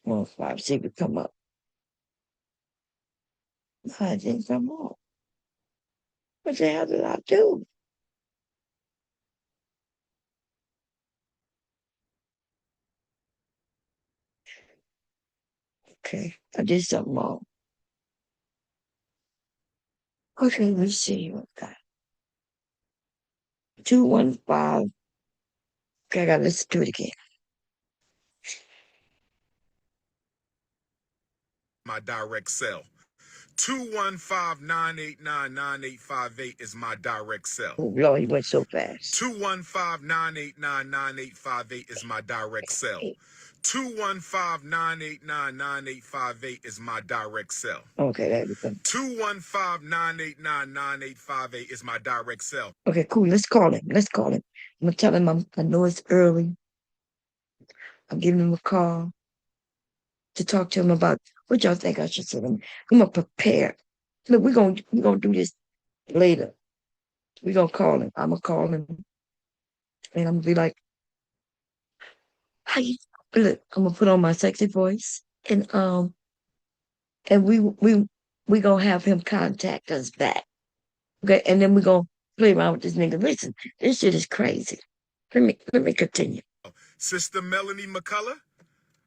Speaker 2: 215. See if it come up. No, it didn't come up. What the hell did I do? Okay, I did something wrong. Okay, let's see what I got. 215. Okay, I gotta listen to it again.
Speaker 11: my direct cell. 215-989-9858 is my direct cell.
Speaker 2: Oh, Lord, he went so fast.
Speaker 11: 215-989-9858 is my direct cell. 215-989-9858 is my direct cell.
Speaker 2: Okay, there we go.
Speaker 11: 215-989-9858 is my direct cell.
Speaker 2: Okay, cool. Let's call him. I'm gonna tell him I know it's early. I'm giving him a call to talk to him about what y'all think I should say. I'm gonna prepare. Look, we're gonna do this later. We're gonna call him. I'm gonna call him, and I'm gonna be like, "How you?" Look, I'm gonna put on my sexy voice, and we gonna have him contact us back. Okay, and then we're gonna play around with this nigga. Listen, this shit is crazy. Let me continue.
Speaker 11: Sister Melanie McCullough,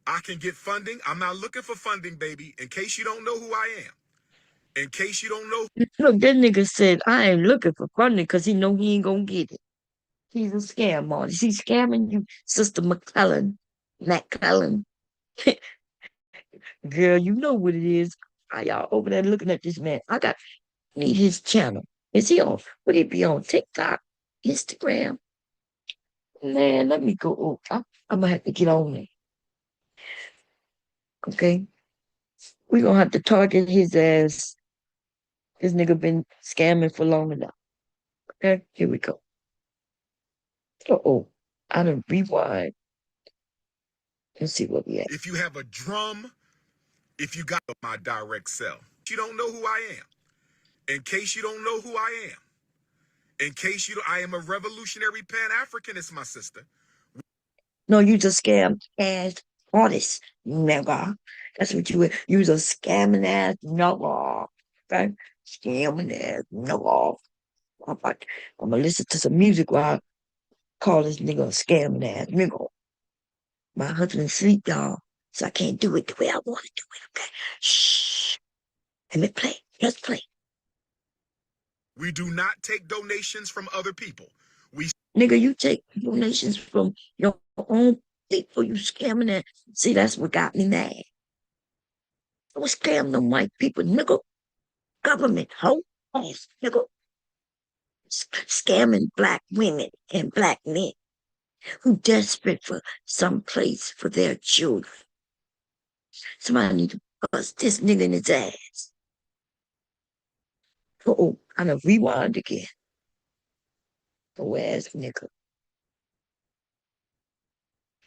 Speaker 11: I can get funding. I'm not looking for funding, baby. In case you don't know who I am. In case you don't know.
Speaker 2: Look, that nigga said I ain't looking for funding because he know he ain't gonna get it. He's a scam artist. He's scamming you, Sister McCullen. Girl, you know what it is. Why y'all over there looking at this man? Need his channel. Is he on? Would he be on TikTok, Instagram? Man, let me go. Oh, I'm gonna have to get on there. Okay, we gonna have to target his ass. This nigga been scamming for long enough. Okay, here we go. Oh, I done rewind. Let's see what we at.
Speaker 11: If you have a drum, if you got my direct cell, you don't know who I am. In case you don't know who I am. In case you don't, I am a revolutionary Pan-Africanist, my sister.
Speaker 2: No, you just scam ass artist, nigga. That's what you are. You's a scamming ass nigga. Okay? Scamming ass nigga. I'm gonna listen to some music while I call this nigga a scamming ass nigga. My husband's asleep, y'all, so I can't do it the way I want to do it, okay? Shh. Let me play. Let's play.
Speaker 11: We do not take donations from other people.
Speaker 2: Nigga, you take donations from your own people. You scamming that. See, that's what got me mad. Don't scam them white people, nigga. Government, hoe, ass, nigga. Scamming black women and black men who desperate for some place for their children. Somebody need to bust this nigga in his ass. Oh, I'm gonna rewind again. Oh, ass nigga.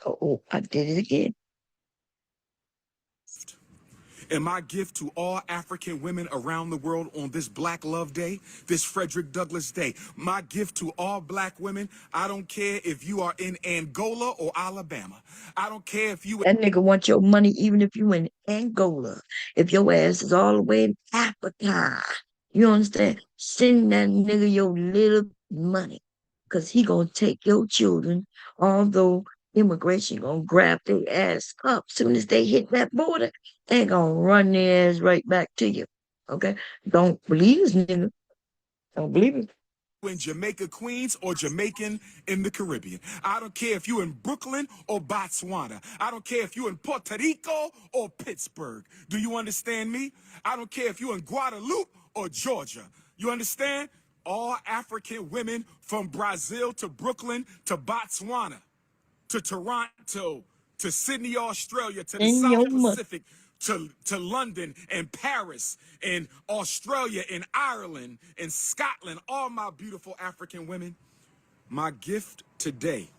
Speaker 2: Oh, I did it again.
Speaker 11: And my gift to all African women around the world on this Black Love Day, this Frederick Douglass Day, my gift to all black women, I don't care if you are in Angola or Alabama. I don't care if you...
Speaker 2: That nigga want your money even if you in Angola. If your ass is all the way in Africa. You understand? Send that nigga your little money. Because he gonna take your children, although immigration gonna grab their ass up. Soon as they hit that border, they gonna run their ass right back to you. Okay? Don't believe this nigga. Don't believe it.
Speaker 11: in Jamaica, Queens, or Jamaican in the Caribbean. I don't care if you're in Brooklyn or Botswana. I don't care if you're in Puerto Rico or Pittsburgh. Do you understand me? I don't care if you're in Guadeloupe or Georgia. You understand? All African women from Brazil to Brooklyn to Botswana to Toronto to Sydney, Australia, to the South Pacific, to London and Paris and Australia and Ireland and Scotland, all my beautiful African women, my gift today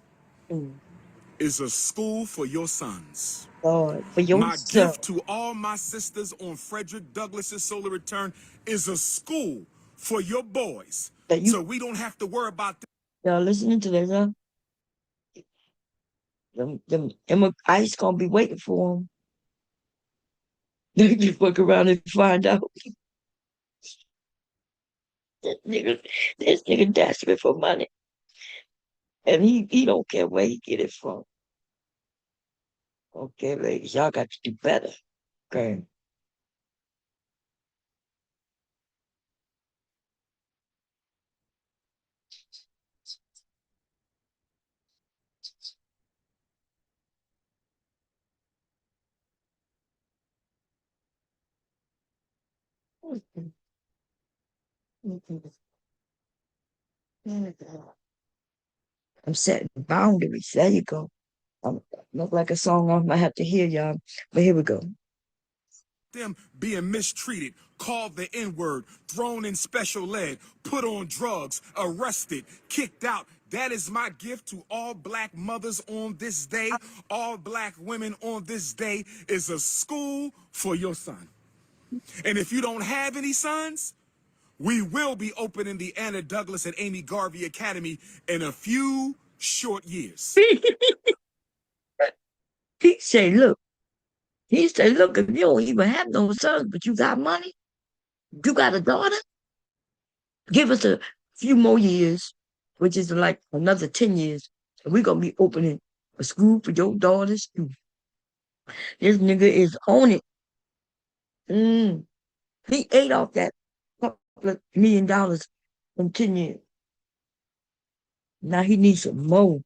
Speaker 11: is a school for your sons.
Speaker 2: Lord, for your
Speaker 11: My
Speaker 2: son.
Speaker 11: gift to all my sisters on Frederick Douglass's Solar Return is a school for your boys. So we don't have to worry about that.
Speaker 2: Y'all listening to this, huh? Them ICE gonna be waiting for him. You fuck around and find out. This nigga desperate for money. And he don't care where he get it from. Okay, ladies, y'all got to do better. Okay. I'm setting boundaries. There you go. Look like a song I might have to hear, y'all. But here we go.
Speaker 11: Them being mistreated, called the N-word, thrown in special ed, put on drugs, arrested, kicked out. That is my gift to all black mothers on this day. All black women on this day is a school for your son. And if you don't have any sons, we will be opening the Anna Douglass and Amy Garvey Academy in a few short years.
Speaker 2: He say, look, if you don't even have no sons, but you got money, you got a daughter, Give us a few more years, which is like another 10 years, and we're going to be opening a school for your daughters too. This nigga is on it. He ate off that couple of $1 million in 10 years. Now he needs some more.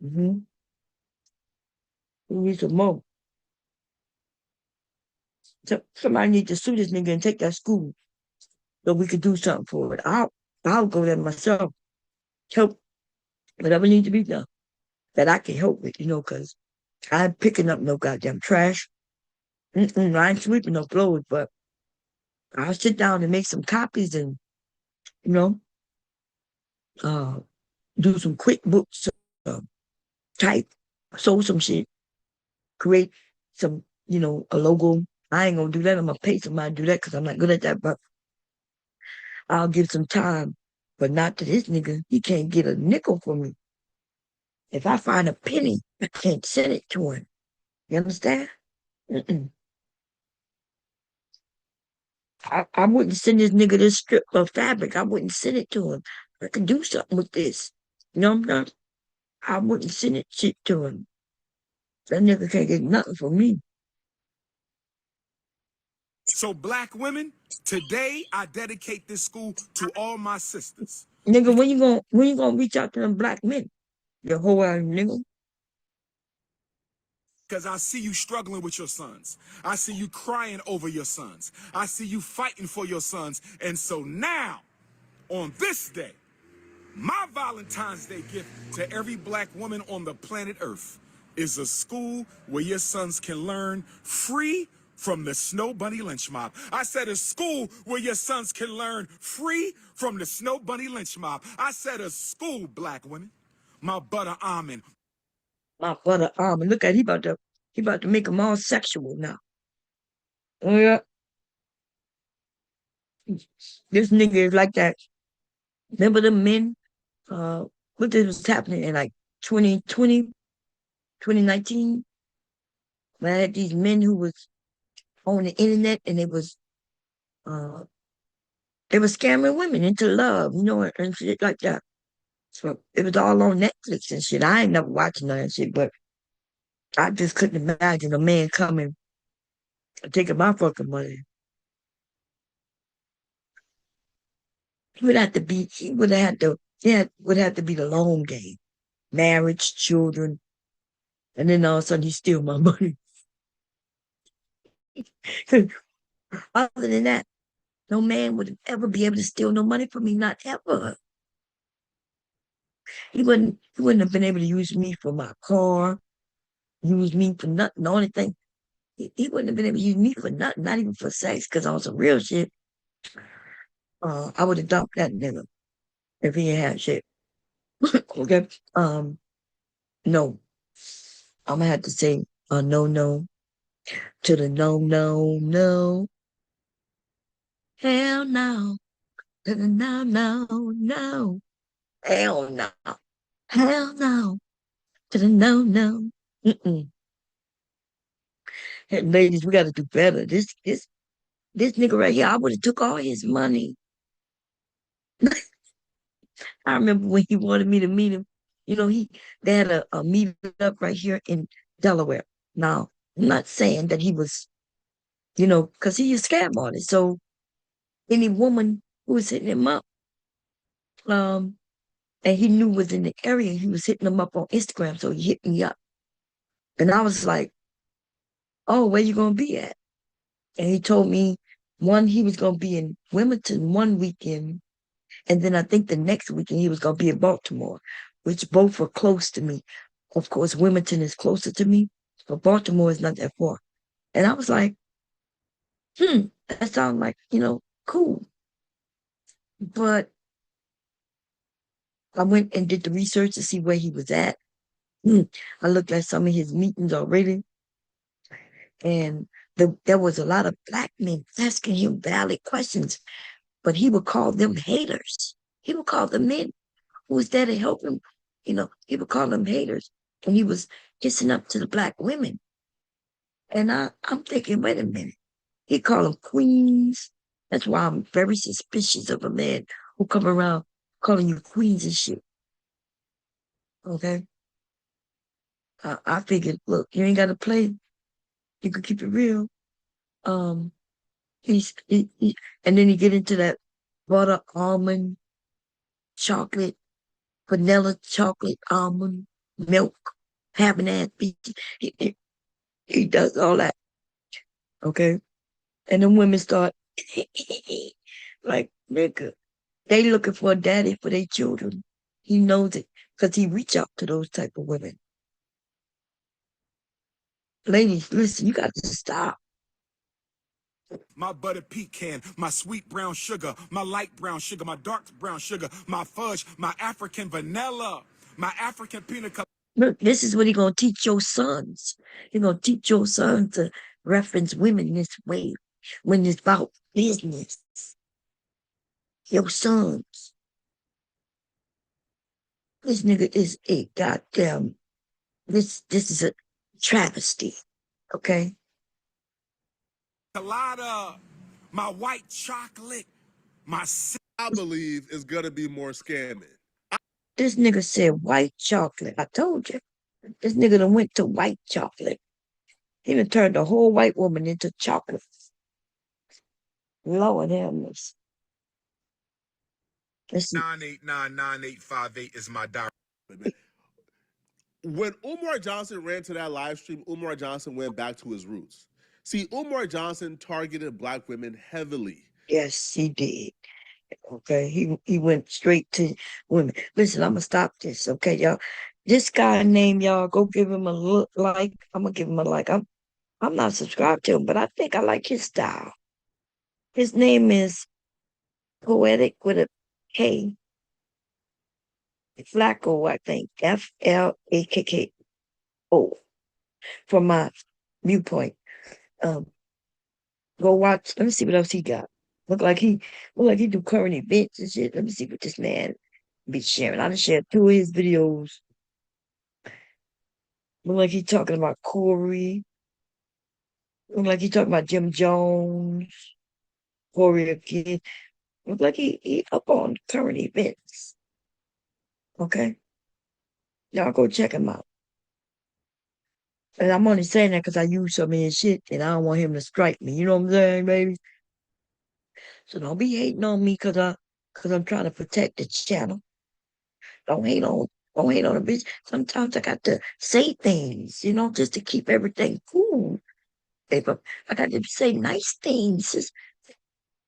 Speaker 2: He needs some more. So somebody needs to sue this nigga and take that school so we could do something for it. I'll go there myself. Help whatever needs to be done that I can help with, because I'm picking up no goddamn trash. I ain't sweeping no floors, but I'll sit down and make some copies and, do some QuickBooks, type, sew some shit, create some, a logo. I ain't gonna do that. I'm gonna pay somebody to do that because I'm not good at that, but I'll give some time. But not to this nigga. He can't get a nickel from me. If I find a penny, I can't send it to him. You understand? I wouldn't send this nigga this strip of fabric. I wouldn't send it to him. I could do something with this. You know what I'm saying? I wouldn't send it shit to him. That nigga can't get nothing from me.
Speaker 11: So black women, today I dedicate this school to all my sisters.
Speaker 2: Nigga, when you gonna reach out to them black men? Your whole ass nigga.
Speaker 11: Because I see you struggling with your sons. I see you crying over your sons. I see you fighting for your sons. And so now, on this day, my Valentine's Day gift to every black woman on the planet Earth is a school where your sons can learn free from the Snow Bunny lynch mob. I said a school where your sons can learn free from the Snow Bunny lynch mob. I said a school, black women. My butter almond.
Speaker 2: My brother Armin. Look at he about to make them all sexual now. Oh yeah. This nigga is like that. Remember the men? What this was happening in like 2020, 2019? When I had these men who was on the internet and they was scamming women into love, and shit like that. So it was all on Netflix and shit. I ain't never watching none of that shit, but I just couldn't imagine a man coming and taking my fucking money. He would have to be the long game. Marriage, children, and then all of a sudden he steal my money. Other than that, no man would ever be able to steal no money from me, not ever. He wouldn't have been able to use me for my car, use me for nothing. The only thing, he wouldn't have been able to use me for nothing, not even for sex, because on some real shit, I would have dumped that nigga if he ain't had shit. Okay? No. I'm gonna have to say no to the no. Hell no. To the no. Hell no. Hell no. To the no. Hey, ladies, we gotta do better. This nigga right here, I would have took all his money. I remember when he wanted me to meet him. They had a meet up right here in Delaware. Now, I'm not saying that he was, because he's a scam artist. So any woman who was hitting him up, and he knew was in the area, he was hitting them up on Instagram. So he hit me up. And I was like, oh, where you gonna be at? And he told me he was gonna be in Wilmington one weekend. And then I think the next weekend he was gonna be in Baltimore, which both were close to me. Of course, Wilmington is closer to me, but Baltimore is not that far. And I was like, that sounds like, cool. But I went and did the research to see where he was at. I looked at some of his meetings already. And there was a lot of black men asking him valid questions, but he would call them haters. He would call the men who was there to help him, he would call them haters. And he was kissing up to the black women. And I'm thinking, wait a minute. He called them queens. That's why I'm very suspicious of a man who come around calling you queens and shit. Okay? I figured, look, you ain't got to play. You can keep it real. Um, and then you get into that butter, almond, chocolate, vanilla, chocolate, almond, milk, having that. He does all that. Okay? And then women start like, nigga, they looking for a daddy for their children. He knows it because he reach out to those type of women. Ladies, listen, you got to stop.
Speaker 11: My buttered pecan, my sweet brown sugar, my light brown sugar, my dark brown sugar, my fudge, my African vanilla, my African peanut colada.
Speaker 2: Look, this is what he gonna teach your sons. He gonna teach your sons to reference women this way when it's about business. Your sons. This nigga is a goddamn. This is a travesty. Okay.
Speaker 11: Colada, my white chocolate, my.
Speaker 1: I believe is gonna be more scamming.
Speaker 2: This nigga said white chocolate. I told you. This nigga done went to white chocolate. He done turned the whole white woman into chocolate. Lord have mercy.
Speaker 11: 9899858 is my direct.
Speaker 1: When Umar Johnson ran to that live stream, Umar Johnson went back to his roots. See, Umar Johnson targeted black women heavily.
Speaker 2: Yes, he did. Okay, he went straight to women. Listen, I'm gonna stop this. Okay, y'all. This guy named y'all. Go give him a like. I'm gonna give him a like. I'm not subscribed to him, but I think I like his style. His name is Poetic with a K. Flacko, I think. FLAKKO. From my viewpoint. Go watch. Let me see what else he got. Look like he do current events and shit. Let me see what this man be sharing. I done shared 2 of his videos. Look like he talking about Corey. Look like he talking about Jim Jones. Corey again. Look like he up on current events. Okay? Y'all go check him out. And I'm only saying that because I use some of his shit and I don't want him to strike me. You know what I'm saying, baby? So don't be hating on me because I'm trying to protect the channel. Don't hate on a bitch. Sometimes I got to say things, just to keep everything cool. Baby, I got to say nice things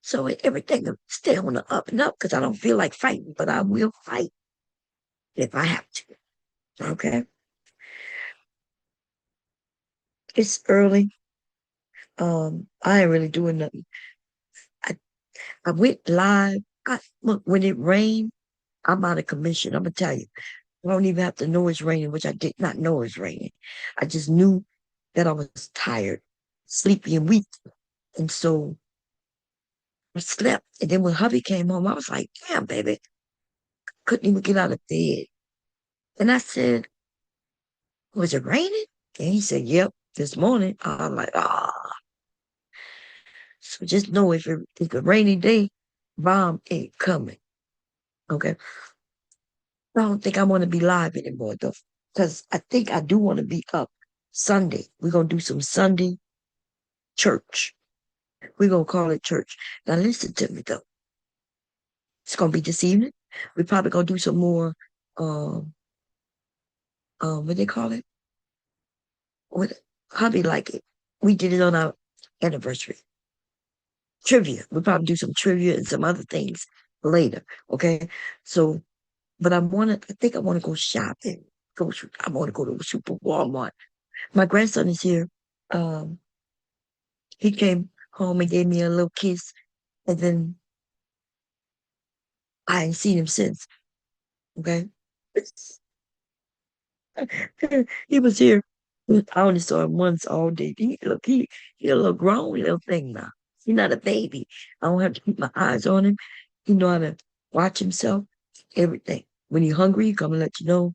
Speaker 2: so everything will stay on the up and up because I don't feel like fighting, but I will fight if I have to. Okay? It's early. I ain't really doing nothing. I went live. Look, when it rained, I'm out of commission. I'm gonna tell you. I don't even have to know it's raining, which I did not know it's raining. I just knew that I was tired, sleepy, and weak. And so I slept. And then when hubby came home, I was like, damn, baby. Couldn't even get out of bed. And I said, was it raining? And he said, yep, this morning. I'm like, ah. So just know if it's a rainy day, bomb ain't coming. Okay? I don't think I want to be live anymore, though. Because I think I do want to be up Sunday. We're going to do some Sunday church. We're going to call it church. Now, listen to me, though. It's going to be this evening. We're probably going to do some more, what they call it? Hubby like it. We did it on our anniversary. Trivia. We'll probably do some trivia and some other things later. Okay? So, but I think I want to go shopping. I want to go to Super Walmart. My grandson is here. He came home and gave me a little kiss, and then I ain't seen him since. Okay? He was here. I only saw him once all day. He a little grown little thing now. He's not a baby. I don't have to keep my eyes on him. He know how to watch himself, everything. When he's hungry, he come and let you know.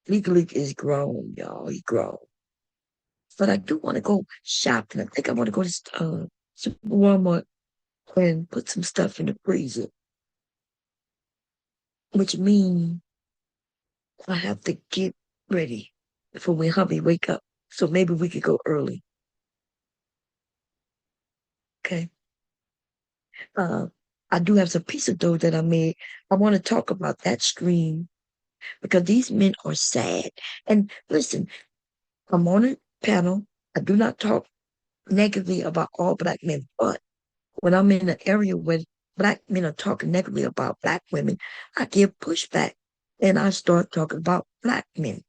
Speaker 2: Leak is grown, y'all. He grown. But I do want to go shopping. I think I want to go to Super Walmart and put some stuff in the freezer, which means I have to get ready for when hubby wake up. So maybe we could go early. Okay. I do have some pizza dough that I made. I want to talk about that stream because these men are sad. And listen, I'm on a panel. I do not talk negatively about all black men, but when I'm in an area where black men are talking negatively about black women, I give pushback and I start talking about black men,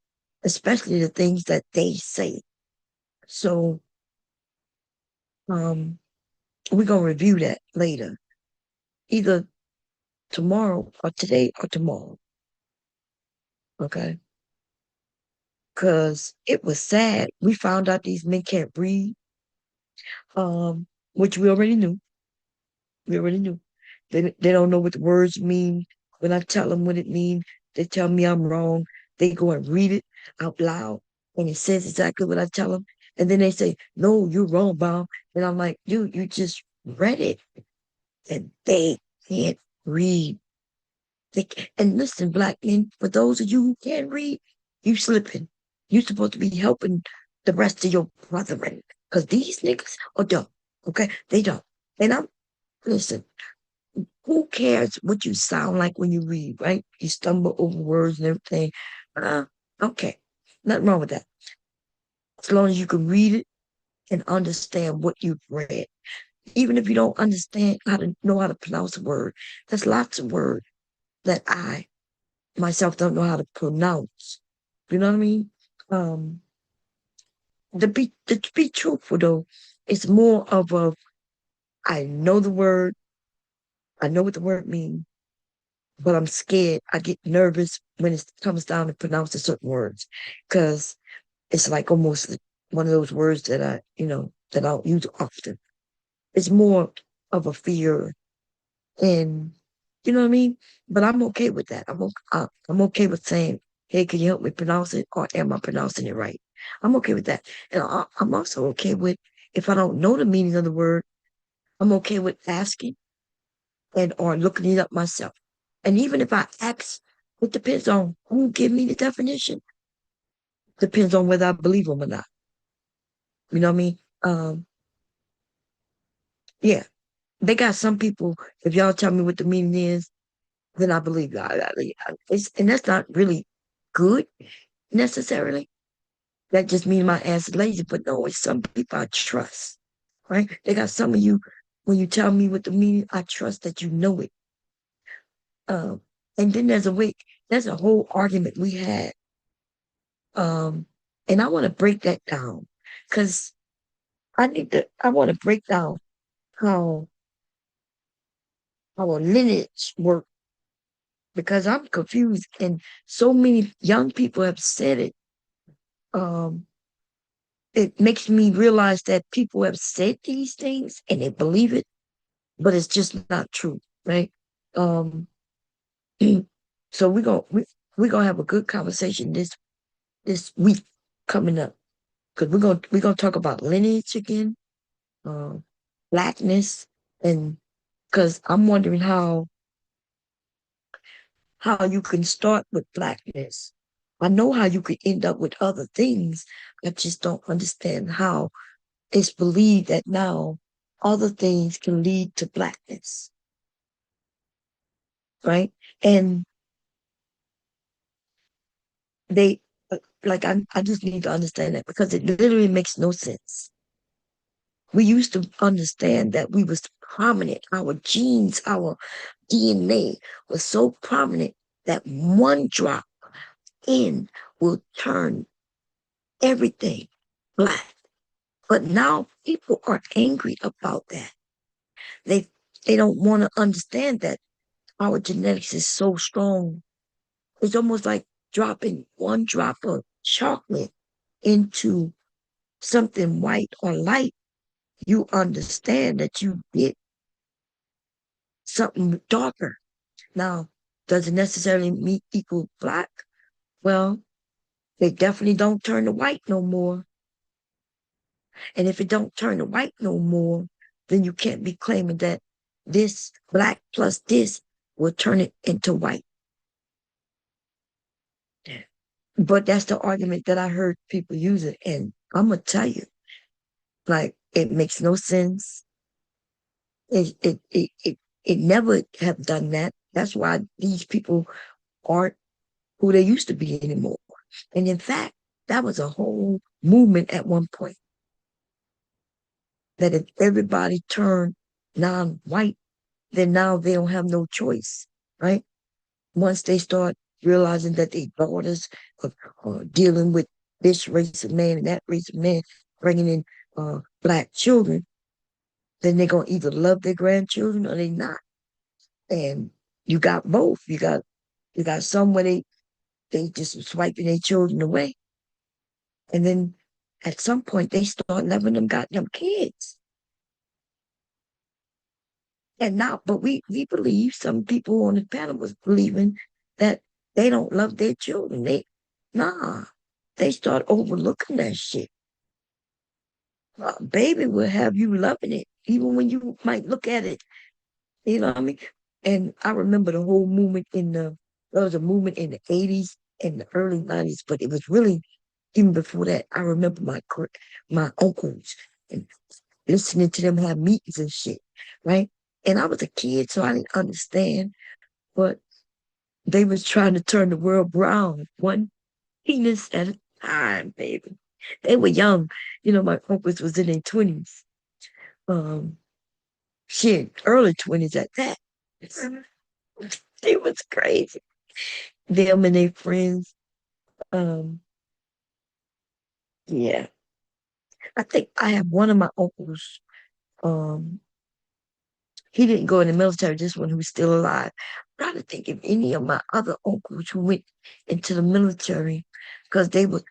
Speaker 2: especially the things that they say. So we're gonna review that later, either tomorrow or today or tomorrow. Okay. Cause it was sad. We found out these men can't read, which we already knew. We already knew. They don't know what the words mean. When I tell them what it means, they tell me I'm wrong. They go and read it out loud, and it says exactly what I tell them. And then they say, "No, you're wrong, Bob." And I'm like, "Dude, you just read it." And they can't read. And listen, black men, for those of you who can't read, you slipping. You're supposed to be helping the rest of your brethren. Because these niggas are dumb. Okay? They don't. And listen, who cares what you sound like when you read, right? You stumble over words and everything. Okay. Nothing wrong with that. As long as you can read it and understand what you've read. Even if you don't understand how to pronounce a word, there's lots of words that I myself don't know how to pronounce. You know what I mean? To be truthful though, it's more of a I know the word, I know what the word means, but I'm scared. I get nervous when it comes down to pronouncing certain words. Cause it's like almost one of those words that that I don't use often. It's more of a fear and you know what I mean? But I'm okay with that. I'm okay with saying, "Hey, can you help me pronounce it?" Or am I pronouncing it right? I'm okay with that. And I'm also okay with if I don't know the meaning of the word, I'm okay with asking and or looking it up myself. And even if I ask, it depends on who give me the definition. Depends on whether I believe them or not. You know what I mean? Yeah. They got some people, if y'all tell me what the meaning is, then I believe you. And that's not really good necessarily. That just means my ass is lazy. But no, it's some people I trust, right? They got some of you, when you tell me what the meaning, I trust that you know it. And then there's a whole argument we had. And I want to break that down because I want to break down how our lineage work because I'm confused and so many young people have said it. It makes me realize that people have said these things and they believe it, but it's just not true, right? So we're gonna have a good conversation this week coming up because we're gonna talk about lineage again, blackness, and because I'm wondering how you can start with blackness. I know how you could end up with other things. I just don't understand how it's believed that now other things can lead to blackness. Right? And they, I just need to understand that because it literally makes no sense. We used to understand that we was prominent. Our genes, our DNA was so prominent that one drop in will turn everything black. But now people are angry about that. They don't want to understand that our genetics is so strong. It's almost like dropping one drop of chocolate into something white or light. You understand that you get something darker. Now, does it necessarily mean equal black? Well, they definitely don't turn to white no more. And if it don't turn to white no more, then you can't be claiming that this black plus this will turn it into white. But that's the argument that I heard people using. And I'm going to tell you, like, it makes no sense. It never have done that. That's why these people aren't who they used to be anymore. And in fact, that was a whole movement at one point. That if everybody turned non-white, then now they don't have no choice, right? Once they start realizing that their daughters are dealing with this race of man and that race of man, bringing in black children, then they're going to either love their grandchildren or they not. And you got both. You got some where they just swiping their children away. And then at some point they start loving them goddamn kids. And now, but we believe, some people on the panel was believing that they don't love their children. They start overlooking that shit. Baby will have you loving it, even when you might look at it. You know what I mean? And I remember the whole movement there was a movement in the 80s and the early 90s, but it was really, even before that, I remember my uncles and listening to them have meetings and shit, right? And I was a kid, so I didn't understand, but they was trying to turn the world brown, one penis at a time, baby. They were young. You know, my uncles was in their 20s. Shit, early 20s at that. It was crazy. Them and their friends. Yeah. I think I have one of my uncles, he didn't go in the military, this one who's still alive. I'm trying to think of any of my other uncles who went into the military, because they was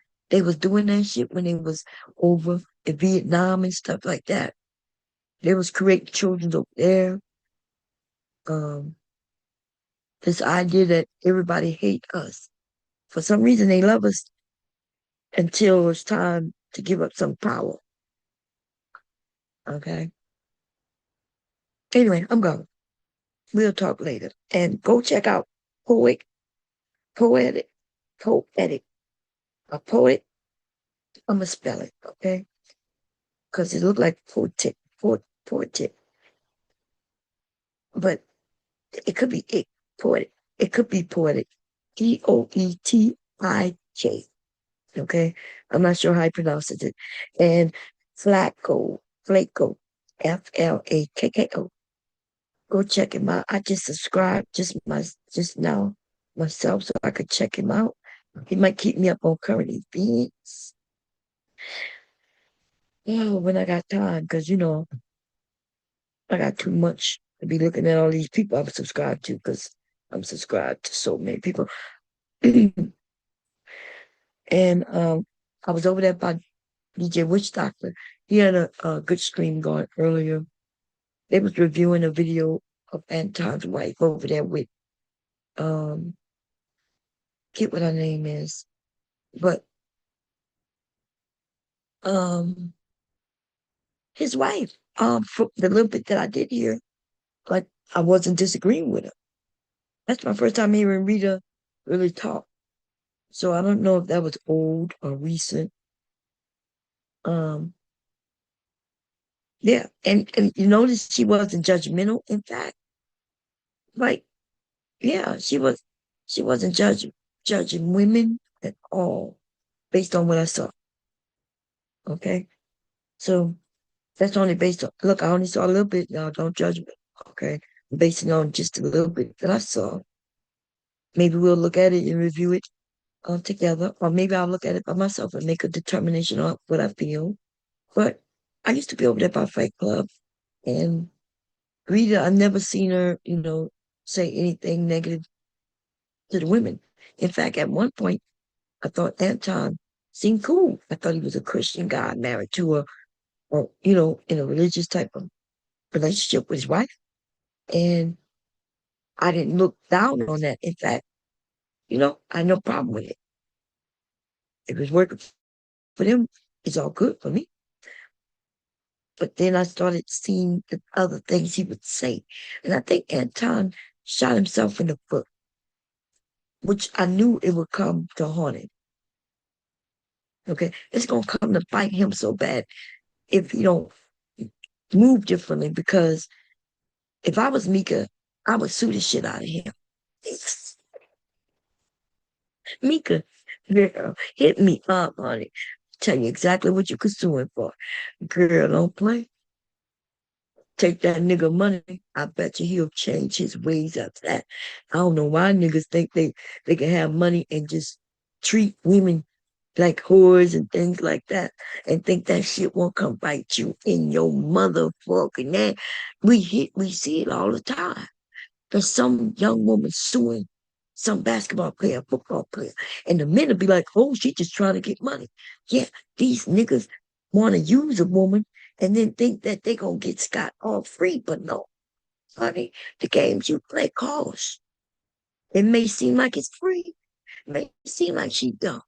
Speaker 2: doing that shit when they was over in Vietnam and stuff like that. They was creating children over there. This idea that everybody hate us. For some reason, they love us until it's time to give up some power. Okay. Anyway, I'm going. We'll talk later. And go check out Poetic. A poet. I'm going to spell it, okay? Because it looked like poetic. But it could be poetic. It could be poetic. Poetij. Okay? I'm not sure how he pronounces it. And Flacco. Flakko. Go check him out. I just subscribed just now myself so I could check him out. He might keep me up on current events. Oh, when I got time, because I got too much to be looking at all these people I'm subscribed to, because I'm subscribed to so many people. And I was over there by DJ Witch Doctor. He had a good stream going earlier. They was reviewing a video of Anton's wife over there with get what her name is. But his wife, for the little bit that I did hear, like, I wasn't disagreeing with her. That's my first time hearing Rita really talk. So I don't know if that was old or recent. Yeah, and you notice she wasn't judgmental. In fact, like, yeah, she wasn't judging women at all based on what I saw. Okay, so that's only based on, look, I only saw a little bit. Now, don't judge me. Okay, I'm basing on just a little bit that I saw. Maybe we'll look at it and review it together, or maybe I'll look at it by myself and make a determination on what I feel. But I used to be over there by Fight Club, and Rita, I've never seen her, say anything negative to the women. In fact, at one point, I thought Anton seemed cool. I thought he was a Christian guy married to a, or, in a religious type of relationship with his wife. And I didn't look down on that. In fact, I had no problem with it. If it's working for them, it's all good for me. But then I started seeing the other things he would say. And I think Anton shot himself in the foot, which I knew it would come to haunt him. Okay, it's gonna come to bite him so bad if he don't move differently. Because if I was Mika, I would sue the shit out of him. Mika, girl, hit me up, honey. Tell you exactly what you could sue him for. Girl, don't play. Take that nigga money. I bet you he'll change his ways after that. I don't know why niggas think they can have money and just treat women like whores and things like that, and think that shit won't come bite you in your motherfucking ass. We see it all the time. There's some young woman suing some basketball player, football player, and the men will be like, "Oh, she just trying to get money." Yeah, these niggas want to use a woman and then think that they gonna get scot all free, but no, honey, the games you play cost. It may seem like it's free, it may seem like she dumb.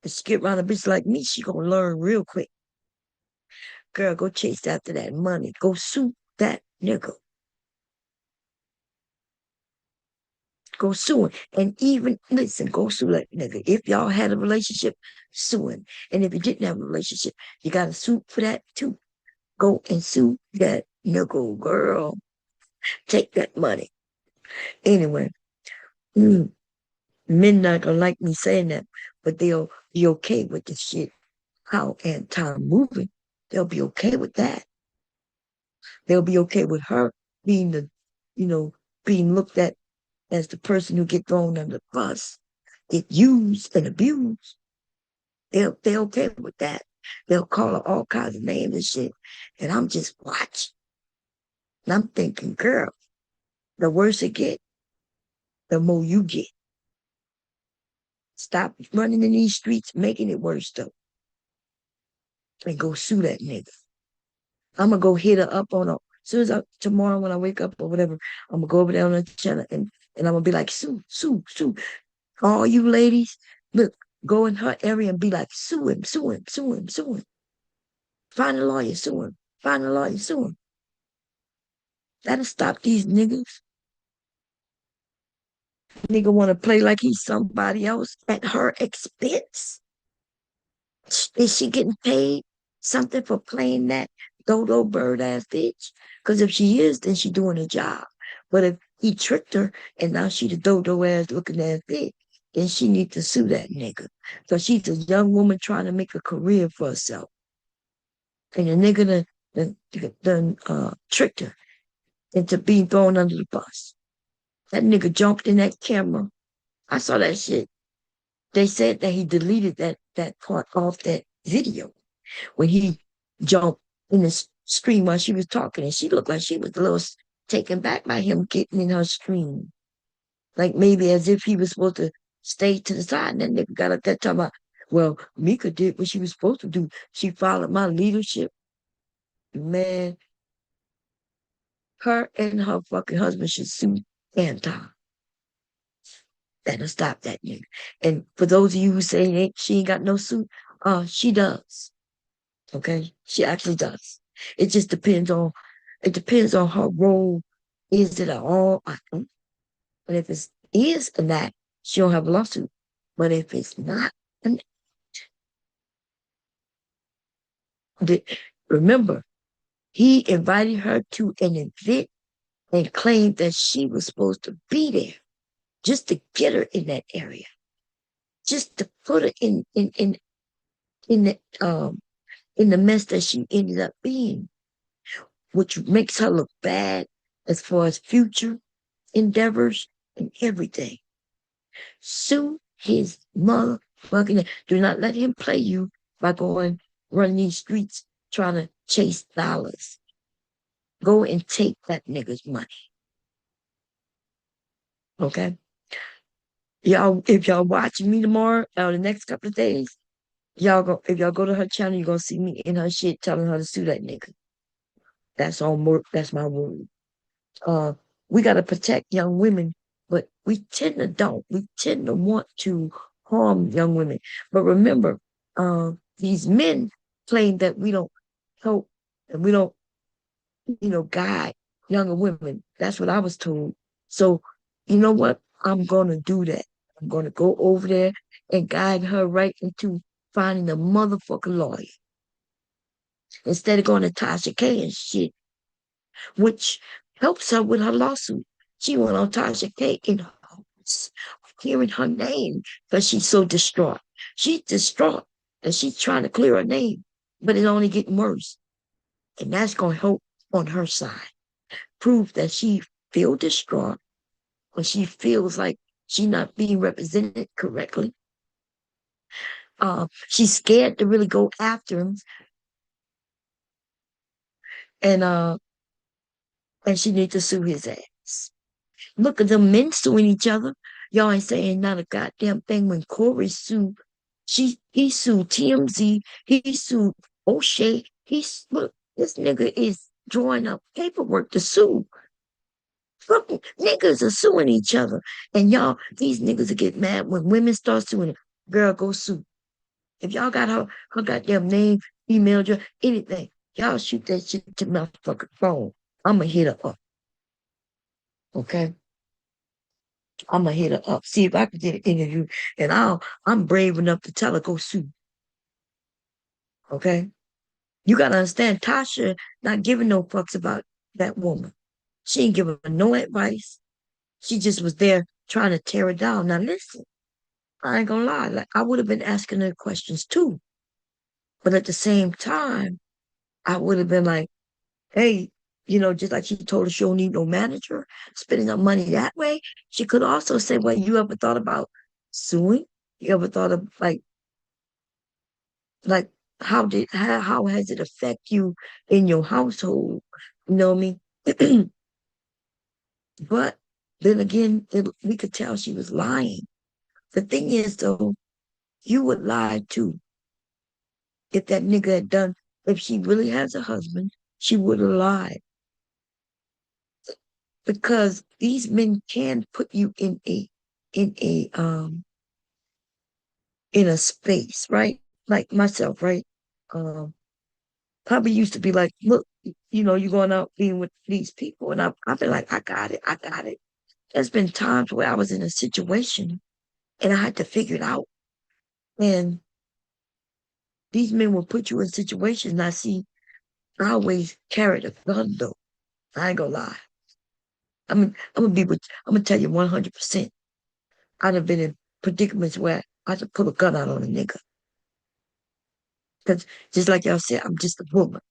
Speaker 2: But she get around a bitch like me, she gonna learn real quick. Girl, go chase after that money. Go sue that nigga. Go sue him. And even, listen, go sue that nigga. If y'all had a relationship, sue him. And if you didn't have a relationship, you got to sue for that too. Go and sue that nigga, girl. Take that money. Anyway, men not gonna like me saying that, but they'll be okay with the shit. How Anton moving, they'll be okay with that. They'll be okay with her being the, being looked at as the person who get thrown under the bus, get used and abused. They're okay with that. They'll call her all kinds of names and shit. And I'm just watching. And I'm thinking, girl, the worse it get, the more you get. Stop running in these streets, making it worse though. And go sue that nigga. I'm gonna go hit her up on her. As soon as tomorrow when I wake up or whatever, I'm gonna go over there on the channel and I'm gonna be like, sue. All you ladies, look, go in her area and be like, sue him. Find a lawyer, sue him. That'll stop these niggas. Nigga wanna play like he's somebody else at her expense. Is she getting paid something for playing that dodo bird ass bitch? Because if she is, then she doing a job. But if he tricked her and now she the dodo ass looking ass bitch, then she need to sue that nigga. So she's a young woman trying to make a career for herself. And the nigga done tricked her into being thrown under the bus. That nigga jumped in that camera. I saw that shit. They said that he deleted that part off that video when he jumped in the stream while she was talking, and she looked like she was a little taken back by him getting in her stream. Like maybe as if he was supposed to stay to the side, and that nigga got up there talking about, well, Mika did what she was supposed to do. She followed my leadership. Man, her and her fucking husband should sue Anton. That'll stop that nigga. And for those of you who say she ain't got no suit, she does. Okay? She actually does. It just depends on her role. Is it at all? I don't. But if it is an act, she don't have a lawsuit. But if it's not an act, remember, he invited her to an event and claimed that she was supposed to be there just to get her in that area, just to put her in the mess that she ended up being, which makes her look bad as far as future endeavors and everything. Sue his motherfucking. Do not let him play you by running these streets trying to chase dollars. Go and take that nigga's money. Okay? Y'all, if y'all watching me tomorrow or the next couple of days, if y'all go to her channel, you're gonna see me in her shit telling her to sue that nigga. That's my word. We gotta protect young women, but we tend to don't. We tend to want to harm young women. But remember, these men claim that we don't help and we don't, guide younger women. That's what I was told. So, you know what? I'm going to do that. I'm going to go over there and guide her right into finding a motherfucking lawyer instead of going to Tasha K and shit, which helps her with her lawsuit. She went on Tasha K in hopes of hearing her name because she's so distraught. She's distraught and she's trying to clear her name, but it's only getting worse. And that's going to help on her side. Prove that she feels distraught when she feels like she's not being represented correctly. She's scared to really go after him. And she needs to sue his ass. Look at them men suing each other. Y'all ain't saying not a goddamn thing when Corey sued. He sued TMZ. He sued O'Shea. Look, this nigga is drawing up paperwork to sue. Fucking niggas are suing each other. And y'all, these niggas will get mad when women start suing it. Girl, go sue. If y'all got her goddamn name, email address, anything, y'all shoot that shit to my fucking phone. I'ma hit her up. Okay? I'ma hit her up. See if I can get an interview. And I'm brave enough to tell her go sue. Okay? You gotta understand, Tasha not giving no fucks about that woman. She ain't giving her no advice. She just was there trying to tear it down. Now listen, I ain't gonna lie. Like I would have been asking her questions too. But at the same time, I would have been like, hey, just like she told us she don't need no manager, spending her money that way. She could also say, well, you ever thought about suing? You ever thought of like how has it affect you in your household? You know what I mean? But then again, we could tell she was lying. The thing is, though, you would lie too. If that nigga had if she really has a husband, she would have lied. Because these men can put you in a space, right? Like myself, right? Probably used to be like, look, you're going out being with these people. And I've been like, I got it. There's been times where I was in a situation and I had to figure it out. And these men will put you in situations. And I always carried a gun though. I ain't gonna lie. I'm gonna tell you 100%. I'd have been in predicaments where I had to pull a gun out on a nigga. Because just like y'all said, I'm just a woman.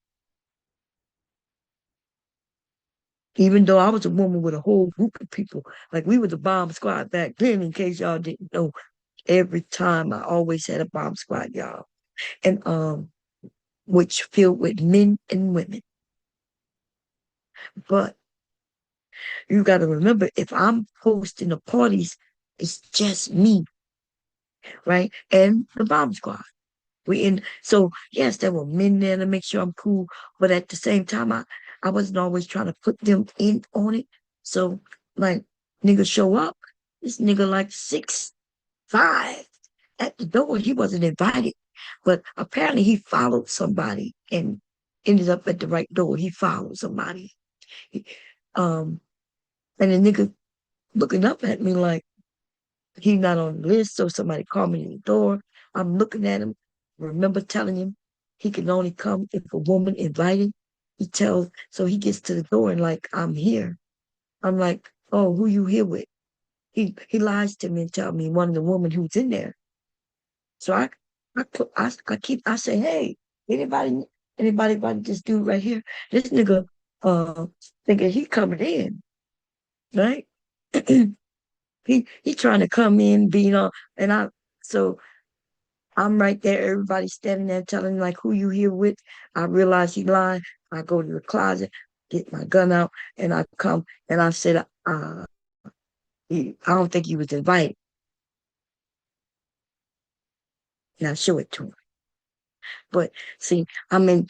Speaker 2: Even though I was a woman with a whole group of people, like we were the bomb squad back then, in case y'all didn't know. Every time I always had a bomb squad, y'all. And which filled with men and women. But you gotta remember, if I'm hosting the parties, it's just me, right? And the bomb squad. So yes, there were men there to make sure I'm cool, but at the same time, I wasn't always trying to put them in on it. So like niggas show up, this nigga like 6'5" at the door. He wasn't invited, but apparently he followed somebody and ended up at the right door. He followed somebody. And the nigga looking up at me like he not on the list, so somebody called me in the door. I'm looking at him. Remember telling him he can only come if a woman invited. So he gets to the door and like, I'm here. I'm like, oh, who you here with? He lies to me and tell me one of the women who's in there. So I say, hey, anybody about this dude right here? This nigga thinking he coming in, right? he trying to come in, being on, so I'm right there. Everybody's standing there telling like who you here with. I realize he lying. I go to the closet, get my gun out, and I come and I said, I don't think he was invited. And I show it to him. But see, I'm in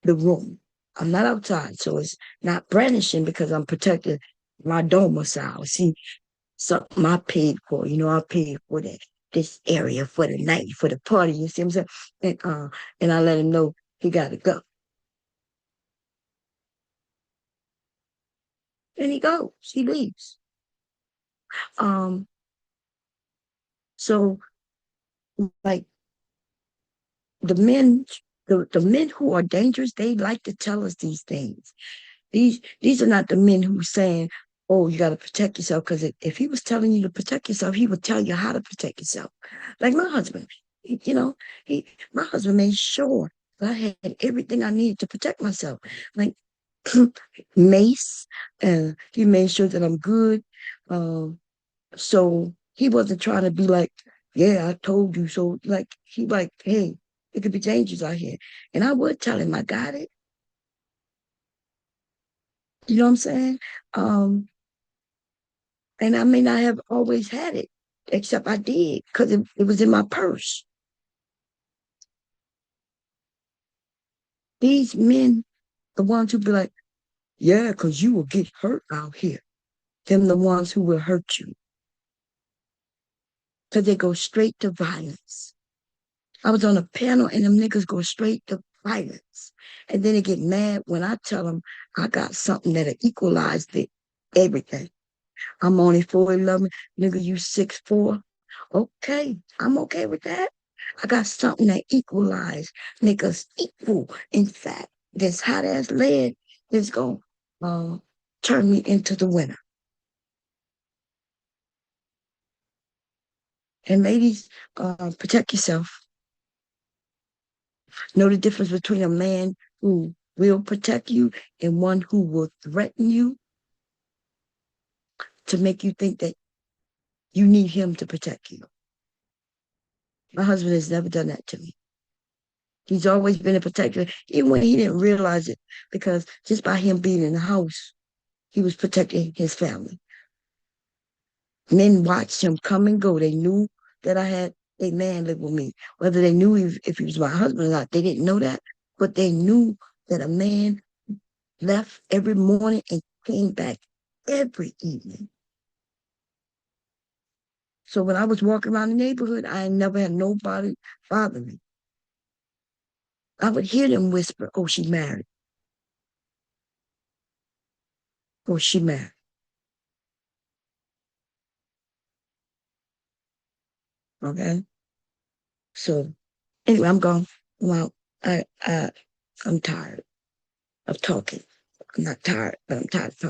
Speaker 2: the room. I'm not outside, so it's not brandishing because I'm protecting my domicile. See, something I paid for. I paid for this area for the night, for the party. You see what I'm saying? And I let him know He got to go. And he goes, he leaves. So like the men, the men who are dangerous, they like to tell us these things. These are not the men who are saying, oh, you got to protect yourself. Because if he was telling you to protect yourself, he would tell you how to protect yourself. Like my husband, my husband made sure that I had everything I needed to protect myself. Like mace, and he made sure that I'm good. So he wasn't trying to be like, yeah, I told you. So like, hey, it could be dangerous out here. And I would tell him I got it. You know what I'm saying? And I may not have always had it, except I did, because it was in my purse. These men, the ones who be like, yeah, because you will get hurt out here. Them the ones who will hurt you. Because they go straight to violence. I was on a panel and them niggas go straight to violence. And then they get mad when I tell them I got something that'll equalize everything. I'm only 4'11", nigga, you 6'4". Okay, I'm okay with that. I got something that equalize, make us equal. In fact, this hot ass lead is gonna turn me into the winner. And ladies, protect yourself. Know the difference between a man who will protect you and one who will threaten you to make you think that you need him to protect you. My husband has never done that to me. He's always been a protector, even when he didn't realize it, because just by him being in the house, he was protecting his family. Men watched him come and go. They knew that I had a man live with me. Whether they knew if he was my husband or not, they didn't know that, but they knew that a man left every morning and came back every evening. So when I was walking around the neighborhood, I never had nobody bother me. I would hear them whisper, oh, she married. Oh, she married. Okay? So anyway, I'm gone. Well, I'm tired of talking. I'm not tired, but I'm tired of talking.